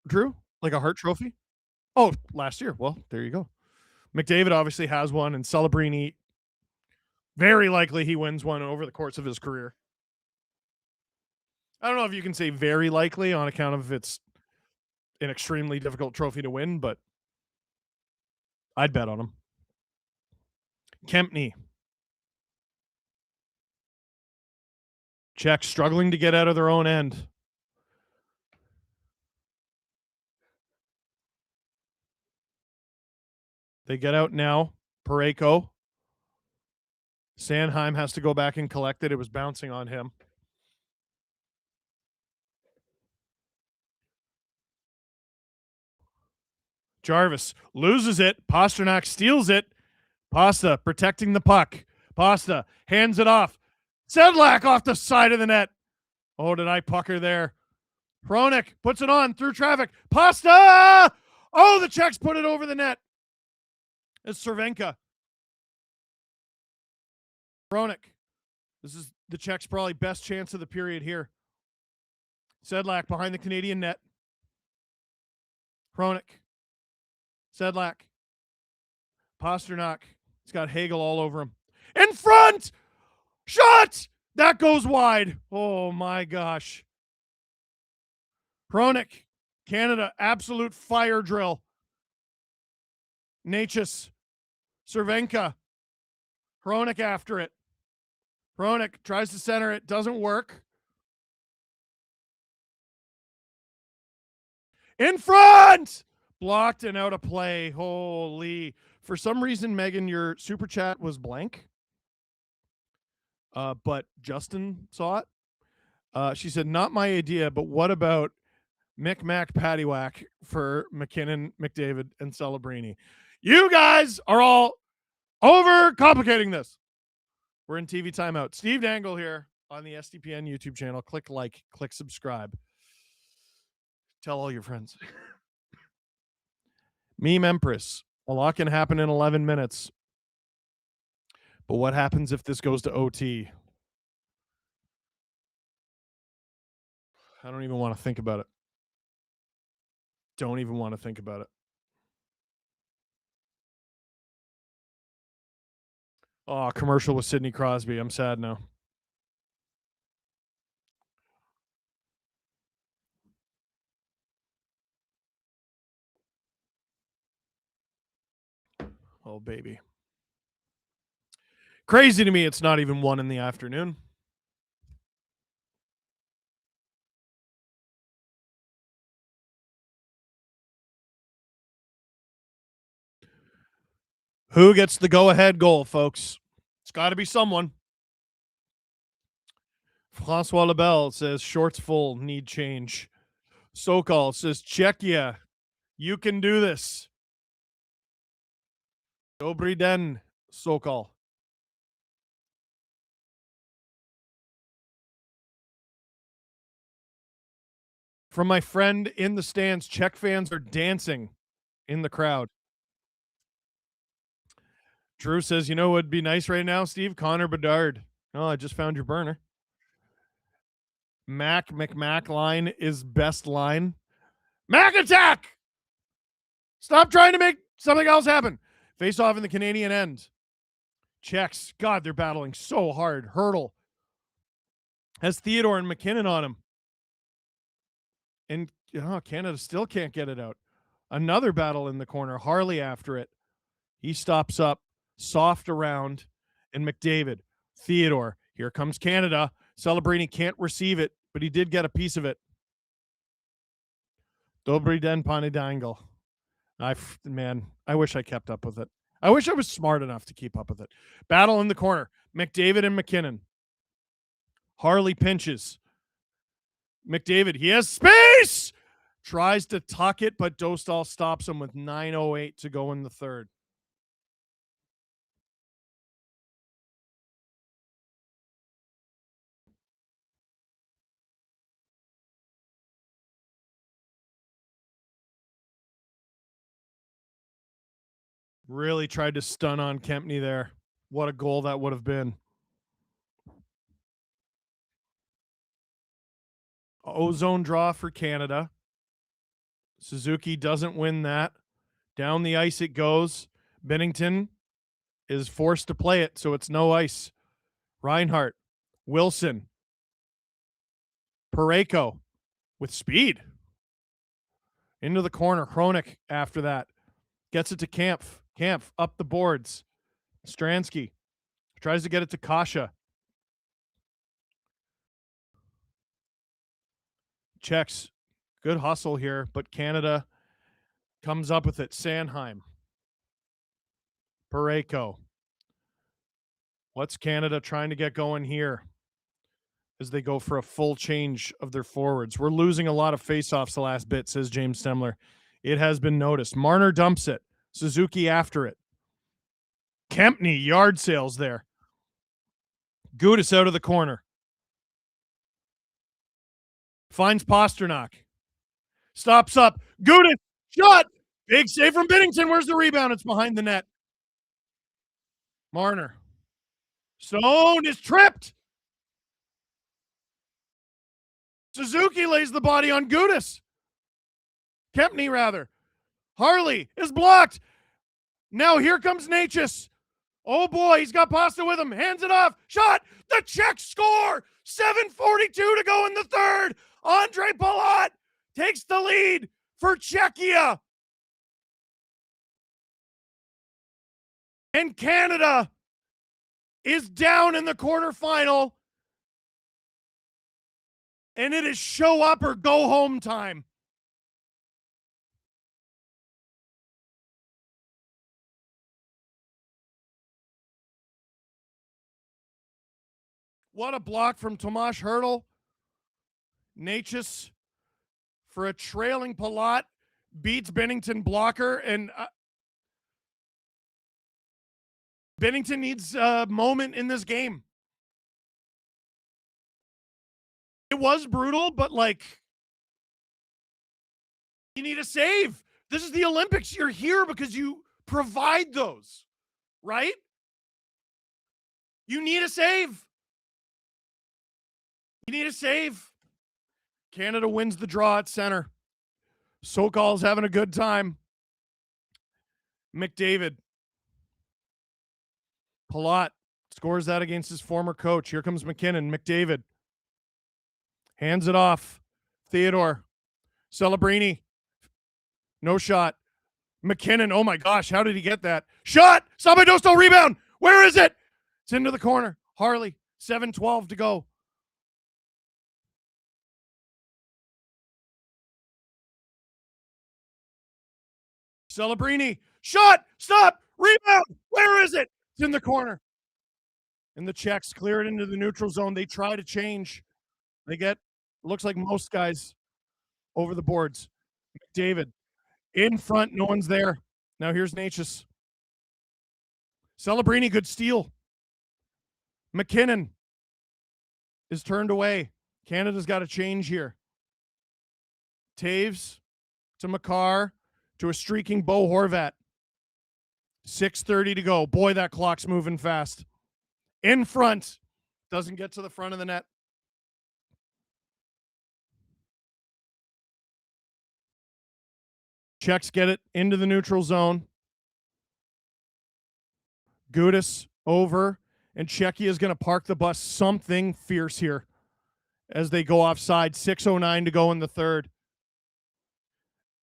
Drew? Like a Hart trophy? Oh, last year. Well, there you go. McDavid obviously has one, and Celebrini, very likely he wins one over the course of his career. I don't know if you can say very likely on account of it's an extremely difficult trophy to win, but I'd bet on him. Kempney. Czech struggling to get out of their own end. They get out now. Parayko. Sanheim has to go back and collect it. It was bouncing on him. Jarvis loses it. Pasternak steals it. Pasta protecting the puck. Pasta hands it off. Sedlak off the side of the net. Oh, did I pucker there? Hronek puts it on through traffic. Pasta! Oh, the Czechs put it over the net. It's Cervenka. Hronek. This is the Czechs' probably best chance of the period here. Sedlak behind the Canadian net. Hronek. Sedlak. Pasternak. He's got Hagel all over him. In front! Shot! That goes wide. Oh, my gosh. Hronek. Canada, absolute fire drill. Natchez. Cervenka. Hronek after it. Hronek tries to center it. Doesn't work. In front! Blocked and out of play. Holy. For some reason, Megan, your super chat was blank. But Justin saw it. She said, not my idea, but what about Mick-Mac Paddywhack for McKinnon, McDavid, and Celebrini? You guys are all over-complicating this. We're in TV timeout. Steve Dangle here on the SDPN YouTube channel. Click like, click subscribe. Tell all your friends. Meme Empress. A lot can happen in 11 minutes. But what happens if this goes to OT? I don't even want to think about it. Don't even want to think about it. Oh, commercial with Sidney Crosby. I'm sad now. Oh, baby. Crazy to me it's not even 1 in the afternoon. Who gets the go-ahead goal, folks? It's got to be someone. Francois Lebel says, shorts full, need change. Sokol says, Czechia, you can do this. Dobrý den, Sokol. From my friend in the stands, Czech fans are dancing in the crowd. Drew says, you know what would be nice right now, Steve? Connor Bedard Oh, I just found your burner. McMac line is best line. Mac attack! Stop trying to make something else happen. Face off in the Canadian end. Checks. God, they're battling so hard. Hurdle has Theodore and McKinnon on him. And Canada still can't get it out. Another battle in the corner. Harley after it. He stops up. Soft around. And McDavid. Theodore. Here comes Canada. Celebrini can't receive it, but he did get a piece of it. Dobry den pane Dangle. Man, I wish I kept up with it. I wish I was smart enough to keep up with it. Battle in the corner. McDavid and McKinnon. Harley pinches. McDavid, he has space! Tries to tuck it, but Dostal stops him with 9:08 to go in the third. Really tried to stun on Kempney there. What a goal that would have been. Ozone draw for Canada. Suzuki doesn't win that. Down the ice it goes. Bennington is forced to play it, so it's no ice. Reinhart. Wilson. Parayko with speed. Into the corner. Hronik after that. Gets it to Kampf. Kampf up the boards. Stransky tries to get it to Kasha. Checks. Good hustle here, but Canada comes up with it. Sanheim. Parayko. What's Canada trying to get going here as they go for a full change of their forwards? We're losing a lot of faceoffs the last bit, says James Stemler. It has been noticed. Marner dumps it. Suzuki after it. Kempney yard sales there. Gudis out of the corner. Finds Pasternak. Stops up. Gudis shot. Big save from Binnington. Where's the rebound? It's behind the net. Marner. Stone is tripped. Suzuki lays the body on Gudis. Kempney, rather. Harley is blocked. Now here comes Natchez. Oh boy, he's got Pasta with him. Hands it off. Shot. The Czechs score. 7:42 to go in the third. Andre Palat takes the lead for Czechia. And Canada is down in the quarterfinal. And it is show up or go home time. What a block from Tomas Hertl. Natchez for a trailing Palat beats Bennington blocker, and Bennington needs a moment in this game. It was brutal, but you need a save. This is the Olympics. You're here because you provide those, right? You need a save. You need a save. Canada wins the draw at center. Sokol's having a good time. McDavid. Palat scores that against his former coach. Here comes McKinnon. McDavid. Hands it off. Theodore. Celebrini. No shot. McKinnon. Oh my gosh. How did he get that? Shot. Sabadosto rebound. Where is it? It's into the corner. Harley. 7:12 to go. Celebrini. Shot. Stop. Rebound. Where is it? It's in the corner. And the Czechs clear it into the neutral zone. They try to change. They get, looks like most guys over the boards. McDavid in front. No one's there. Now here's Natchez. Celebrini, good steal. McKinnon is turned away. Canada's got to change here. Taves to Makar to a streaking Bo Horvat. 6:30 to go. Boy, that clock's moving fast. In front. Doesn't get to the front of the net. Czechs get it into the neutral zone. Gudis over, and Czechia is going to park the bus. Something fierce here as they go offside. 6:09 to go in the third.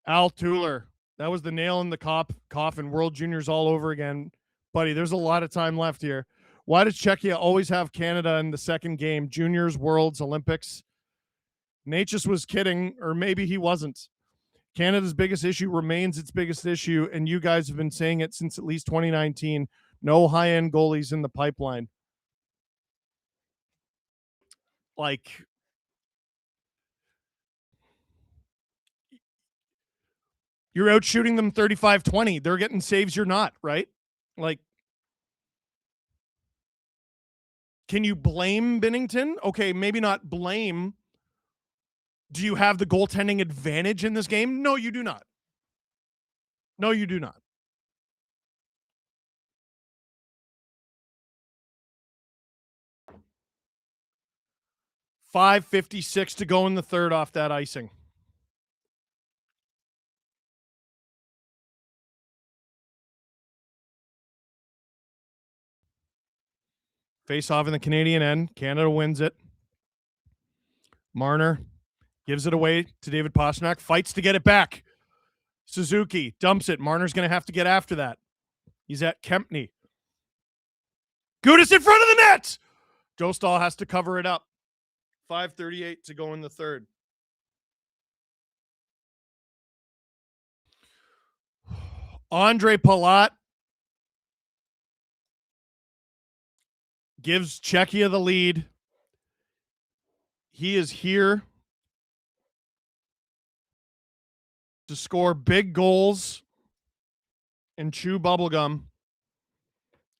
Al Tuller. That was the nail in the coffin. World Juniors all over again. Buddy, there's a lot of time left here. Why does Czechia always have Canada in the second game? Juniors, Worlds, Olympics. Natchez was kidding, or maybe he wasn't. Canada's biggest issue remains its biggest issue, and you guys have been saying it since at least 2019. No high-end goalies in the pipeline. Like, you're out shooting them 35-20. They're getting saves, you're not, right? Like, can you blame Binnington? Okay, maybe not blame. Do you have the goaltending advantage in this game? No, you do not. No, you do not. $5:56 to go in the third off that icing. Face off in the Canadian end. Canada wins it. Marner gives it away to David Pastrnak. Fights to get it back. Suzuki dumps it. Marner's going to have to get after that. He's at Kempney. Gudis in front of the net. Dostal has to cover it up. 5:38 to go in the third. Andre Palat gives Czechia the lead. He is here to score big goals and chew bubblegum,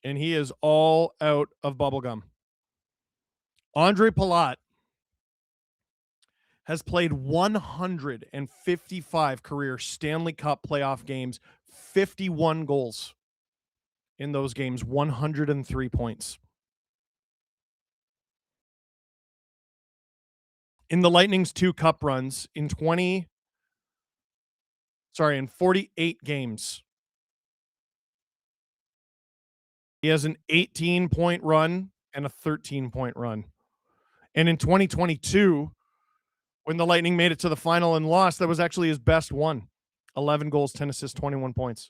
and he is all out of bubblegum. Andre Palat has played 155 career Stanley Cup playoff games, 51 goals in those games, 103 points. In the Lightning's 2 cup runs in 48 games. He has an 18-point run and a 13-point run. And in 2022, when the Lightning made it to the final and lost, that was actually his best one. 11 goals, 10 assists, 21 points.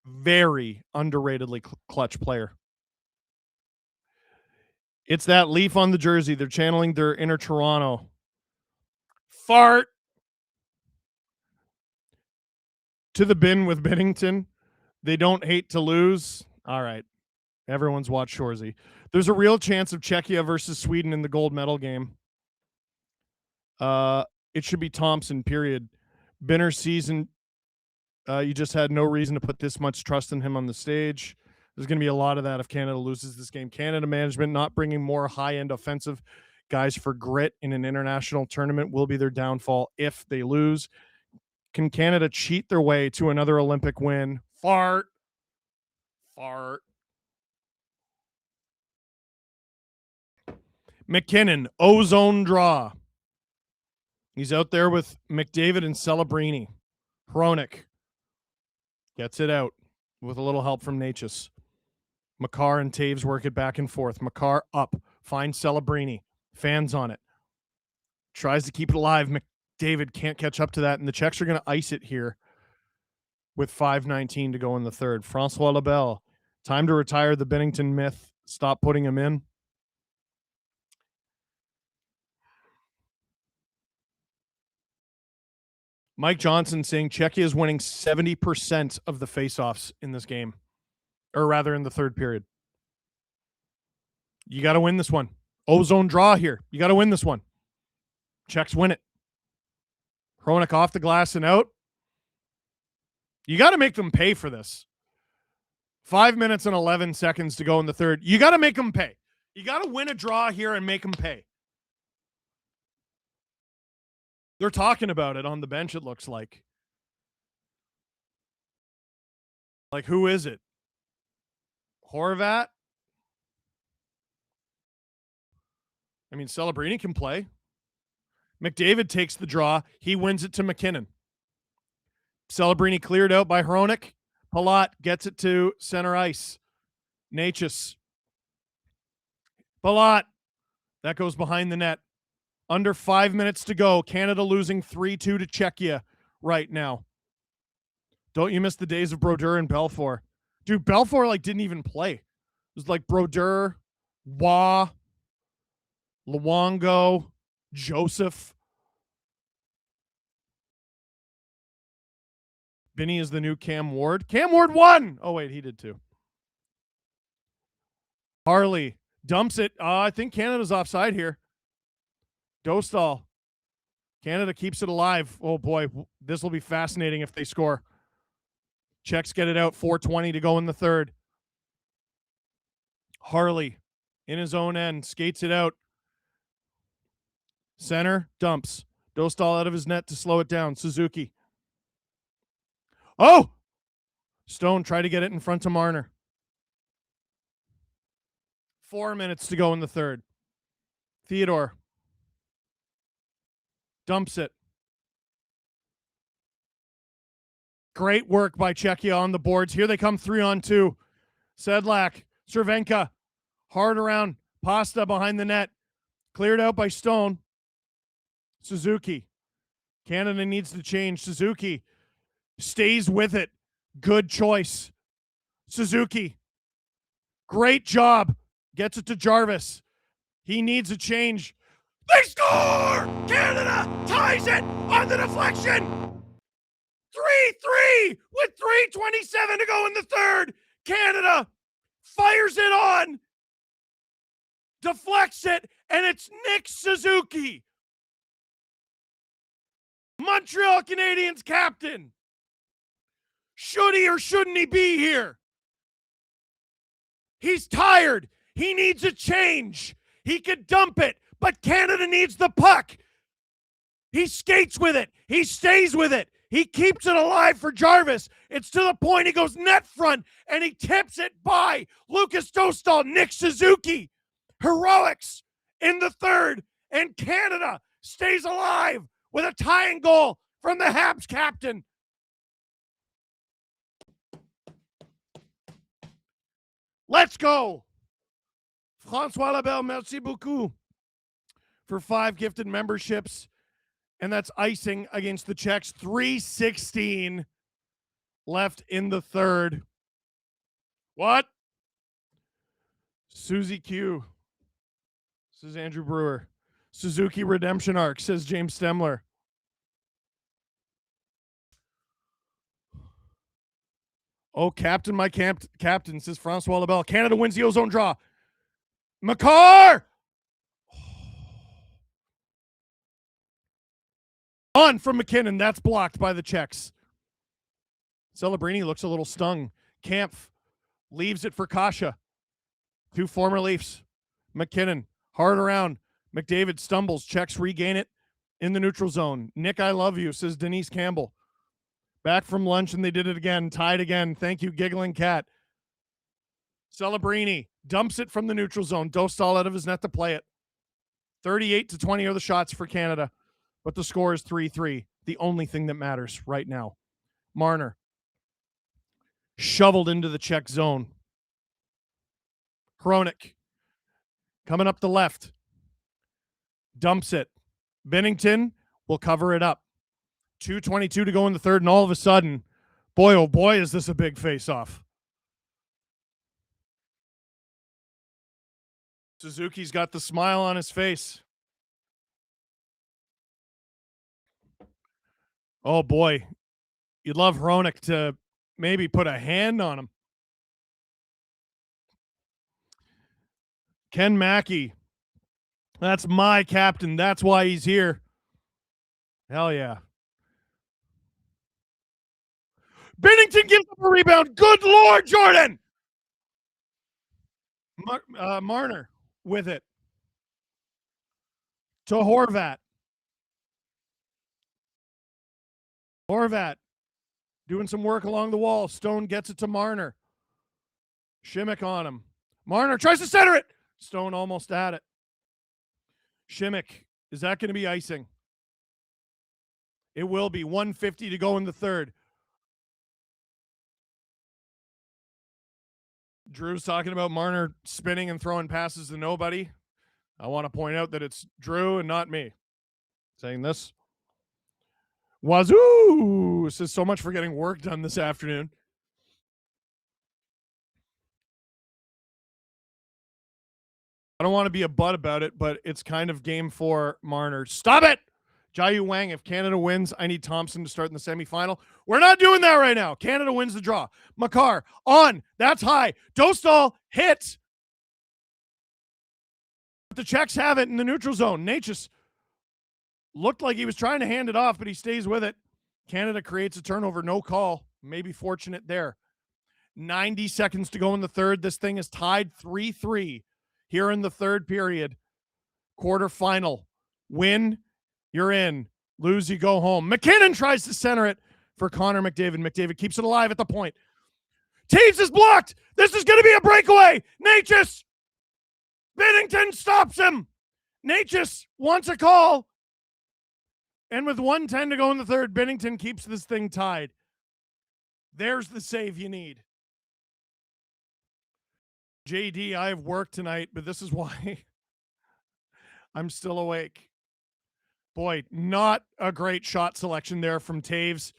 Very underratedly clutch player. It's that leaf on the jersey. They're channeling their inner Toronto. Fart. To the bin with Binnington. They don't hate to lose. All right. Everyone's watched Shoresy. There's a real chance of Czechia versus Sweden in the gold medal game. It should be Thompson, period. Binner's season, you just had no reason to put this much trust in him on the stage. There's going to be a lot of that if Canada loses this game. Canada management not bringing more high-end offensive guys for grit in an international tournament will be their downfall if they lose. Can Canada cheat their way to another Olympic win? Fart. McKinnon, ozone draw. He's out there with McDavid and Celebrini. Hronik gets it out with a little help from Natchez. Makar and Taves work it back and forth. Makar up. Finds Celebrini. Fans on it. Tries to keep it alive. McDavid can't catch up to that, and the Czechs are going to ice it here with 5:19 to go in the third. Francois Labelle. Time to retire the Binnington myth. Stop putting him in. Mike Johnson saying Czechia is winning 70% of the faceoffs in this game, or rather in the third period. You got to win this one. Ozone draw here. You got to win this one. Czechs win it. Hronik off the glass and out. You got to make them pay for this. 5 minutes and 11 seconds to go in the third. You got to make them pay. You got to win a draw here and make them pay. They're talking about it on the bench, it looks like. Like, who is it? Horvat? I mean, Celebrini can play. McDavid takes the draw. He wins it to McKinnon. Celebrini cleared out by Hronek. Palat gets it to center ice. Natchez. Palat. That goes behind the net. Under 5 minutes to go. Canada losing 3-2 to Czechia right now. Don't you miss the days of Brodeur and Belfour? Dude, Belfour like didn't even play. It was like Brodeur, Waugh, Luongo, Joseph. Benny is the new Cam Ward. Cam Ward won! Oh, wait, he did too. Harley dumps it. I think Canada's offside here. Dostal. Canada keeps it alive. Oh, boy, this will be fascinating if they score. Czechs get it out. 4:20 to go in the third. Harley in his own end. Skates it out. Center. Dumps. Dostal out of his net to slow it down. Suzuki. Oh! Stone tried to get it in front of Marner. 4 minutes to go in the third. Theodore. Dumps it. Great work by Czechia on the boards. Here they come 3-on-2. Sedlak. Cervenka. Hard around. Pasta behind the net. Cleared out by Stone. Suzuki. Canada needs to change. Suzuki stays with it. Good choice. Suzuki. Great job. Gets it to Jarvis. He needs a change. They score! Canada ties it on the deflection. 3-3 with 3:27 to go in the third. Canada fires it on. Deflects it, and it's Nick Suzuki. Montreal Canadiens captain. Should he or shouldn't he be here? He's tired. He needs a change. He could dump it, but Canada needs the puck. He skates with it. He stays with it. He keeps it alive for Jarvis. It's to the point he goes net front, and he tips it by Lucas Dostal, Nick Suzuki. Heroics in the third, and Canada stays alive with a tying goal from the Habs captain. Let's go. François Labelle, merci beaucoup for 5 gifted memberships. And that's icing against the Czechs. 3:16 left in the third. What? Susie Q. This is Andrew Brewer. Suzuki redemption arc, says James Stemler. Oh, captain, my captain, says François Labelle. Canada wins the ozone draw. Makar! On from McKinnon. That's blocked by the Czechs. Celebrini looks a little stung. Kampf leaves it for Kasha. 2 former Leafs. McKinnon, hard around. McDavid stumbles. Czechs regain it in the neutral zone. Nick, I love you, says Denise Campbell. Back from lunch, and they did it again. Tied again. Thank you, Giggling Cat. Celebrini dumps it from the neutral zone. Dostal out of his net to play it. 38-20 are the shots for Canada, but the score is 3-3. The only thing that matters right now. Marner shoveled into the Czech zone. Hronek coming up the left. Dumps it. Bennington will cover it up. 2:22 to go in the third, and all of a sudden, boy, oh boy, is this a big face-off. Suzuki's got the smile on his face. Oh boy, you'd love Hronek to maybe put a hand on him. Ken Mackey. That's my captain. That's why he's here. Hell yeah. Bennington gives up a rebound. Good Lord, Jordan. Marner with it. To Horvat. Horvat doing some work along the wall. Stone gets it to Marner. Shimmick on him. Marner tries to center it. Stone almost at it. Shimmick, is that going to be icing? It will be. 1:50 to go in the third. Drew's talking about Marner spinning and throwing passes to nobody. I want to point out that it's Drew and not me saying this. Wazoo says so much for getting work done this afternoon. I don't want to be a butt about it, but it's kind of game 4 Marner. Stop it! Jiayu Wang, if Canada wins, I need Thompson to start in the semifinal. We're not doing that right now. Canada wins the draw. Makar, on. That's high. Dostal, hit. The Czechs have it in the neutral zone. Natchez looked like he was trying to hand it off, but he stays with it. Canada creates a turnover. No call. Maybe fortunate there. 90 seconds to go in the third. This thing is tied 3-3 here in the third period. Quarterfinal. Win, you're in. Lose, you go home. McKinnon tries to center it for Connor McDavid. McDavid keeps it alive at the point. Taves is blocked. This is going to be a breakaway. Natchez. Binnington stops him. Natchez wants a call. And with 1:10 to go in the third, Binnington keeps this thing tied. There's the save you need. JD, I have work tonight, but this is why I'm still awake. Boy, not a great shot selection there from Taves.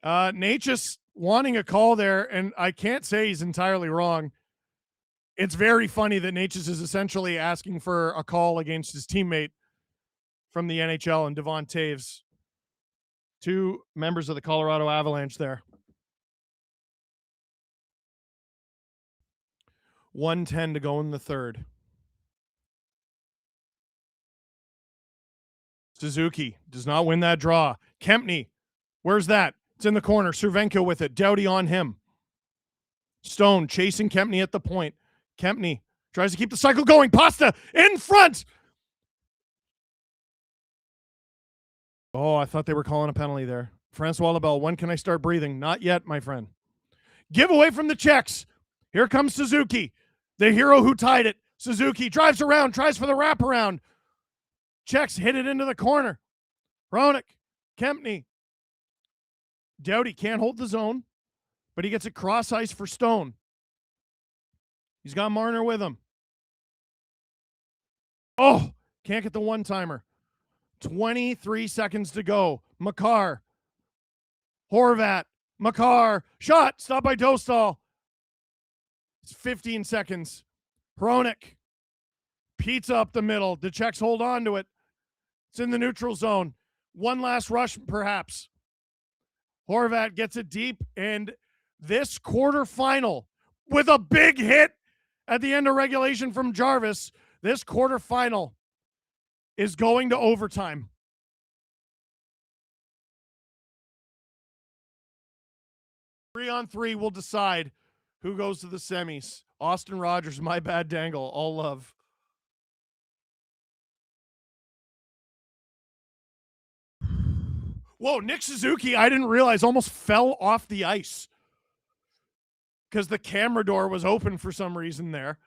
Natchez wanting a call there, and I can't say he's entirely wrong. It's very funny that Natchez is essentially asking for a call against his teammate from the NHL and Devon Taves. 2 members of the Colorado Avalanche there. 1:10 to go in the third. Suzuki does not win that draw. Kempney, where's that? It's in the corner. Cervenka with it. Doughty on him. Stone chasing Kempney at the point. Kempney tries to keep the cycle going. Pasta in front. Oh, I thought they were calling a penalty there. Francois Lebel, when can I start breathing? Not yet, my friend. Give away from the Czechs. Here comes Suzuki, the hero who tied it. Suzuki drives around, tries for the wraparound. Czechs hit it into the corner. Hronek, Kempney. Doughty can't hold the zone, but he gets it cross ice for Stone. He's got Marner with him. Oh, can't get the one-timer. 23 seconds to go. Makar. Horvat. Makar. Shot. Stopped by Dostal. It's 15 seconds. Hronek. Pizza up the middle. The Czechs hold on to it. It's in the neutral zone. One last rush, perhaps. Horvat gets it deep, and this quarterfinal, with a big hit at the end of regulation from Jarvis, this quarterfinal is going to overtime. Three on three will decide who goes to the semis. Austin Rogers, my bad Dangle, all love. Whoa, Nick Suzuki, I didn't realize, almost fell off the ice because the camera door was open for some reason there.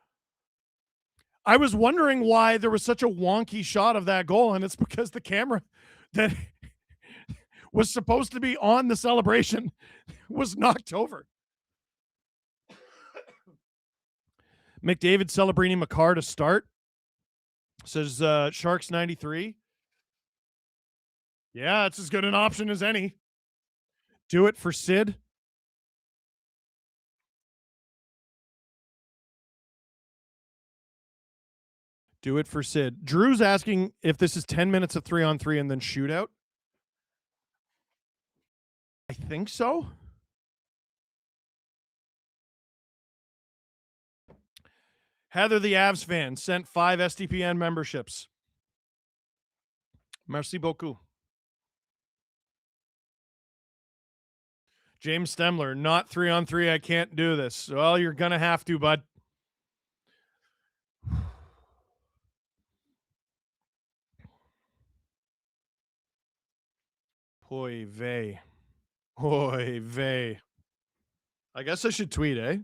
I was wondering why there was such a wonky shot of that goal, and it's because the camera that was supposed to be on the celebration was knocked over. McDavid celebrating Makar to start. Says Sharks 93. Yeah, it's as good an option as any. Do it for Sid. Do it for Sid. Drew's asking if this is 10 minutes of 3-on-3 and then shootout. I think so. Heather, the Avs fan, sent 5 SDPN memberships. Merci beaucoup. James Stemler, not 3-on-3. I can't do this. Well, you're going to have to, bud. Oy vey. Oy vey. I guess I should tweet, eh?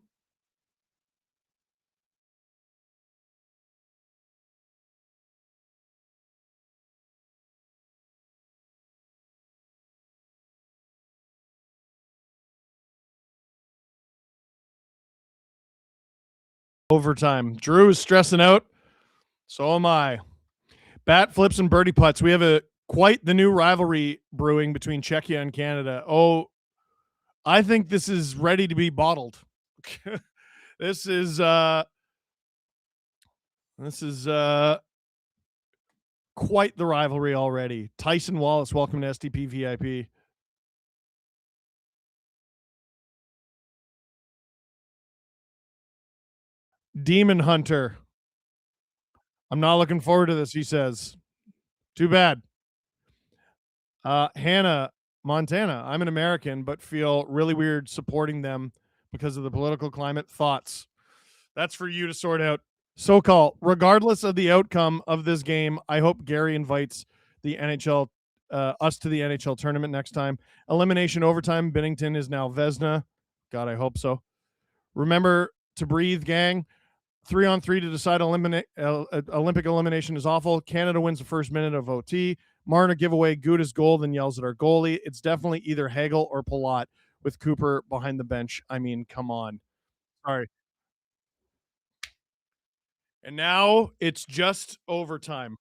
Overtime. Drew is stressing out. So am I. Bat flips and birdie putts. We have quite the new rivalry brewing between Czechia and Canada. Oh, I think this is ready to be bottled. This is quite the rivalry already. Tyson Wallace, welcome to STP VIP. Demon Hunter. I'm not looking forward to this, he says. Too bad. Hannah, Montana. I'm an American, but feel really weird supporting them because of the political climate. Thoughts? That's for you to sort out. So-called, regardless of the outcome of this game, I hope Gary invites the NHL, us to the NHL tournament next time. Elimination overtime. Binnington is now Vezina. God, I hope so. Remember to breathe, gang. 3-on-3 to decide Olympic elimination is awful. Canada wins the first minute of OT. Marner giveaway, Guda's goal, then yells at our goalie. It's definitely either Hagel or Palat with Cooper behind the bench. I mean, come on. Sorry. And now it's just overtime.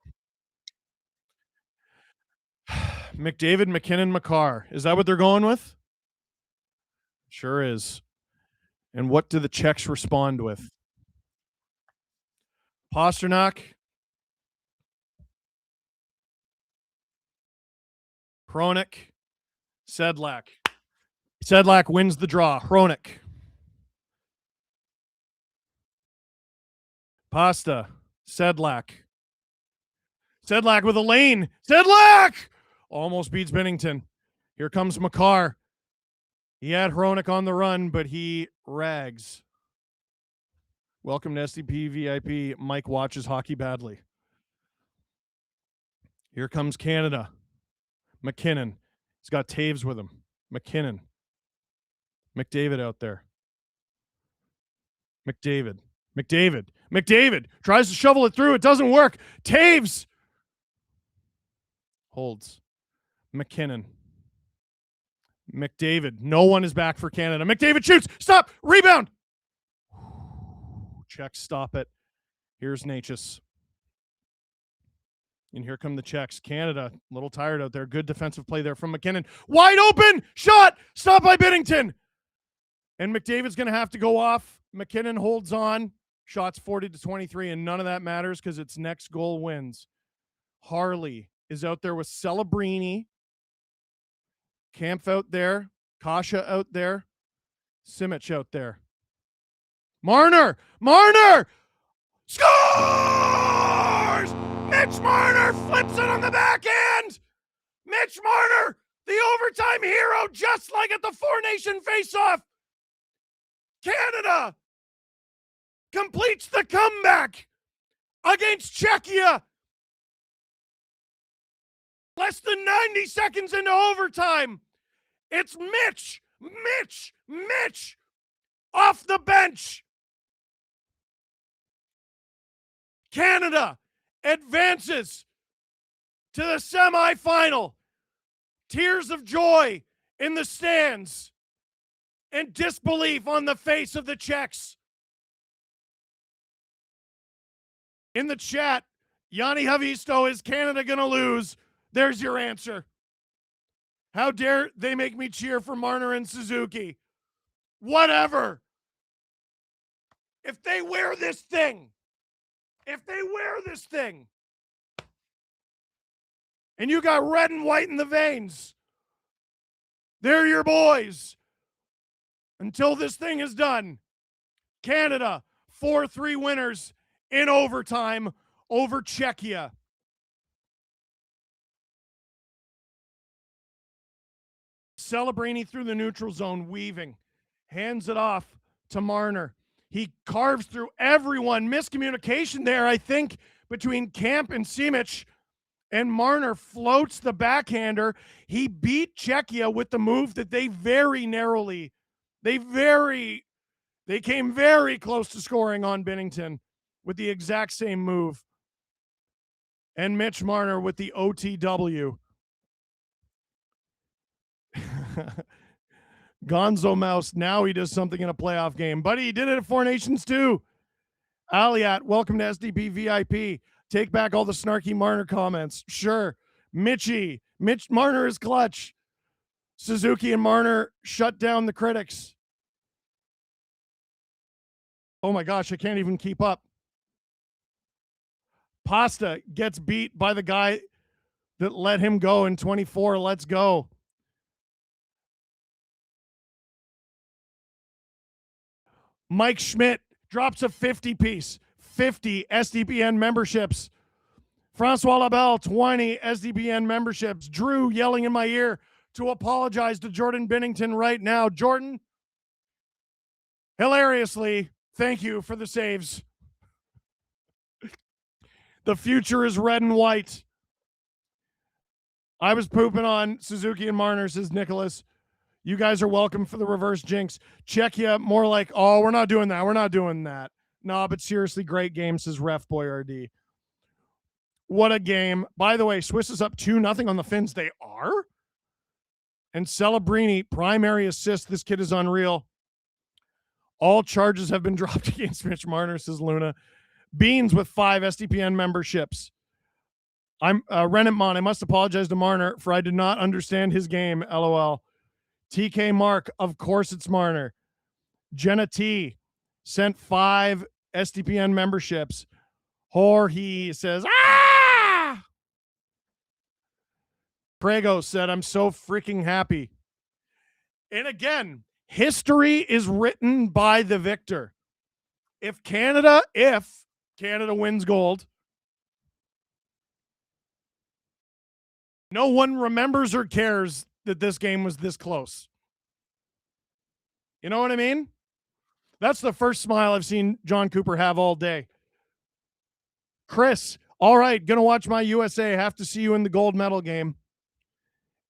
McDavid, McKinnon, McCarr. Is that what they're going with? Sure is. And what do the Czechs respond with? Pasternak. Hronik. Sedlak. Sedlak wins the draw. Hronik. Pasta. Sedlak. Sedlak with a lane. Sedlak! Almost beats Binnington. Here comes McCarr. He had Hronik on the run, but he rags. Welcome to STP VIP. Mike watches hockey badly. Here comes Canada. McKinnon. He's got Taves with him. McKinnon. McDavid out there. McDavid. McDavid tries to shovel it through. It doesn't work. Taves holds. McKinnon. McDavid. No one is back for Canada. McDavid shoots. Stop. Rebound. Czechs stop it. Here's Natchez. And here come the Czechs. Canada, a little tired out there. Good defensive play there from McKinnon. Wide open. Shot. Stopped by Binnington. And McDavid's going to have to go off. McKinnon holds on. Shots 40-23, and none of that matters because its next goal wins. Harley is out there with Celebrini. Kampf out there. Kasha out there. Simic out there. Marner! Scores! Mitch Marner flips it on the backhand! Mitch Marner, the overtime hero, just like at the four-nation face-off. Canada completes the comeback against Czechia. Less than 90 seconds into overtime. It's Mitch off the bench. Canada advances to the semifinal. Tears of joy in the stands and disbelief on the face of the Czechs. In the chat, Yanni Havisto, is Canada going to lose? There's your answer. How dare they make me cheer for Marner and Suzuki? Whatever. If they wear this thing, and you got red and white in the veins, they're your boys. Until this thing is done, Canada 4-3 winners in overtime over Czechia. Celebrini through the neutral zone, weaving. Hands it off to Marner. He carves through everyone. Miscommunication there, I think, between Camp and Simic. And Marner floats the backhander. He beat Czechia with the move that they very narrowly, they came very close to scoring on Binnington with the exact same move. And Mitch Marner with the OTW. Gonzo Mouse, now he does something in a playoff game. Buddy, he did it at Four Nations too. Aliat, welcome to SDP VIP. Take back all the snarky Marner comments. Sure. Mitch Marner is clutch. Suzuki and Marner shut down the critics. Oh my gosh, I can't even keep up. Pasta gets beat by the guy that let him go in 24. Let's go. Mike Schmidt drops a 50 piece. 50 SDPN memberships. Francois Labelle, 20 SDPN memberships. Drew yelling in my ear to apologize to Jordan Binnington right now. Jordan, hilariously, thank you for the saves. The future is red and white. I was pooping on Suzuki and Marner, says Nicholas. You guys are welcome for the reverse jinx. Czechia, more like, oh, we're not doing that. We're not doing that. No, but seriously, great game, says Ref Boy RD. What a game. By the way, Swiss is up 2-0 on the Finns. They are? And Celebrini, primary assist. This kid is unreal. All charges have been dropped against Mitch Marner, says Luna. Beans with 5 SDPN memberships. I'm Renatmon. I must apologize to Marner for I did not understand his game. LOL. TK Mark, of course it's Marner. Jenna T sent 5 SDPN memberships. He says, ah! Prego said, I'm so freaking happy. And again, history is written by the victor. If Canada wins gold, no one remembers or cares that this game was this close. You know what I mean? That's the first smile I've seen John Cooper have all day. Chris, all right, gonna watch my USA. Have to see you in the gold medal game.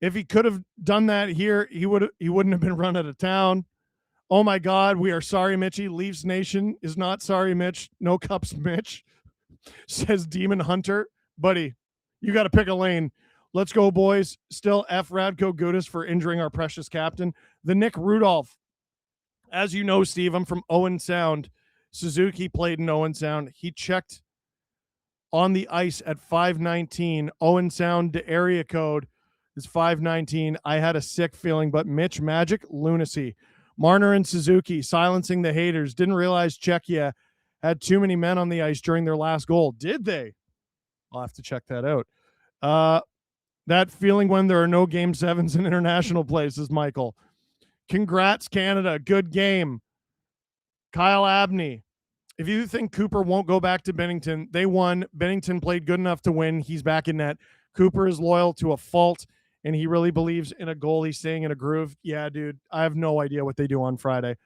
If he could have done that here, he wouldn't have been run out of town. Oh my God, we are sorry, Mitchie. Leafs Nation is not sorry, Mitch. No cups, Mitch. Says Demon Hunter. Buddy, you got to pick a lane. Let's go, boys. Still F Radko Gudis for injuring our precious captain. The Nick Rudolph. As you know, Steve, I'm from Owen Sound. Suzuki played in Owen Sound. He checked on the ice at 519. Owen Sound, the area code is 519. I had a sick feeling, but Mitch, magic, lunacy. Marner and Suzuki silencing the haters. Didn't realize Czechia had too many men on the ice during their last goal. Did they? I'll have to check that out. That feeling when there are no game sevens in international places, Michael. Congrats, Canada. Good game. Kyle Abney. If you think Cooper won't go back to Binnington, they won. Binnington played good enough to win. He's back in net. Cooper is loyal to a fault, and he really believes in a goalie staying in a groove. Yeah, dude, I have no idea what they do on Friday.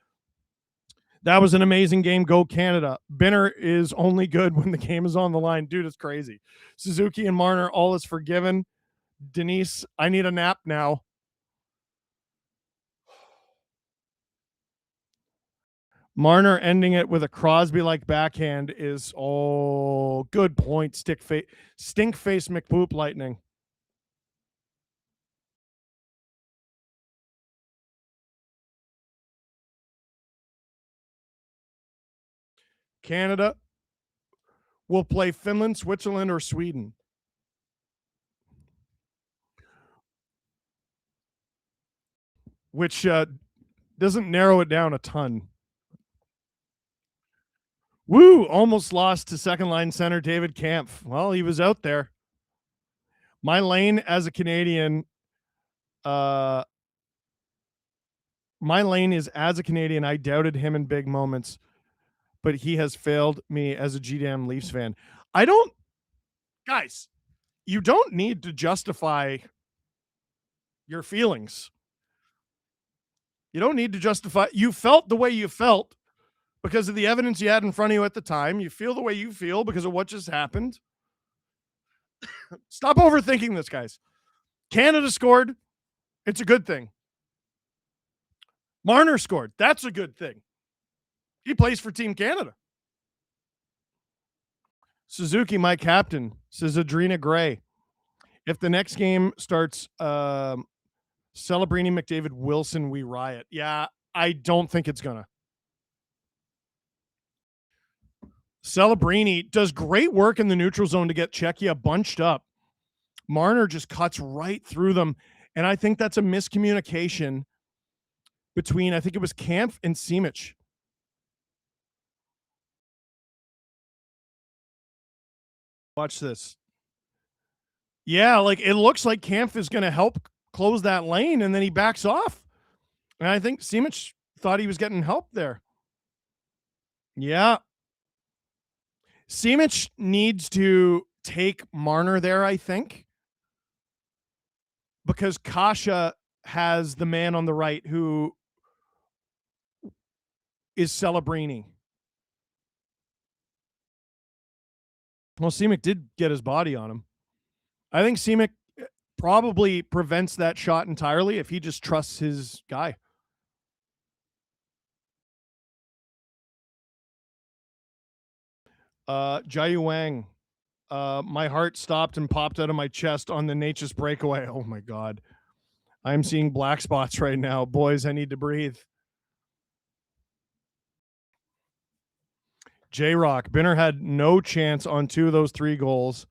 That was an amazing game. Go Canada. Binner is only good when the game is on the line. Dude, it's crazy. Suzuki and Marner, all is forgiven. Denise, I need a nap now. Marner ending it with a Crosby-like backhand is, oh, good point. Stink face McPoop Lightning. Canada will play Finland, Switzerland, or Sweden. Which doesn't narrow it down a ton. Woo! Almost lost to second line center David Kampf. Well, he was out there. My lane as a Canadian, my lane is as a Canadian. I doubted him in big moments, but he has failed me as a GDM Leafs fan. Guys, you don't need to justify your feelings. You don't need to justify. You felt the way you felt because of the evidence you had in front of you at the time. You feel the way you feel because of what just happened. Stop overthinking this, guys. Canada scored. It's a good thing. Marner scored. That's a good thing. He plays for Team Canada. Suzuki, my captain, says Adrena Gray. If the next game starts Celebrini, McDavid, Wilson, we riot. Yeah, I don't think it's gonna. Celebrini does great work in the neutral zone to get Czechia bunched up. Marner just cuts right through them. And I think that's a miscommunication between, I think it was Kampf and Simic. Watch this. Yeah, like it looks like Kampf is going to help close that lane, and then he backs off. And I think Simic thought he was getting help there. Yeah. Simic needs to take Marner there, I think, because Kasha has the man on the right who is Celebrini. Well, Simic did get his body on him. I think Simic probably prevents that shot entirely if he just trusts his guy. Jiayu Wang. My heart stopped and popped out of my chest on the Nature's breakaway. Oh my God. I'm seeing black spots right now. Boys, I need to breathe. J-Rock. Binner had no chance on 2 of those 3 goals.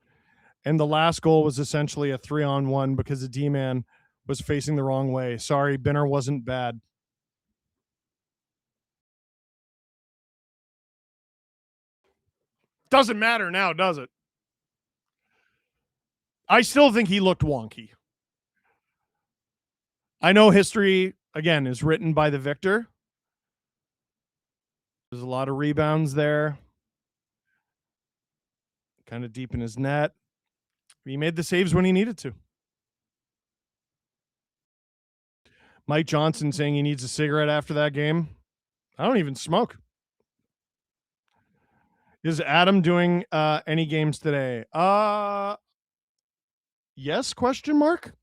And the last goal was essentially a 3-on-1 because the D-man was facing the wrong way. Sorry, Binner wasn't bad. Doesn't matter now, does it? I still think he looked wonky. I know history, again, is written by the victor. There's a lot of rebounds there. Kind of deep in his net. He made the saves when he needed to. Mike Johnson saying he needs a cigarette after that game. I don't even smoke. Is Adam doing any games today? Yes, question mark?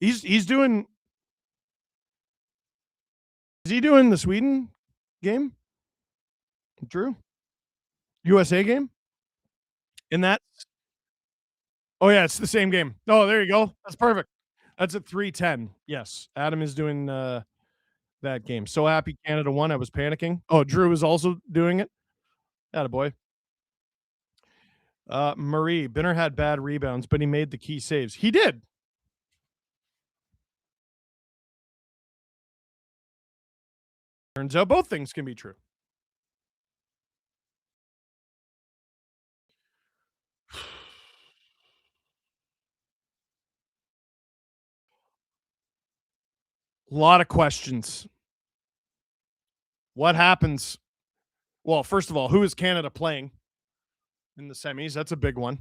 He's doing. Is he doing the Sweden game? Drew? USA game? In that? Oh yeah, it's the same game. Oh, there you go. That's perfect. That's at 3:10. Yes, Adam is doing that game. So happy Canada won. I was panicking. Oh, Drew is also doing it. Attaboy. Marie, Binner had bad rebounds, but he made the key saves. He did. Turns out both things can be true. A lot of questions. What happens? Well, first of all, who is Canada playing in the semis? That's a big one.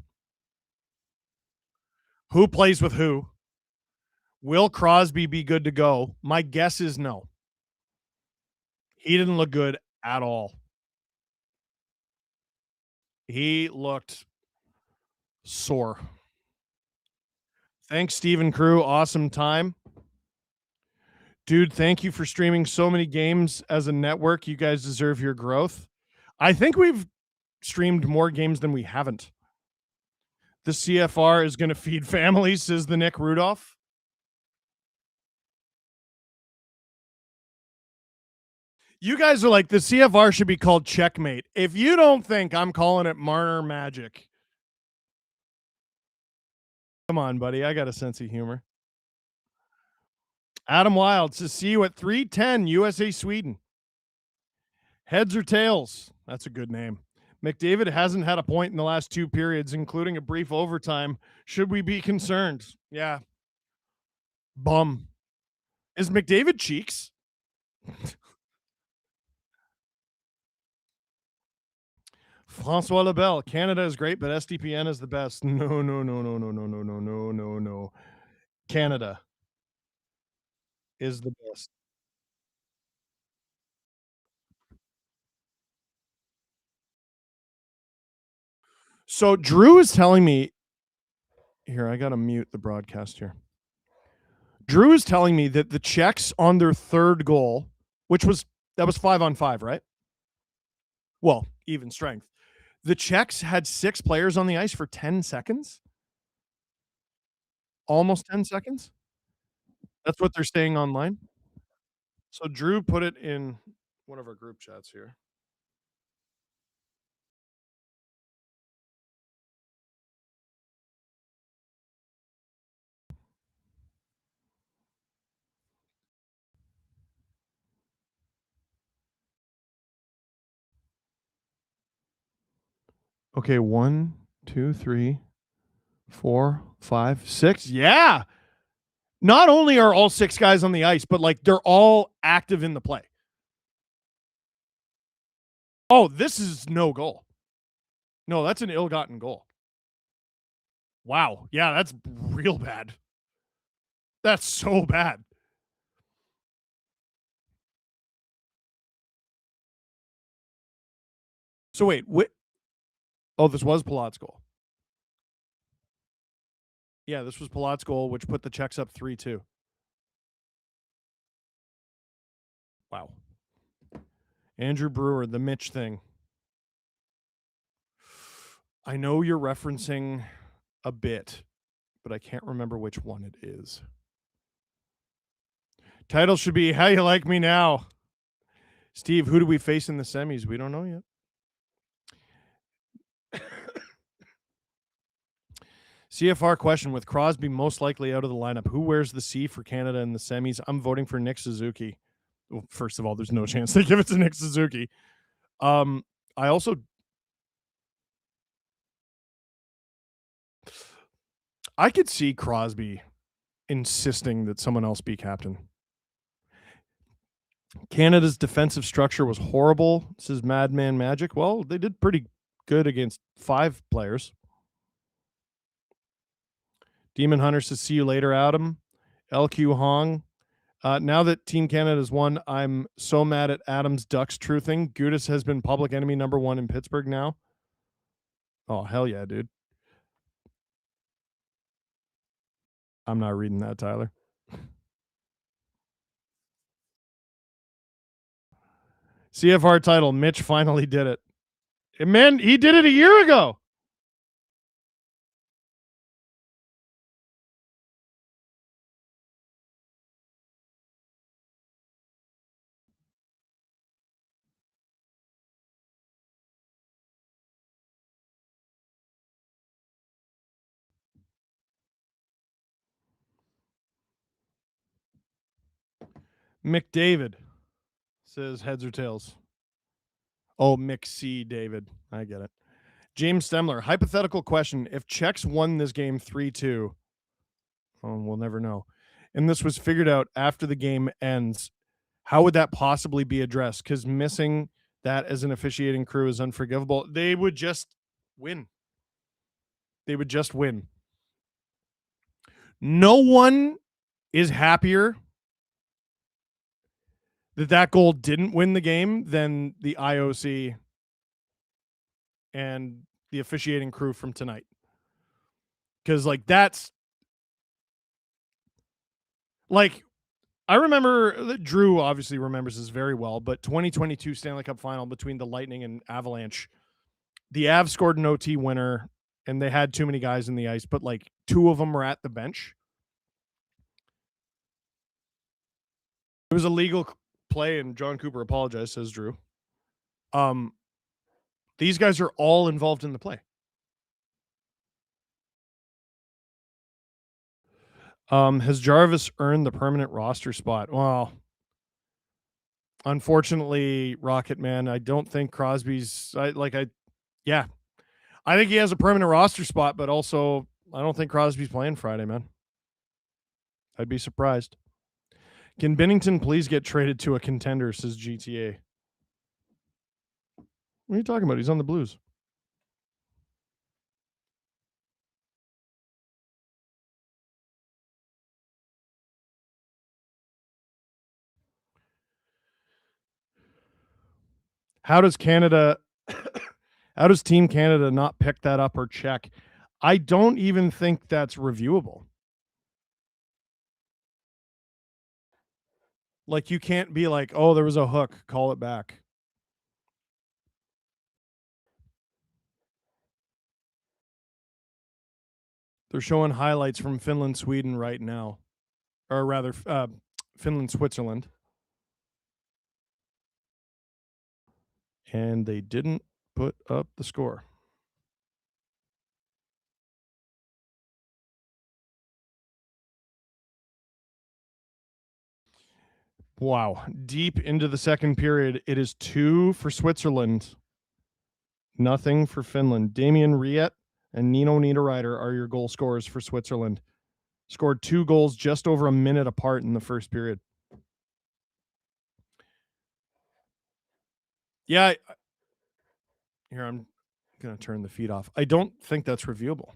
Who plays with who? Will Crosby be good to go? My guess is no. He didn't look good at all. He looked sore. Thanks, Stephen Crew. Awesome time. Dude, thank you for streaming so many games as a network. You guys deserve your growth. I think we've streamed more games than we haven't. The CFR is going to feed families, says the Nick Rudolph. You guys are like, the CFR should be called Checkmate. If you don't think I'm calling it Marner Magic. Come on, buddy. I got a sense of humor. Adam Wild says, see you at 3:10 USA Sweden. Heads or tails? That's a good name. McDavid hasn't had a point in the last 2 periods, including a brief overtime. Should we be concerned? Yeah. Bum. Is McDavid cheeks? Francois Lebel, Canada is great, but SDPN is the best. No. Canada is the best. So Drew is telling me here, I got to mute the broadcast here. Drew is telling me that the Czechs on their 3rd goal, that was 5-on-5, right? Well, even strength. The Czechs had 6 players on the ice for 10 seconds. Almost 10 seconds. That's what they're saying online. So Drew put it in one of our group chats here. Okay, 1, 2, 3, 4, 5, 6. Yeah. Not only are all 6 guys on the ice, but like they're all active in the play. Oh, this is no goal. No, that's an ill-gotten goal. Wow. Yeah, that's real bad. That's so bad. So wait, oh, this was Palat's goal. Yeah, this was Palat's goal, which put the Czechs up 3-2. Wow. Andrew Brewer, the Mitch thing. I know you're referencing a bit, but I can't remember which one it is. Title should be How You Like Me Now. Steve, who do we face in the semis? We don't know yet. CFR question, with Crosby most likely out of the lineup, who wears the C for Canada in the semis? I'm voting for Nick Suzuki. Well, first of all, there's no chance they give it to Nick Suzuki. I could see Crosby insisting that someone else be captain. Canada's defensive structure was horrible. This is Madman Magic. Well, they did pretty good against 5 players. Demon Hunter says, see you later, Adam. LQ Hong. Now that Team Canada's won, I'm so mad at Adam's Ducks truthing. Gudis has been public enemy number 1 in Pittsburgh now. Oh, hell yeah, dude. I'm not reading that, Tyler. CFR title, Mitch finally did it. Man, he did it a year ago. McDavid says heads or tails. Oh, McC David. I get it. James Stemler, hypothetical question. If Czechs won this game 3-2, we'll never know, and this was figured out after the game ends, how would that possibly be addressed? Because missing that as an officiating crew is unforgivable. They would just win. They would just win. No one is happier that goal didn't win the game than the IOC and the officiating crew from tonight. Because, like, that's... Like, I remember... Drew obviously remembers this very well, but 2022 Stanley Cup Final between the Lightning and Avalanche, the Avs scored an OT winner, and they had too many guys in the ice, but, like, 2 of them were at the bench. It was a legal play, and John Cooper apologized, says Drew. These guys are all involved in the play. Has Jarvis earned the permanent roster spot? Well, unfortunately, Rocket Man, I don't think Crosby's I think he has a permanent roster spot, but also I don't think Crosby's playing Friday, man. I'd be surprised. Can Binnington please get traded to a contender, says GTA. What are you talking about? He's on the Blues. How does Canada how does Team Canada not pick that up or check? I don't even think that's reviewable. Like, you can't be like, oh, there was a hook, call it back. They're showing highlights from Finland, Sweden right now. Or rather, Finland, Switzerland. And they didn't put up the score. Wow. Deep into the second period, it is 2 for Switzerland, Nothing for Finland. Damien Riet and Nino Niederreiter are your goal scorers for Switzerland. Scored 2 goals just over a minute apart in the first period. Yeah. Here, I'm going to turn the feed off. I don't think that's reviewable.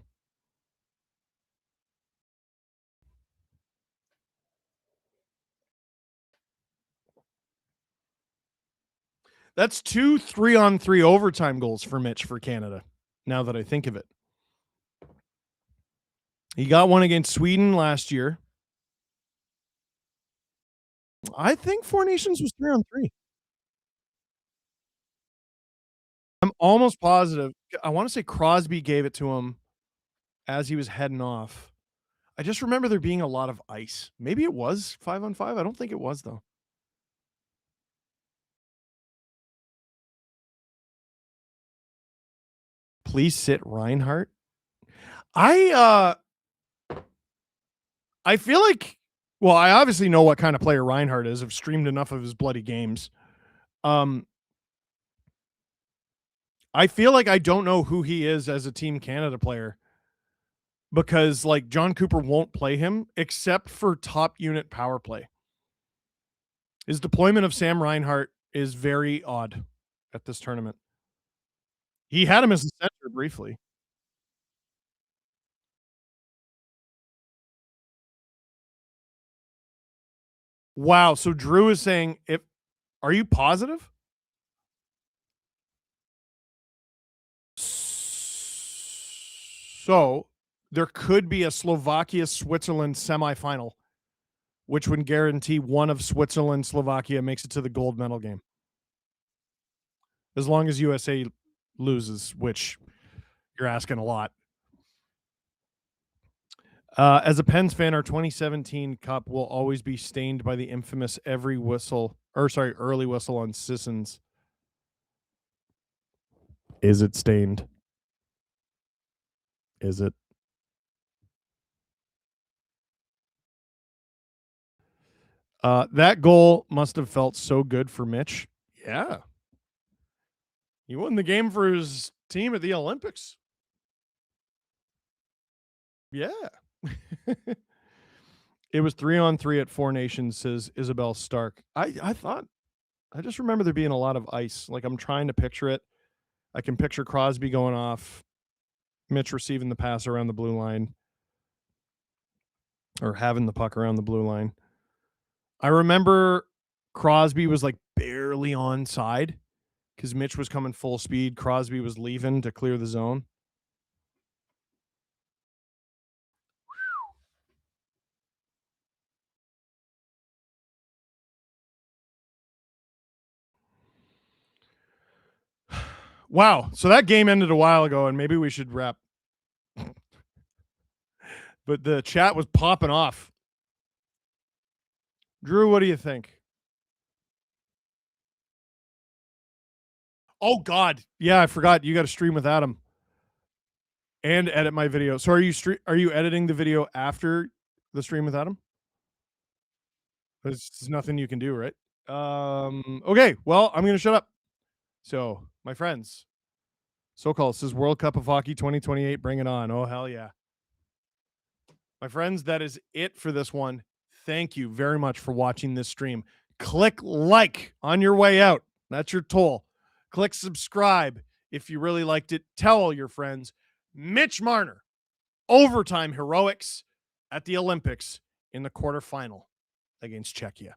That's 2 3-on-3 overtime goals for Mitch for Canada, now that I think of it. He got one against Sweden last year. I think Four Nations was 3-on-3. I'm almost positive. I want to say Crosby gave it to him as he was heading off. I just remember there being a lot of ice. Maybe it was 5-on-5. I don't think it was, though. Please sit Reinhart. I feel like, well, I obviously know what kind of player Reinhart is. I've streamed enough of his bloody games. I feel like I don't know who he is as a Team Canada player because, like, John Cooper won't play him except for top unit power play. His deployment of Sam Reinhart is very odd at this tournament. He had him as a center briefly. Wow. So Drew is saying, are you positive? So there could be a Slovakia-Switzerland semifinal, which would guarantee one of Switzerland, Slovakia makes it to the gold medal game. As long as USA loses, which you're asking a lot. As a Pens fan, our 2017 Cup will always be stained by the infamous early whistle on Sissons. Is it stained? Is it? That goal must have felt so good for Mitch. Yeah. He won the game for his team at the Olympics. Yeah. It was 3-on-3 at Four Nations, says Isabel Stark. I just remember there being a lot of ice. Like, I'm trying to picture it. I can picture Crosby going off, Mitch receiving the pass around the blue line, or having the puck around the blue line. I remember Crosby was like barely onside because Mitch was coming full speed. Crosby was leaving to clear the zone. Wow. So that game ended a while ago, and maybe we should wrap. But the chat was popping off. Drew, what do you think? Oh, God. Yeah, I forgot. You got to stream with Adam and edit my video. So are you editing the video after the stream with Adam? There's nothing you can do, right? Okay, well, I'm going to shut up. So, my friends, SoCal says World Cup of Hockey 2028, bring it on. Oh, hell yeah. My friends, that is it for this one. Thank you very much for watching this stream. Click like on your way out. That's your toll. Click subscribe if you really liked it. Tell all your friends. Mitch Marner, overtime heroics at the Olympics in the quarterfinal against Czechia.